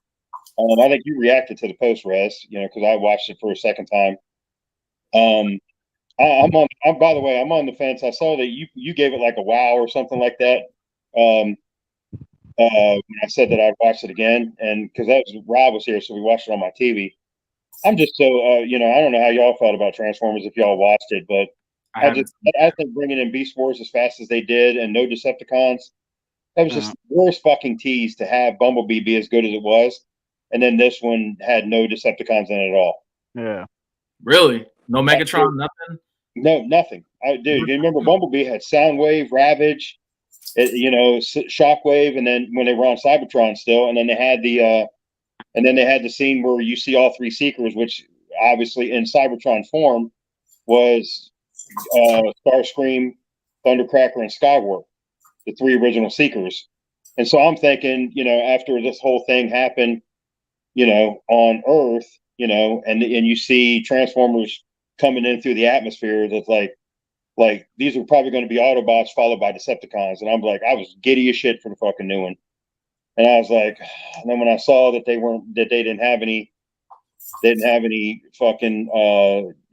I think you reacted to the post, Rez, because I watched it for a second time. By the way, I'm on the fence. I saw that you gave it like a wow or something like that. When I said that I'd watch it again, and because Rob was here, so we watched it on my TV. I'm just so I don't know how y'all felt about Transformers if y'all watched it, but I think bringing in Beast Wars as fast as they did and no Decepticons, that was just the worst fucking tease to have Bumblebee be as good as it was, and then this one had no Decepticons in it at all. Yeah. Really? No Megatron, nothing? No, nothing. Dude, you remember Bumblebee had Soundwave, Ravage, Shockwave, and then when they were on Cybertron still, and then they had the scene where you see all three Seekers, which obviously in Cybertron form was Starscream, Thundercracker, and Skywarp, the three original Seekers. And so I'm thinking, after this whole thing happened, on Earth, and you see Transformers coming in through the atmosphere, that's like these are probably going to be Autobots followed by Decepticons. And I'm like, I was giddy as shit for the fucking new one. And I was like, and then when I saw that they didn't have any fucking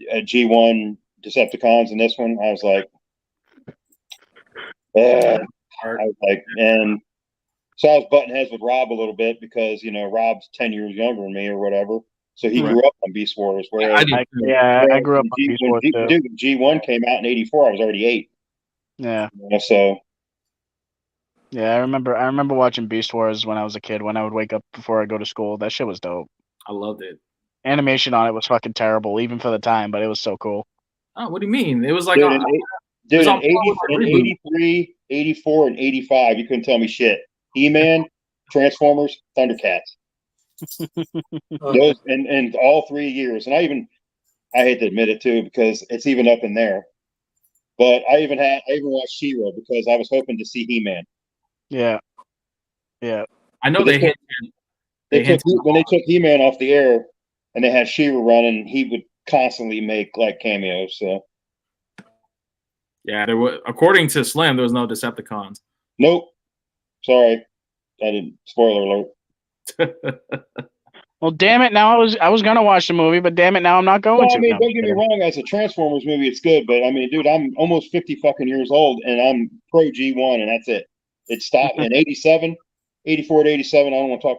G1 Decepticons in this one, I was like, and so I was butting heads with Rob a little bit because Rob's 10 years younger than me or whatever, so he grew up on Beast Wars. Whereas I grew up on Beast Wars too. When G1 came out in '84, I was already 8. Yeah. So Yeah, I remember watching Beast Wars when I was a kid. When I would wake up before I go to school, that shit was dope. I loved it. Animation on it was fucking terrible, even for the time, but it was so cool. Oh, what do you mean? It was like Dude, it was in on par with that reboot. 83, 84, and 85, you couldn't tell me shit. He-Man, Transformers, Thundercats. Those and all 3 years. And I hate to admit it too, because it's even up in there. But I even watched She-Ra because I was hoping to see He-Man. Yeah. Yeah. I know They they took when they took He-Man off the air and they had She-Ra running, he would constantly make like cameos. So yeah, there was, according to Slim, there was no Decepticons. nope. Sorry. I didn't. Spoiler alert. Well, damn it! Now I was gonna watch the movie, but damn it, now I'm not going Well, to. I mean, No, don't get me wrong. As a Transformers movie, it's good, but I mean, dude, I'm almost 50 fucking years old, and I'm pro G1, and that's it. It stopped in 87, 84 to 87. I don't want to talk.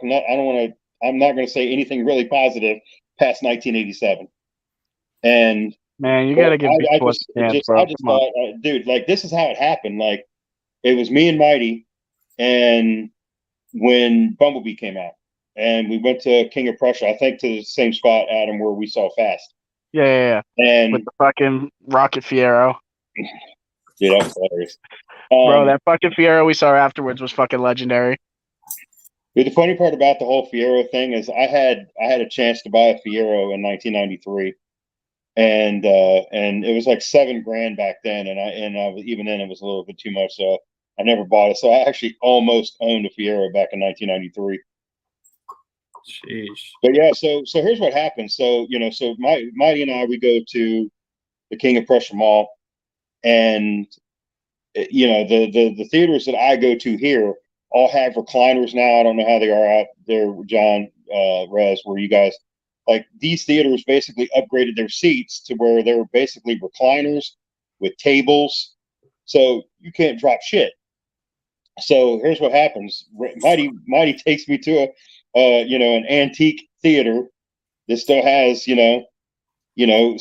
I'm not going to say anything really positive past 1987. And man, you gotta give Beast Wars a chance, bro. I just thought, dude, like this is how it happened. Like it was me and Mighty, and when Bumblebee came out. And we went to King of Prussia, I think to the same spot, Adam, where we saw Fast. Yeah. And with the fucking Rocket Fiero. Dude, that was hilarious. Bro, that fucking Fiero we saw afterwards was fucking legendary. Dude, the funny part about the whole Fiero thing is I had a chance to buy a Fiero in 1993. And it was like $7,000 back then, and I was, even then it was a little bit too much, so I never bought it. So I actually almost owned a Fiero back in 1993. Sheesh. But yeah, so here's what happened. So Mighty and I, we go to the King of Prussia Mall, and the theaters that I go to here all have recliners now. I don't know how they are out there, John, Rez, where you guys like these theaters basically upgraded their seats to where they're basically recliners with tables, so you can't drop shit. So here's what happens. Mighty takes me to an antique theater that still has,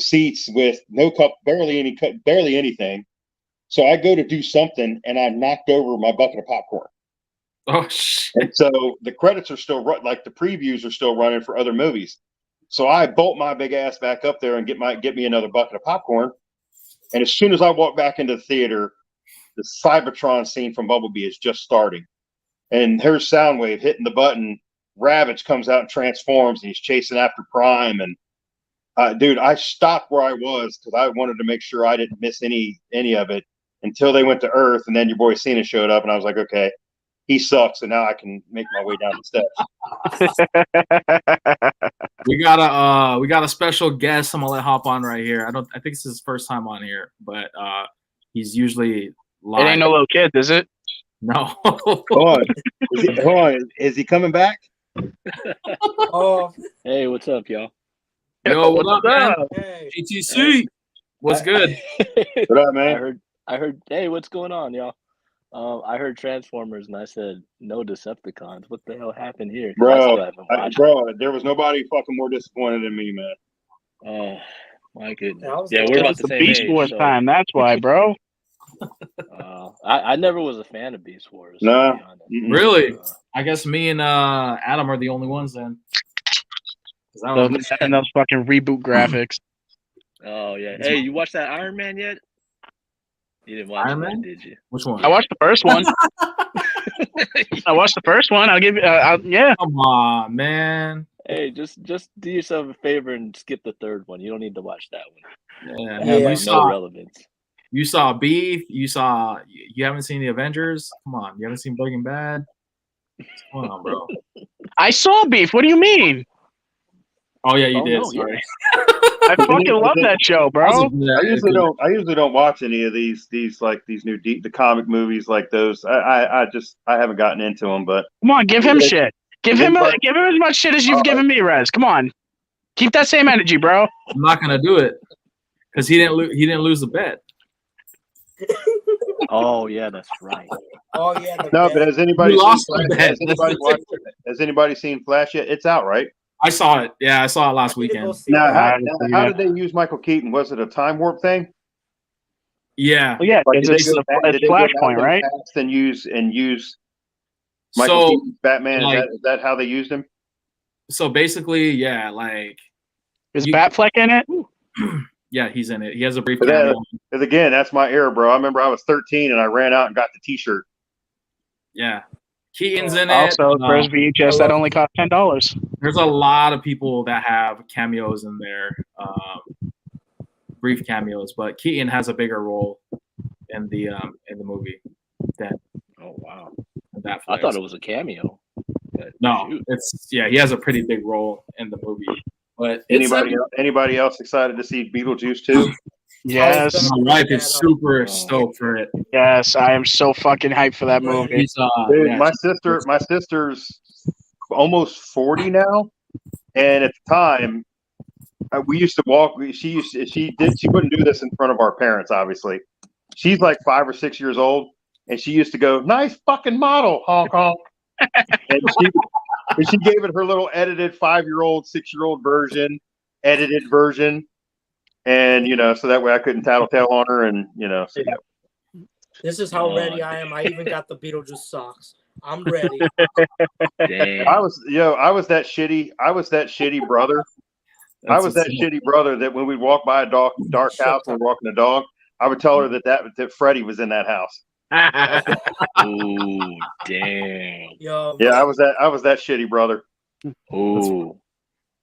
seats with no cup, barely anything. So I go to do something and I knocked over my bucket of popcorn. Oh shit. And so the credits are still like the previews are still running for other movies. So I bolt my big ass back up there and get me another bucket of popcorn. And as soon as I walk back into the theater, the Cybertron scene from Bumblebee is just starting. And here's Soundwave hitting the button. Ravage comes out and transforms, and he's chasing after Prime. And dude, I stopped where I was because I wanted to make sure I didn't miss any of it until they went to Earth, and then your boy Cena showed up, and I was like, okay, he sucks, and now I can make my way down the steps. We got a special guest. I'm gonna let hop on right here. I think it's his first time on here, but he's usually live. It ain't no little kid, is it? No. Hold on. Is he coming back? Oh, Hey, what's up, y'all? Yo, what up, man? hey. GTC. What's good? What up, man? I heard. Hey, what's going on, y'all? I heard Transformers, and I said no Decepticons. What the hell happened here? 'Cause I still haven't watched it. There was nobody fucking more disappointed than me, man. Oh my goodness. That was Yeah, the we're one. about It's the the same Beast age. Wars So, time. That's why, bro. I never was a fan of Beast Wars. No. To be honest. Really? I guess me and Adam are the only ones then. 'Cause that was- And those fucking reboot graphics. Oh yeah. Hey, you watched that Iron Man yet? You didn't watch Iron that, Man? did you? Which one? I watched the first one. I'll give you. Yeah. Come on, man. Hey, just do yourself a favor and skip the third one. You don't need to watch that one. Yeah. It has Yeah. like no relevance. You saw Beef. You haven't seen the Avengers. Come on, you haven't seen Breaking Bad. Come on, bro. I saw Beef. What do you mean? Oh yeah, you Oh, did. no, yeah. Sorry. I fucking love that show, bro. I usually don't watch any of these new the comic movies like those. I haven't gotten into them, but Come on, give him shit. Give him as much shit as you've given me, Rez. Come on, keep that same energy, bro. I'm not gonna do it because he didn't lose the bet. Oh yeah, that's right. Oh yeah. no. But has anybody You seen lost Flash? the bet. Has anybody seen Flash yet? It's out, right? I saw it. Yeah, I saw it last I need to go weekend. see Now, that. how did they use Michael Keaton? Was it a time warp thing? Yeah. Well, yeah, Like, it's did they go back- it's did they go back Flashpoint, in the right? past and use Michael So, Keaton's Batman. like- Is that how they used him? So basically, yeah, like Is Batfleck in it? yeah, he's in it. He has a brief But that- cameo. Because again, that's my era, bro. I remember I was 13 and I ran out and got the T-shirt. Yeah, Keaton's in it. Also, first VHS that only cost $10. There's a lot of people that have cameos in there, brief cameos, but Keaton has a bigger role in the movie than Oh wow! that. I thought it was a cameo. But No, shoot. he has a pretty big role in the movie. But it's Anybody else excited to see Beetlejuice too? Yes. my wife is super stoked for it. Yes, I am so fucking hyped for that movie. He's, Dude, yeah, my sister's almost 40 now, and at the time, we used to walk. She wouldn't do this in front of our parents. Obviously, she's like 5 or 6 years old, and she used to go, "Nice fucking model, honk honk," and she gave it her little edited 5-year-old, 6-year-old version, edited version. And, so that way I couldn't tattletale on her. And, so, yeah. This is how ready I am. I even got the Beetlejuice socks. I'm ready. Damn. I was that shitty brother. I was that shitty brother that when we'd walk by a dark house and we're walking a dog, I would tell her that Freddie was in that house. Ooh, damn. Yo, Yeah, I was that shitty brother. Ooh.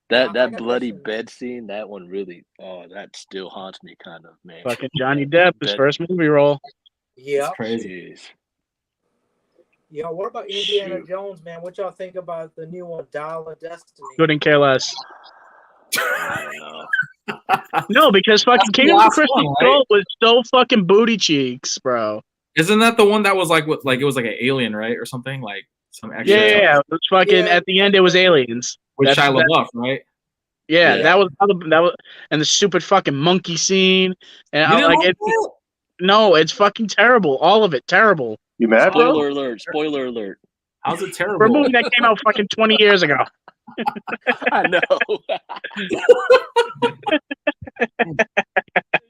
That bloody bed scene, that one really, that still haunts me kind of, man. Fucking Johnny Depp, his first movie role. Yeah. Crazy. Jeez. Yeah, what about Indiana Jones, man? What y'all think about the new one, Dial of Destiny? Couldn't care less. I don't know. No, because fucking That's the King of the last Crystal one, Skull was so fucking booty cheeks, bro. Isn't that the one that was like it was like an alien, right, or something like some extra? Yeah, it was fucking. At the end, it was aliens. With That's- Shia LaBeouf, right? Yeah, Yeah. that was, and the stupid fucking monkey scene, and You I didn't like it. that? No, it's fucking terrible. All of it, terrible. You mad, bro? Spoiler alert. Spoiler alert. How's it For a terrible? movie that came out fucking 20 years ago. I know.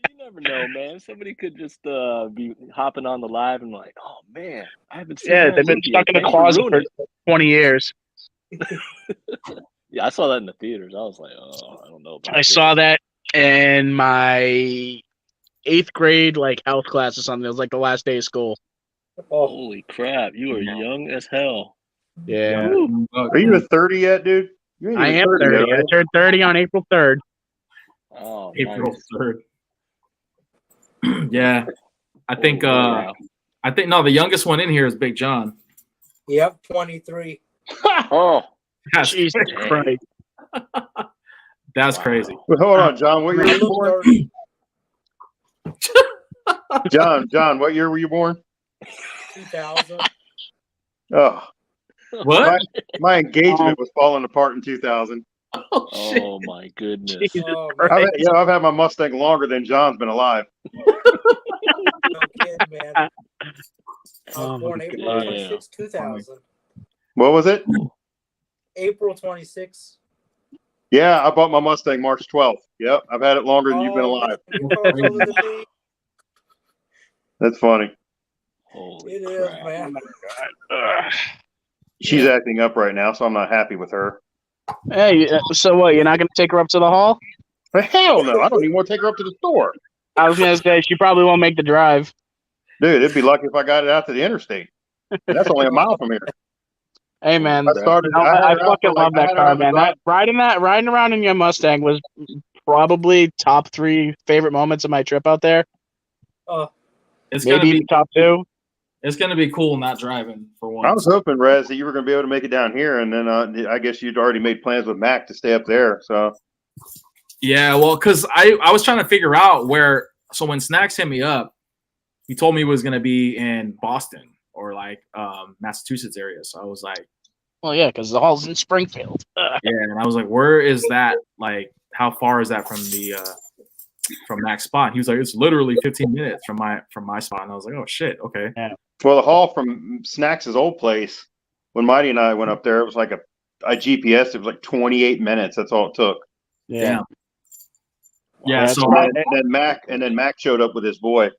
You never know, man. Somebody could just be hopping on the live and like, oh man, I haven't seen Yeah, that they've been movie stuck in yet. a Thanks for closet for ruining 20 years. Yeah, I saw that in the theaters. I was like, oh, I don't know about I this. saw that in my 8th grade house class or something. It was like the last day of school. Oh, Holy crap, you are young as hell. Yeah, Are you at 30 yet, dude? You ain't I even am 30. yet, I right? turned 30 on April 3rd. Oh, April nice. 3rd. Yeah, I think. Wow. I think no. The youngest one in here is Big John. yep, 23. Oh, That's Jesus Christ. That's Wow. crazy. Wait, hold on, John. What year were I you look born? 30. John, what year were you born? 2000. Oh, What? my engagement was falling apart in 2000. Oh shit! oh my goodness. Jesus Oh, Christ. I've had my Mustang longer than John's been alive. no kidding, man. I Oh, was born my April God. 26, 2000. What was it? April 26. Yeah, I bought my Mustang March 12th. Yep, I've had it longer than you've been alive. Man, you're closer than me. That's funny. Holy It is, crap. man. Ugh. She's acting up right now, so I'm not happy with her. Hey, so what? You're not going to take her up to the hall? Hell no, I don't even want to take her up to the store. I was going to say she probably won't make the drive. Dude, it'd be lucky if I got it out to the interstate. That's only a mile from here. Hey man, I started. I fucking love that car, man. Riding around in your Mustang was probably top 3 favorite moments of my trip out there. It's gonna Maybe be top 2. It's gonna be cool not driving for once. I was hoping, Rez, that you were going to be able to make it down here, and then I guess you'd already made plans with Mac to stay up there. So Yeah, well, because I was trying to figure out where. So when Snacks hit me up, he told me he was gonna be in Boston or Massachusetts area. So I was like, Well, yeah, because the hall's in Springfield. yeah, and I was like, where is that? Like, how far is that from Mac's spot? He was like, it's literally 15 minutes from my spot. And I was like, oh shit, okay. well, the haul from Snacks' old place, when Mighty and I went up there, it was like I GPSed. It was like 28 minutes. That's all it took. Yeah. Yeah. So And then Mac showed up with his boy,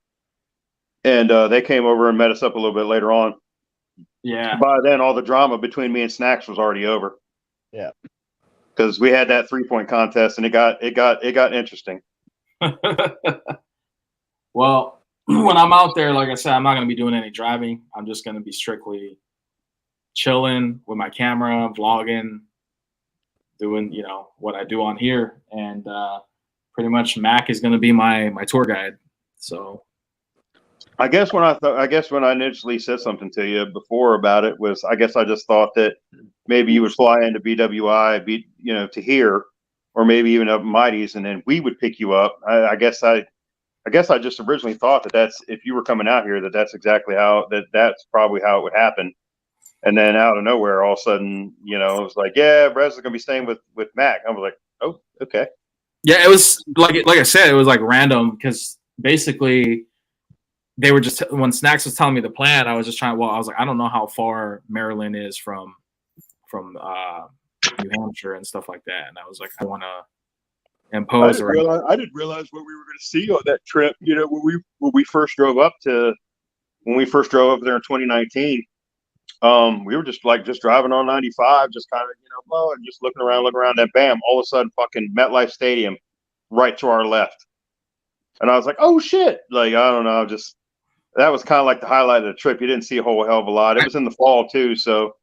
and they came over and met us up a little bit later on. Yeah. By then, all the drama between me and Snacks was already over. Yeah. Because we had that 3-point contest, and it got interesting. Well, when I'm out there, like I said, I'm not going to be doing any driving. I'm just going to be strictly chilling with my camera, vlogging, doing, you know, what I do on here. And pretty much Mac is going to be my tour guide. So I guess when I initially said something to you before about it was, I guess I just thought that maybe you would fly into BWI, to here, or maybe even up Mighty's, and then we would pick you up. I guess I just originally thought that that's, if you were coming out here, that's exactly that's probably how it would happen. And then out of nowhere, all of a sudden, it was like, yeah, Rez is gonna be staying with Mac. I was like, oh, okay. Yeah, it was like I said, it was like random because basically they were just, when Snacks was telling me the plan, I was just I was like, I don't know how far Maryland is from New Hampshire and stuff like that. And I was like, I want to impose. I didn't realize what we were going to see on that trip. When we first drove up there in 2019, we were just driving on 95, just kind of, and just looking around, then bam, all of a sudden fucking MetLife Stadium right to our left. And I was like, oh shit. Like, I don't know, that was kind of like the highlight of the trip. You didn't see a whole hell of a lot. It was in the fall too. So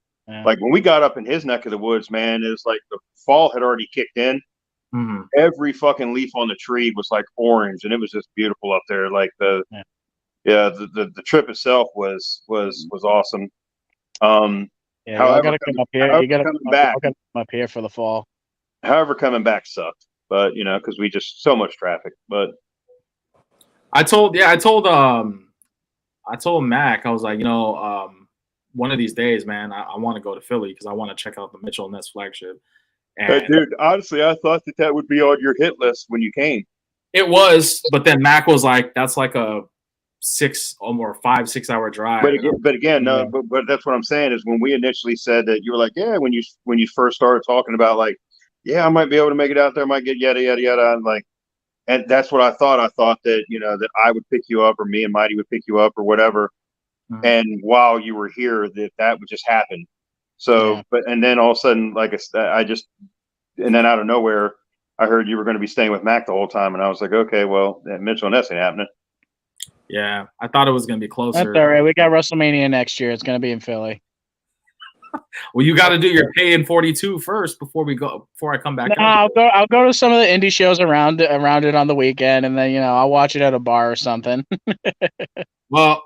like when we got up in his neck of the woods, man, it was like the fall had already kicked in. Mm-hmm. Every fucking leaf on the tree was like orange, and it was just beautiful up there. Like the trip itself was awesome. However, I gotta come up here. You gotta come up here for the fall. However, coming back sucked, but because we just so much traffic. But I told Mac, I was like, one of these days, man, I want to go to Philly because I want to check out the Mitchell & Ness flagship. And dude, honestly, I thought that would be on your hit list when you came. It was, but then Mac was like, that's like a 6 or 5-6 hour drive. But again, no, but that's what I'm saying is when we initially said that, you were like, yeah, when you first started talking about like, yeah, I might be able to make it out there, might get yada yada yada. I'm like, and that's what I thought. I thought that that I would pick you up, or me and Mighty would pick you up, or whatever. Mm-hmm. And while you were here, that would just happen. So, and then all of a sudden, like and then out of nowhere, I heard you were going to be staying with Mac the whole time, and I was like, okay, well, Mitchell and Ness ain't happening. Yeah, I thought it was going to be closer. That's all right. We got WrestleMania next year. It's going to be in Philly. Well, you got to do your pay in 42 first before I come back. No, I'll go to some of the indie shows around it on the weekend, and then I'll watch it at a bar or something. Well,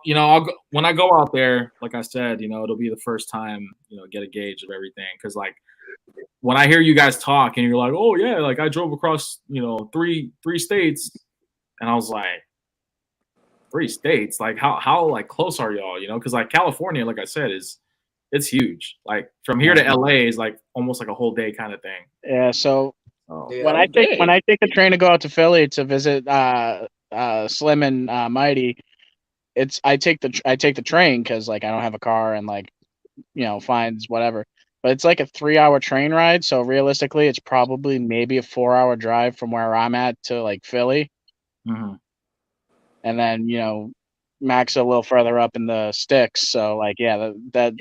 when I go out there, like I said, it'll be the first time, get a gauge of everything. Because like when I hear you guys talk and you're like, oh yeah, like I drove across, 3 states, and I was like, 3 states, like how like close are y'all? Because like California, like I said, it's huge. Like from here to LA is like almost like a whole day kind of thing. Yeah. So when I take a train to go out to Philly to visit Slim and Mighty, I take the train because like I don't have a car and like fines whatever. But it's like a 3-hour train ride. So realistically, it's probably maybe a 4-hour drive from where I'm at to like Philly. Mm-hmm. And then Mac's a little further up in the sticks, so like that's a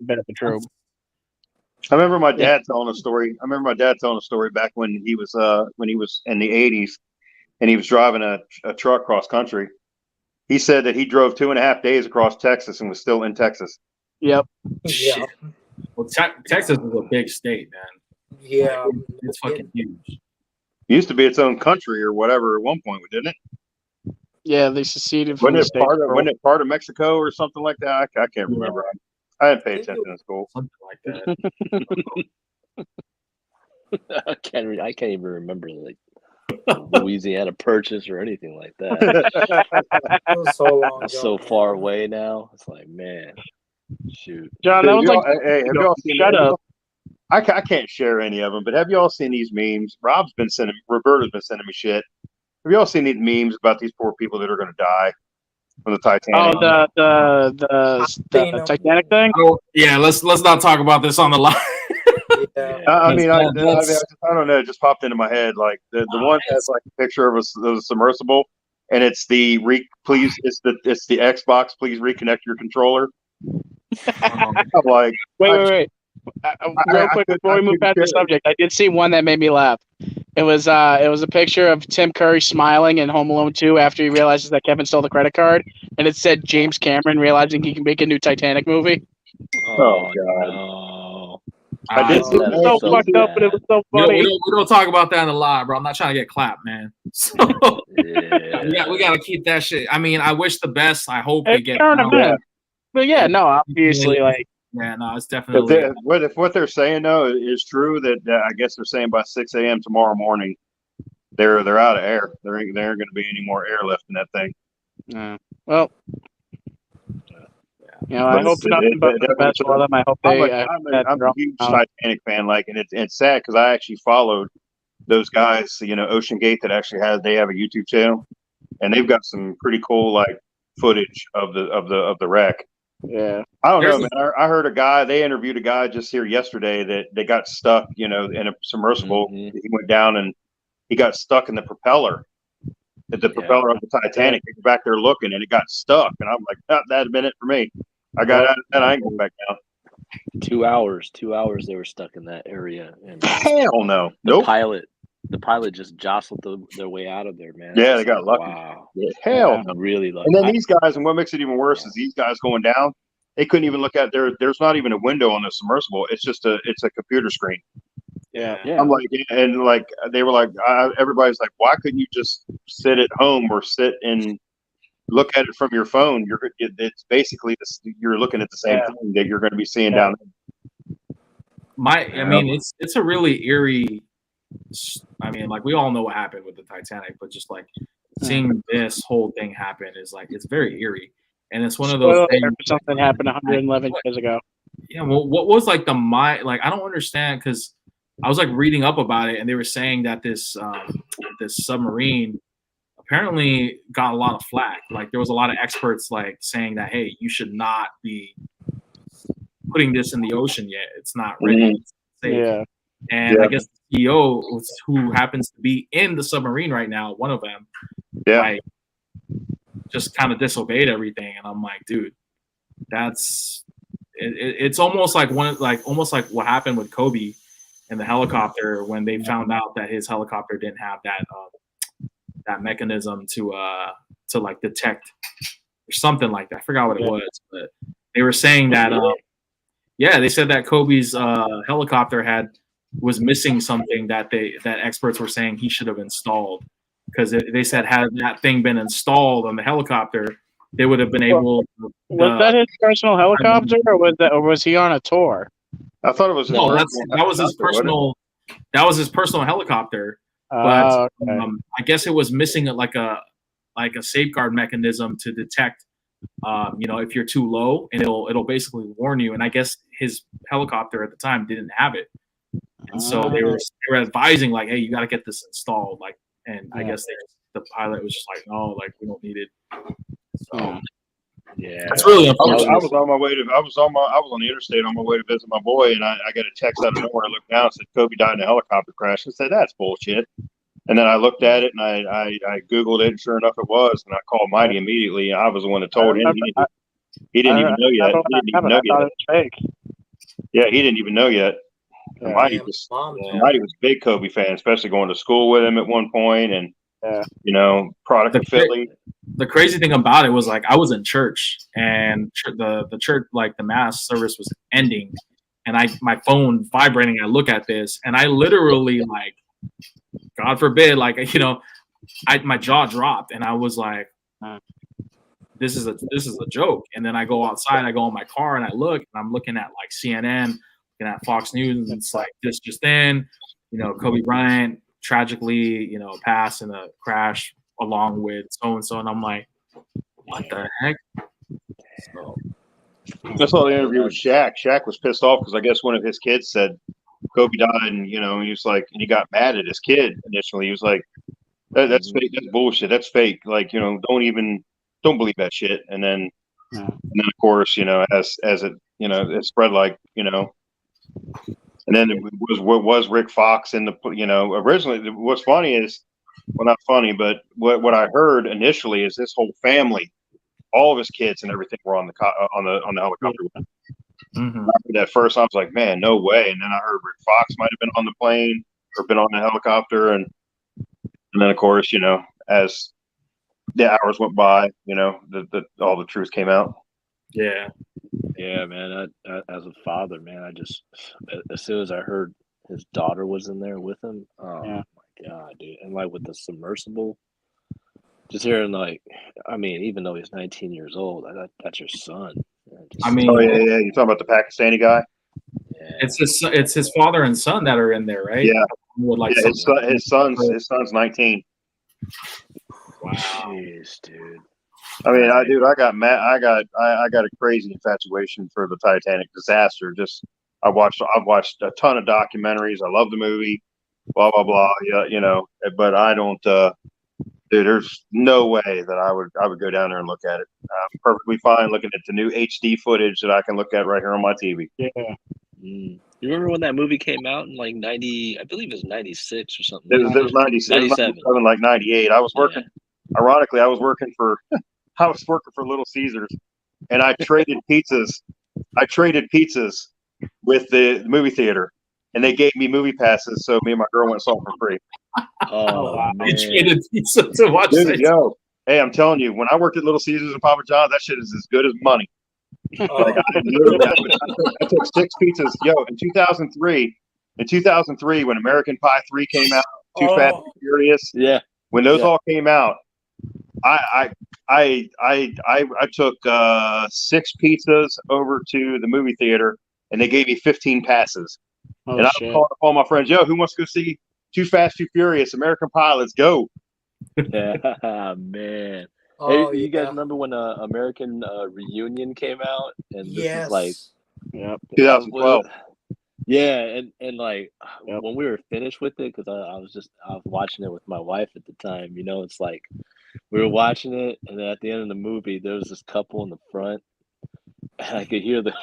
bit of a troop. I remember my dad telling a story. Back when he was in the 80s, and he was driving a truck cross country. He said that he drove 2.5 days across Texas and was still in Texas. Yep. Yeah. Well, Texas is a big state, man. Yeah, like, it's fucking huge. It used to be its own country or whatever at one point, didn't it? Yeah, they seceded from wasn't it part of Mexico or something like that? I can't remember. I didn't pay attention in school. Something like that. I can't even remember like Louisiana Purchase or anything like that. It was so long ago, so far away now. It's like, man, shoot. John, that was like, have y'all seen shut up. I can't share any of them, but have y'all seen these memes? Roberta's been sending me shit. Have y'all seen these memes about these poor people that are going to die from the Titanic? Oh, the Titanic thing? Oh, yeah, let's not talk about this on the line. Yeah. I don't know. It just popped into my head. Like the one that's like a picture of a submersible, and it's the Xbox. Please reconnect your controller. I'm like, wait. Real quick before we move past the subject, I did see one that made me laugh. It was a picture of Tim Curry smiling in Home Alone 2 after he realizes that Kevin stole the credit card, and it said James Cameron realizing he can make a new Titanic movie. Oh God! No. I did. It was so fucked up, but it was so funny. We don't talk about that a lot, bro. I'm not trying to get clapped, man. So we gotta keep that shit. I mean, I wish the best. I hope it gets. But yeah, no, obviously, like. Yeah, no, it's definitely. If what they're saying though is true, that I guess they're saying by 6 a.m. tomorrow morning, they're out of air. There ain't going to be any more air left in that thing. Well, I hope nothing but the best for them. I hope they. I'm a huge Titanic fan. Like, and it's sad because I actually followed those guys. Ocean Gate that actually have a YouTube channel, and they've got some pretty cool like footage of the wreck. Yeah, I don't know, man. I heard they interviewed a guy just here yesterday that got stuck, in a submersible. Mm-hmm. He went down and he got stuck in the propeller. The propeller of the Titanic. He was back there looking and it got stuck. And I'm like, that'd have been it for me. I got out and I ain't going back down. 2 hours. 2 hours they were stuck in that area. And hell no. The pilot just jostled their way out of there, man. Yeah, they got lucky. Wow. Yeah, hell no. Really lucky. And then these guys, and what makes it even worse is these guys going down, they couldn't even look at there's not even a window on the submersible. It's just a computer screen. Yeah. I'm like, and like they were like, everybody's like, why couldn't you just sit at home or sit and look at it from your phone? It's basically you're looking at the same thing that you're going to be seeing down there. I mean, it's a really eerie. I mean, like we all know what happened with the Titanic, but just like seeing this whole thing happen is like it's very eerie, and it's one of those things. Something happened 111 years ago. Yeah, well, what was like like I don't understand because I was like reading up about it, and they were saying that this submarine apparently got a lot of flack. Like there was a lot of experts like saying that, hey, you should not be putting this in the ocean yet. It's not ready. Yeah. And I guess the CEO, who happens to be in the submarine right now, one of them, like, just kind of disobeyed everything. And I'm like, dude, it's almost like almost like what happened with Kobe and the helicopter when they found out that his helicopter didn't have that mechanism to like detect or something like that. I forgot what it was, but they were saying that they said that Kobe's helicopter was missing something that experts were saying he should have installed, because they said had that thing been installed on the helicopter, they would have been able. Was that his personal helicopter, or was he on a tour? I thought it was. No, that was his personal. That was his personal helicopter, but I guess it was missing like a safeguard mechanism to detect. If you're too low, and it'll basically warn you. And I guess his helicopter at the time didn't have it. And so they were advising like, hey, you got to get this installed. Like, and I guess the pilot was just like, no, like we don't need it. So it's really unfortunate. I was on my way I was on the interstate on my way to visit my boy, and I got a text out of nowhere. I looked down and said Kobe died in a helicopter crash. I said that's bullshit. And then I looked at it and I Googled it, and sure enough it was. And I called Mighty immediately. I was the one that told him. He didn't even know yet. Yeah, he didn't even know yet. Mighty was a big Kobe fan, especially going to school with him at one point, and product of Philly. The crazy thing about it was like I was in church, and the church, like the mass service was ending, and my phone vibrating. I look at this, and I literally like, God forbid, like my jaw dropped, and I was like, this is a joke. And then I go outside, I go in my car, and I look, and I'm looking at like CNN. At Fox News, and it's like this just in, Kobe Bryant tragically, passed in a crash along with so and so, and I'm like, what the heck? So, I saw the interview with Shaq. Shaq was pissed off because I guess one of his kids said Kobe died, and he was like, and he got mad at his kid initially. He was like, that's fake, that's bullshit, that's fake. Like, don't believe that shit. And then of course, as it it spread like, and then it was Rick Fox in the, originally what's funny is, well, not funny, but what I heard initially is this whole family, all of his kids and everything were on the helicopter. Mm-hmm. At first, I was like, man, no way. And then I heard Rick Fox might have been on the plane or been on the helicopter. And then, of course, as the hours went by, all the truth came out. Yeah. Yeah, man. I, as a father, man, I just, as soon as I heard his daughter was in there with him, oh my God, dude. And like with the submersible, just hearing even though he's 19 years old, that's your son. I mean, oh yeah, you're talking about the Pakistani guy. Yeah. It's his father and son that are in there, right? Yeah, Like his son's 19. Wow. Jeez, dude. I mean, I got mad. I got a crazy infatuation for the Titanic disaster. I've watched a ton of documentaries. I love the movie. Blah blah blah. Yeah, but I don't. Dude, there's no way that I would go down there and look at it. I'm perfectly fine looking at the new HD footage that I can look at right here on my TV. Yeah. You remember when that movie came out in like 90? I believe it was 96 or something. It was 97, like 98. I was working. Ironically, I was working for Little Caesars, and I traded pizzas. With the movie theater, and they gave me movie passes, so me and my girl went and saw it for free. Oh, man. You traded pizza to watch Dude, that. yo, hey, I'm telling you, when I worked at Little Caesars and Papa John's, that shit is as good as money. Like, I took 6 pizzas. Yo, in 2003, when American Pie 3 came out, Too Fast and Furious, when those all came out, I took 6 pizzas over to the movie theater, and they gave me 15 passes. Oh, and I shit. called up all my friends, yo, who wants to go see Too Fast, Too Furious, American Pie? Let's go. Yeah, man. Oh, hey, you guys remember when American Reunion came out? And this yes. is like, 2012. Yeah, and like when we were finished with it, because I was watching it with my wife at the time. It's like we were watching it, and then at the end of the movie, there was this couple in the front, and I could hear the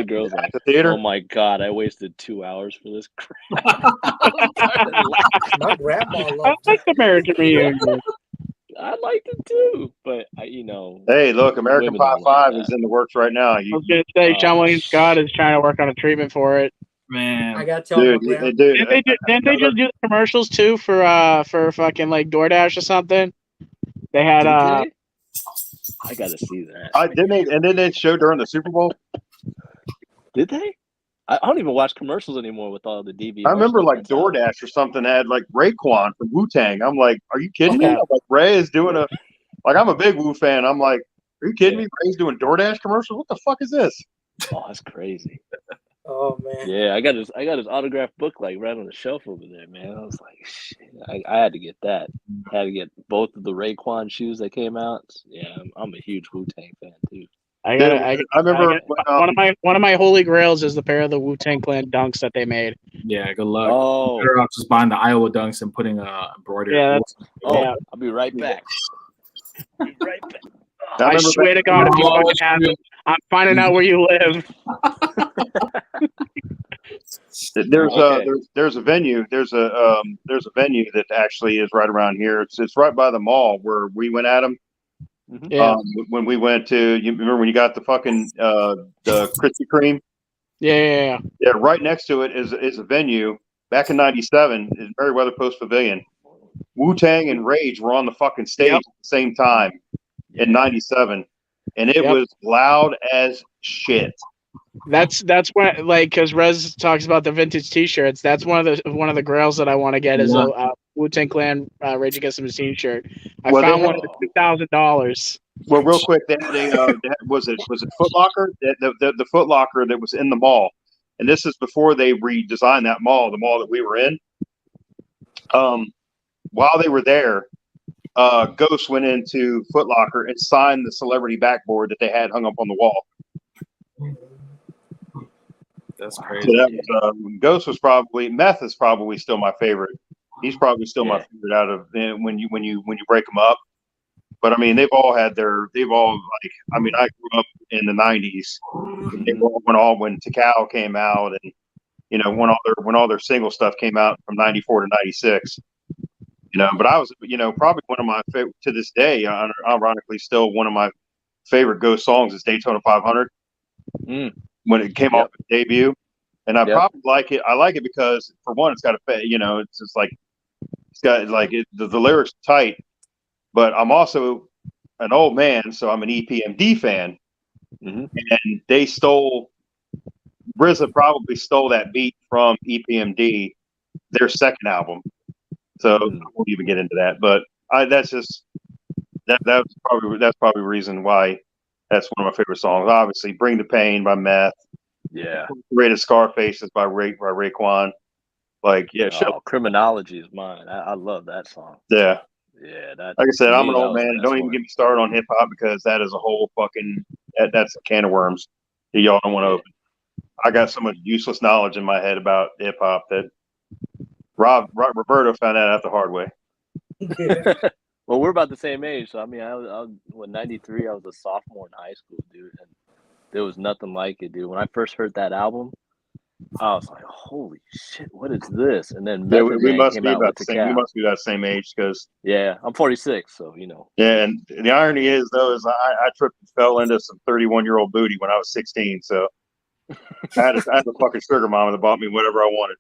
girls like, the theater? "Oh my God, I wasted 2 hours for this crap." My grandma I loved like it. American Reunion. I liked it too, but Hey, look, American women Pie don't like 5 that. is in the works right now. I was gonna say John Wayne Scott is trying to work on a treatment for it. Man, I gotta tell my grandma. Didn't they just do the commercials too for fucking like DoorDash or something? They had Did they? I gotta see that. Didn't they show during the Super Bowl? Did they? I don't even watch commercials anymore with all the DVR. I remember stuff like that's out. DoorDash or something had like Raekwon from Wu-Tang. I'm like, are you kidding me? Yeah. I'm like, Ray is doing I'm a big Wu fan. I'm like, are you kidding me? Ray's doing DoorDash commercials? What the fuck is this? Oh, that's crazy. Oh man. Yeah, I got his autographed book like right on the shelf over there, man. I was like, shit, I had to get that. I had to get both of the Raekwon shoes that came out. Yeah, I'm a huge Wu-Tang fan too. I remember one of my holy grails is the pair of the Wu-Tang Clan dunks that they made. Yeah, good luck. Oh, Better off just buying the Iowa dunks and putting a embroidery. Yeah, I'll be right back. I swear to God, if you fucking have them, I'm finding out where you live. There's a venue that actually is right around here. It's right by the mall where we went at them. Yeah. When we went to, you remember when you got the fucking the Krispy Kreme? Yeah. Right next to it is a venue. Back in '97, is Meriwether Post Pavilion. Wu-Tang and Rage were on the fucking stage at the same time in '97, and it was loud as shit. That's when, like, because Rez talks about the vintage T-shirts. That's one of the grails that I want to get is a Wu-Tang Clan Rage Against the Machine shirt. I found one for $2,000. Well, real quick, was it Foot Locker? The Foot Locker that was in the mall, and this is before they redesigned that mall, the mall that we were in. While they were there, Ghost went into Foot Locker and signed the celebrity backboard that they had hung up on the wall. That's crazy. So that was, Ghost was Meth is probably still my favorite. He's probably still my favorite out of when you break them up. But I mean, I grew up in the '90s. When Takao came out, and when all their single stuff came out from '94 to '96. But I was, probably one of my favorite to this day. Ironically, still one of my favorite Ghost songs is Daytona 500. when it came off its debut, and I Yep. probably like it. I like it because for one, it's got a it's just like it's got like the lyrics are tight, but I'm also an old man, so I'm an EPMD fan, and they stole. RZA probably stole that beat from EPMD, their second album. So I won't even get into that, but that's probably the reason why that's one of my favorite songs. Obviously, "Bring the Pain" by Meth. Yeah. "Rated Scarface" by Raekwon. Like, yeah, Criminology is mine. I love that song. Yeah. Yeah, that. Like I said, to I'm me, an that old was the man. best Don't even one. get me started on hip hop because that is a whole fucking that's a can of worms that y'all don't want to open. I got so much useless knowledge in my head about hip hop that Roberto found out the hard way. Well, we're about the same age, so I mean, I was 93. I was a sophomore in high school, dude, and there was nothing like it, dude. When I first heard that album, I was like, "Holy shit, what is this?" And then Yeah, Method we Man must came be out about with the the same. We Cap. must be that same age because Yeah, I'm 46, so you know. Yeah, and the irony is though is I tripped and fell into some 31-year-old booty when I was 16. So I had a fucking sugar mama that bought me whatever I wanted.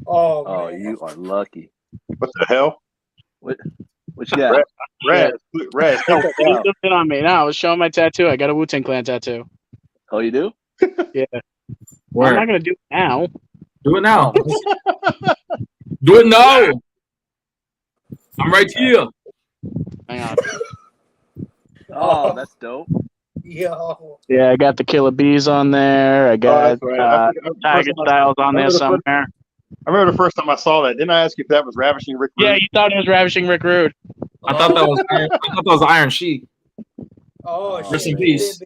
Oh, you are lucky. What the hell? What you got? Raz, He's looking on me now. I was showing my tattoo. I got a Wu-Tang Clan tattoo. Oh, you do? Yeah. Where? I'm not gonna do it now. Do it now. Do it now. I'm right here. Hang on. Oh, that's dope. Yo. Yeah, I got the Killer Bees on there. I got Tiger Styles on there somewhere. I remember the first time I saw that. Didn't I ask you if that was Ravishing Rick Rude? Yeah, you thought it was Ravishing Rick Rude. I thought that was Iron Sheik. Oh, Rest in peace.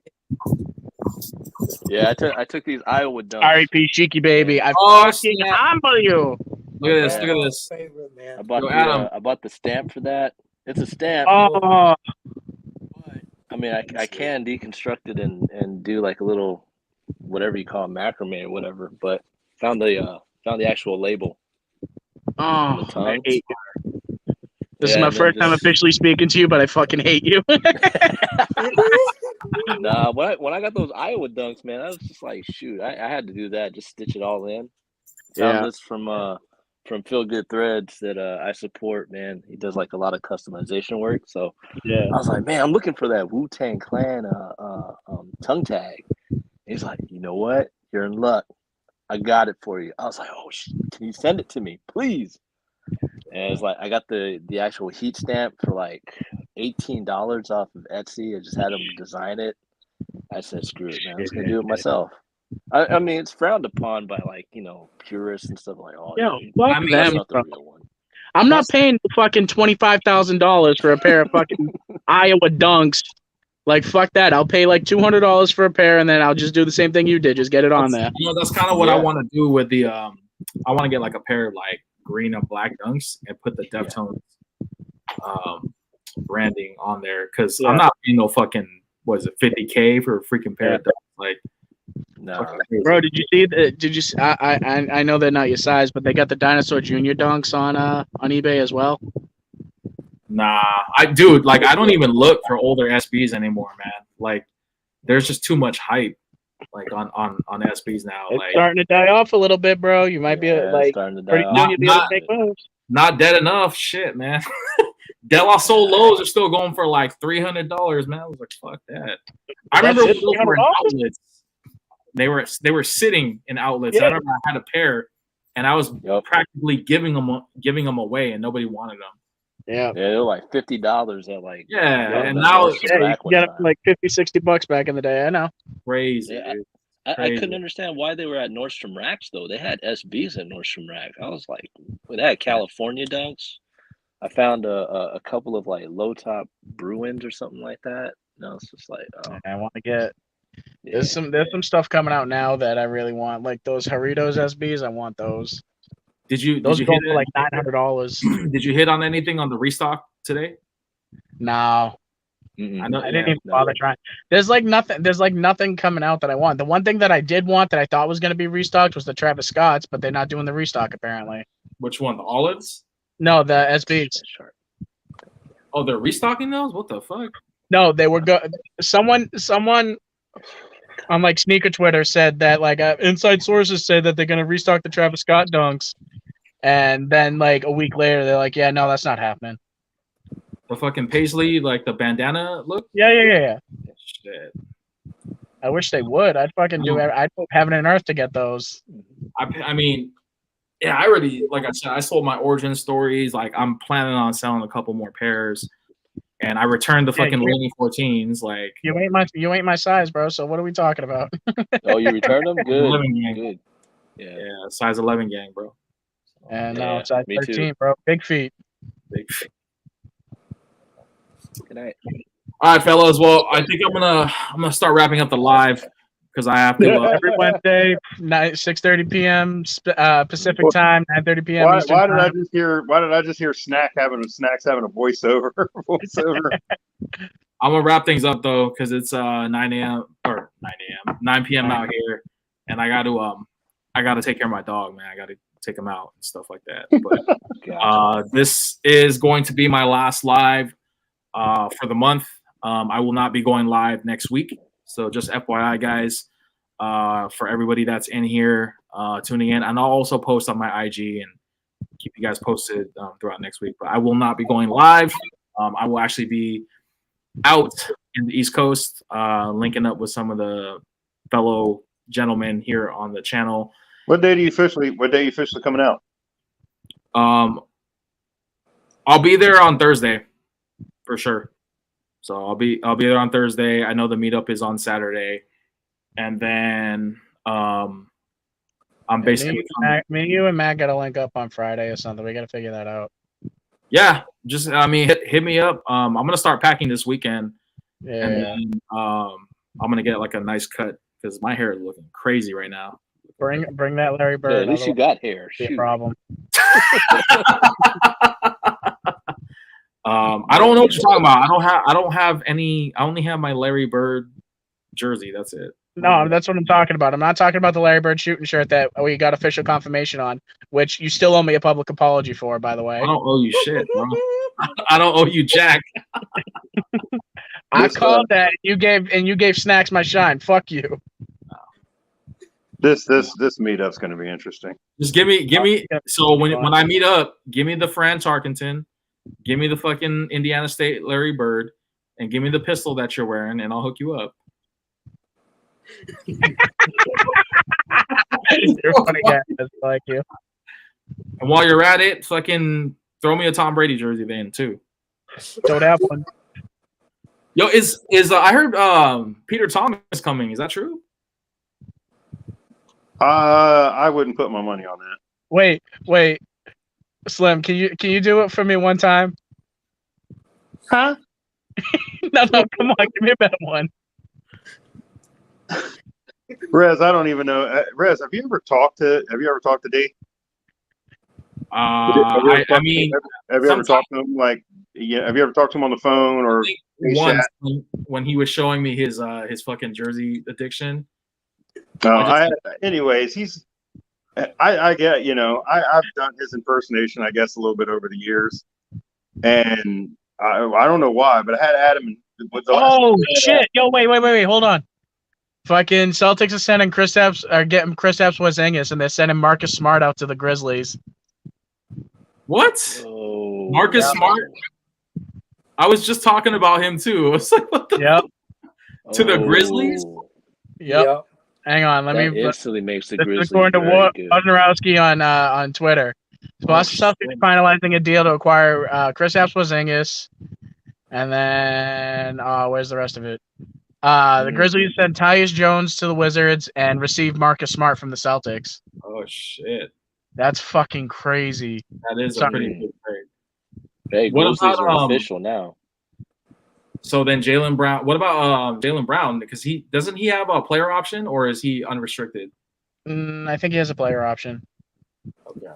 Yeah, I took these Iowa dunks. R.E.P. Cheeky baby. I fucking humble you. Look at this. Look at this. Favorite, man. I bought the stamp for that. It's a stamp. Oh. I mean, I can deconstruct it and do like a little whatever you call it, macrame or whatever. But found the actual label. Oh, the I hate you. This is Yeah, my and then first time officially speaking to you, but I fucking hate you. Nah, when I got those Iowa dunks, man, I was just like, shoot, I had to do that, just stitch it all in. Found Yeah. this from Feel Good Threads that I support, man. He does like a lot of customization work. So yeah, I was like, man, I'm looking for that Wu-Tang Clan tongue tag. And he's like, you know what? You're in luck. I got it for you. I was like, oh, can you send it to me, please? And it's like I got the actual heat stamp for like $18 off of Etsy. I just had him design it. I said, screw it, man. I'm just gonna do it myself. I mean, it's frowned upon by like purists and stuff like. Oh, yo, yeah, fuck that's them. not the real one. I'm not paying fucking $25,000 for a pair of fucking Iowa dunks. Like, fuck that. I'll pay like $200 for a pair, and then I'll just do the same thing you did. Just get it on there. That's kind of what I want to do with the. I want to get like a pair of like green and black dunks and put the Deftones branding on there because I'm not paying no fucking $50K for a freaking pair of dunks. Like, no, bro, did you see? Did you? I know they're not your size, but they got the Dinosaur Junior dunks on eBay as well. Nah, I don't even look for older SBs anymore, man. Like, there's just too much hype, like on SBs now. It's like starting to die off a little bit, bro. You might be like starting to die pretty off. soon you'll be able to make moves. Not dead enough, shit, man. De La Soul lows are still going for like $300, man. I was like, fuck that. I remember those were in outlets. They were sitting in outlets. Yeah. I remember I had a pair, and I was practically giving them away, and nobody wanted them. Yeah, they're like $50 at like and now you got like $50-$60 back in the day. I know, crazy. Yeah, I couldn't understand why they were at Nordstrom Racks though. They had SBs at Nordstrom Rack. I was like, they had California dunks. I found a couple of like low top Bruins or something like that. No, it's just like I want to get. There's some stuff coming out now that I really want, like those Doritos SBs. I want those. Did you go hit for like $900? Did you hit on anything on the restock today? No. I didn't even bother trying. There's like nothing coming out that I want. The one thing that I did want that I thought was going to be restocked was the Travis Scotts, but they're not doing the restock apparently. Which one? The olives? No, the SBs. Oh, they're restocking those? What the fuck? No, they were good. Someone Unlike Sneaker Twitter said that like inside sources say that they're gonna restock the Travis Scott dunks, and then like a week later they're like, yeah, no, that's not happening. The fucking paisley, like the bandana look. Yeah. Shit. I wish they would. I'd fucking do it. I'd put heaven and earth to get those. I mean, yeah, I already, like I said, I sold my origin stories. Like I'm planning on selling a couple more pairs, and I returned the fucking Laney 14s. Like you ain't my size, bro. So what are we talking about? Oh, you returned them? Good. 11 gang. Good. Yeah, size 11 gang, bro. And now Yeah, it's size me 13, too. bro. Big feet. Big feet. Good night. All right, fellas. Well, I think I'm gonna start wrapping up the live because I have to. Every Wednesday, 6:30 p.m. Pacific time, 9:30 p.m. Why Eastern did I time. just hear? Why did I just hear Snacks having a voiceover? I'm gonna wrap things up though because it's 9 p.m. out here, and I gotta take care of my dog, man. I gotta take him out and stuff like that. But this is going to be my last live for the month. I will not be going live next week, so just FYI, guys, for everybody that's in here tuning in, and I'll also post on my IG and keep you guys posted throughout next week. But I will not be going live. I will actually be out in the East Coast, linking up with some of the fellow gentlemen here on the channel. What day are you officially coming out? I'll be there on Thursday for sure. So I'll be there on Thursday. I know the meetup is on Saturday, and then I'm basically me, you, and Matt gotta link up on Friday or something. We gotta figure that out. Yeah, just hit me up. I'm gonna start packing this weekend. Yeah. And then I'm gonna get like a nice cut because my hair is looking crazy right now. Bring that Larry Bird. Yeah, at least you got hair. Be a problem. I don't know what you're talking about. I don't have any. I only have my Larry Bird jersey. That's it. No, that's what I'm talking about. I'm not talking about the Larry Bird shooting shirt that we got official confirmation on, which you still owe me a public apology for, by the way. I don't owe you shit, bro. I don't owe you jack. I called that. You gave Snacks my shine. Fuck you. This meetup's going to be interesting. Just give me. So when I meet up, give me the Fran Tarkenton, give me the fucking Indiana State Larry Bird, and give me the pistol that you're wearing, and I'll hook you up. You're funny guy. I like you. And while you're at it, fucking throw me a Tom Brady jersey then too. Don't have one. Yo, is I heard Peter Thomas is coming. Is that true? I wouldn't put my money on that. Wait, Slim, can you do it for me one time? Huh? No, come on, give me a better one. Rez, I don't even know. Rez, have you ever talked to D? I mean, have you ever talked to him? Like, yeah, have you ever talked to him on the phone or once when he was showing me his fucking jersey addiction? No, anyways, I get, I've done his impersonation, I guess, a little bit over the years, and I don't know why, but I had Adam with the shit! Yo, wait, hold on. Fucking Celtics are sending getting Kristaps Porzingis, and they're sending Marcus Smart out to the Grizzlies. What? Oh, Marcus Smart? I was just talking about him too. I was like, what the Yep. To the Grizzlies? Yep. Hang on, let me instantly makes the Grizzlies according to very good. Wojnarowski on Twitter. Boston Celtics finalizing a deal to acquire Kristaps Porzingis, and then where's the rest of it? The Grizzlies sent Tyus Jones to the Wizards and received Marcus Smart from the Celtics. Oh shit, that's fucking crazy. That is a pretty good trade. Hey, Grizzlies are official now. So then Jaylen Brown. What about Jaylen Brown? Because doesn't he have a player option, or is he unrestricted? I think he has a player option. Okay.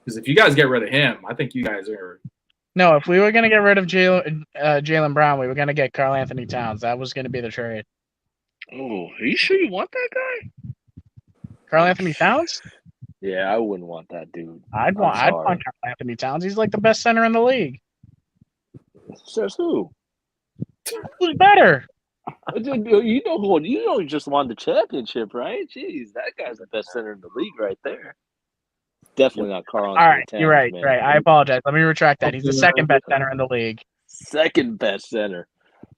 Because if you guys get rid of him, I think you guys are. No, if we were going to get rid of Jaylen Brown, we were going to get Karl Anthony Towns. That was going to be the trade. Oh, are you sure you want that guy? Karl Anthony Towns? Yeah, I wouldn't want that dude. I'd want Karl Anthony Towns. He's like the best center in the league. Says who? Who's better? Dude, you know, he just won the championship, right? Jeez, that guy's the best center in the league right there. Definitely not Carl. All right, you're right. man. Right, I apologize. Let me retract that. He's the second best center in the league. Second best center.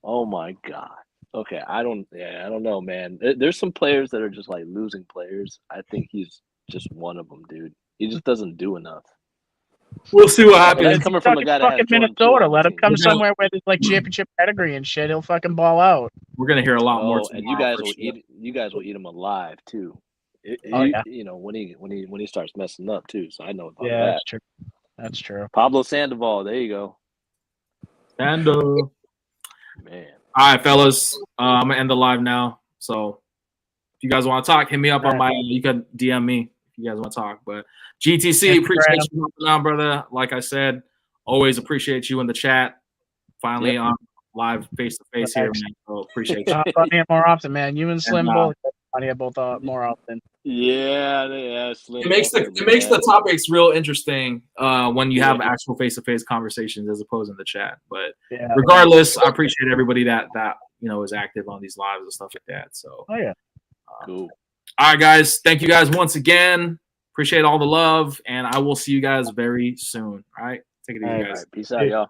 Oh my god. Okay, I don't know, man. There's some players that are just like losing players. I think he's just one of them, dude. He just doesn't do enough. We'll see what And happens. that's coming from a guy that has fucking Jordan Poole Minnesota. on the Let him team. come somewhere where there's like championship pedigree and shit. He'll fucking ball out. We're gonna hear a lot more. Oh, and you guys will eat him alive too. Yeah. You know, when he starts messing up too. So I know about Yeah, that. that's true. That's true. Pablo Sandoval, there you go. Sando. Man. All right, fellas. I'm gonna end the live now. So if you guys want to talk, hit me up on my. You can DM me if you guys want to talk. But GTC, appreciate you coming on, brother. Like I said, always appreciate you in the chat. Finally on live face to face here, man. So appreciate you. Funny more often, man. You and Slim both funny both more often. Yeah, Slim. It makes the topics real interesting when you have actual face to face conversations as opposed in the chat. But regardless, I appreciate everybody that is active on these lives and stuff like that. So cool. All right, guys. Thank you guys once again. Appreciate all the love, and I will see you guys very soon. All right, take it easy, guys. All right, peace out, y'all.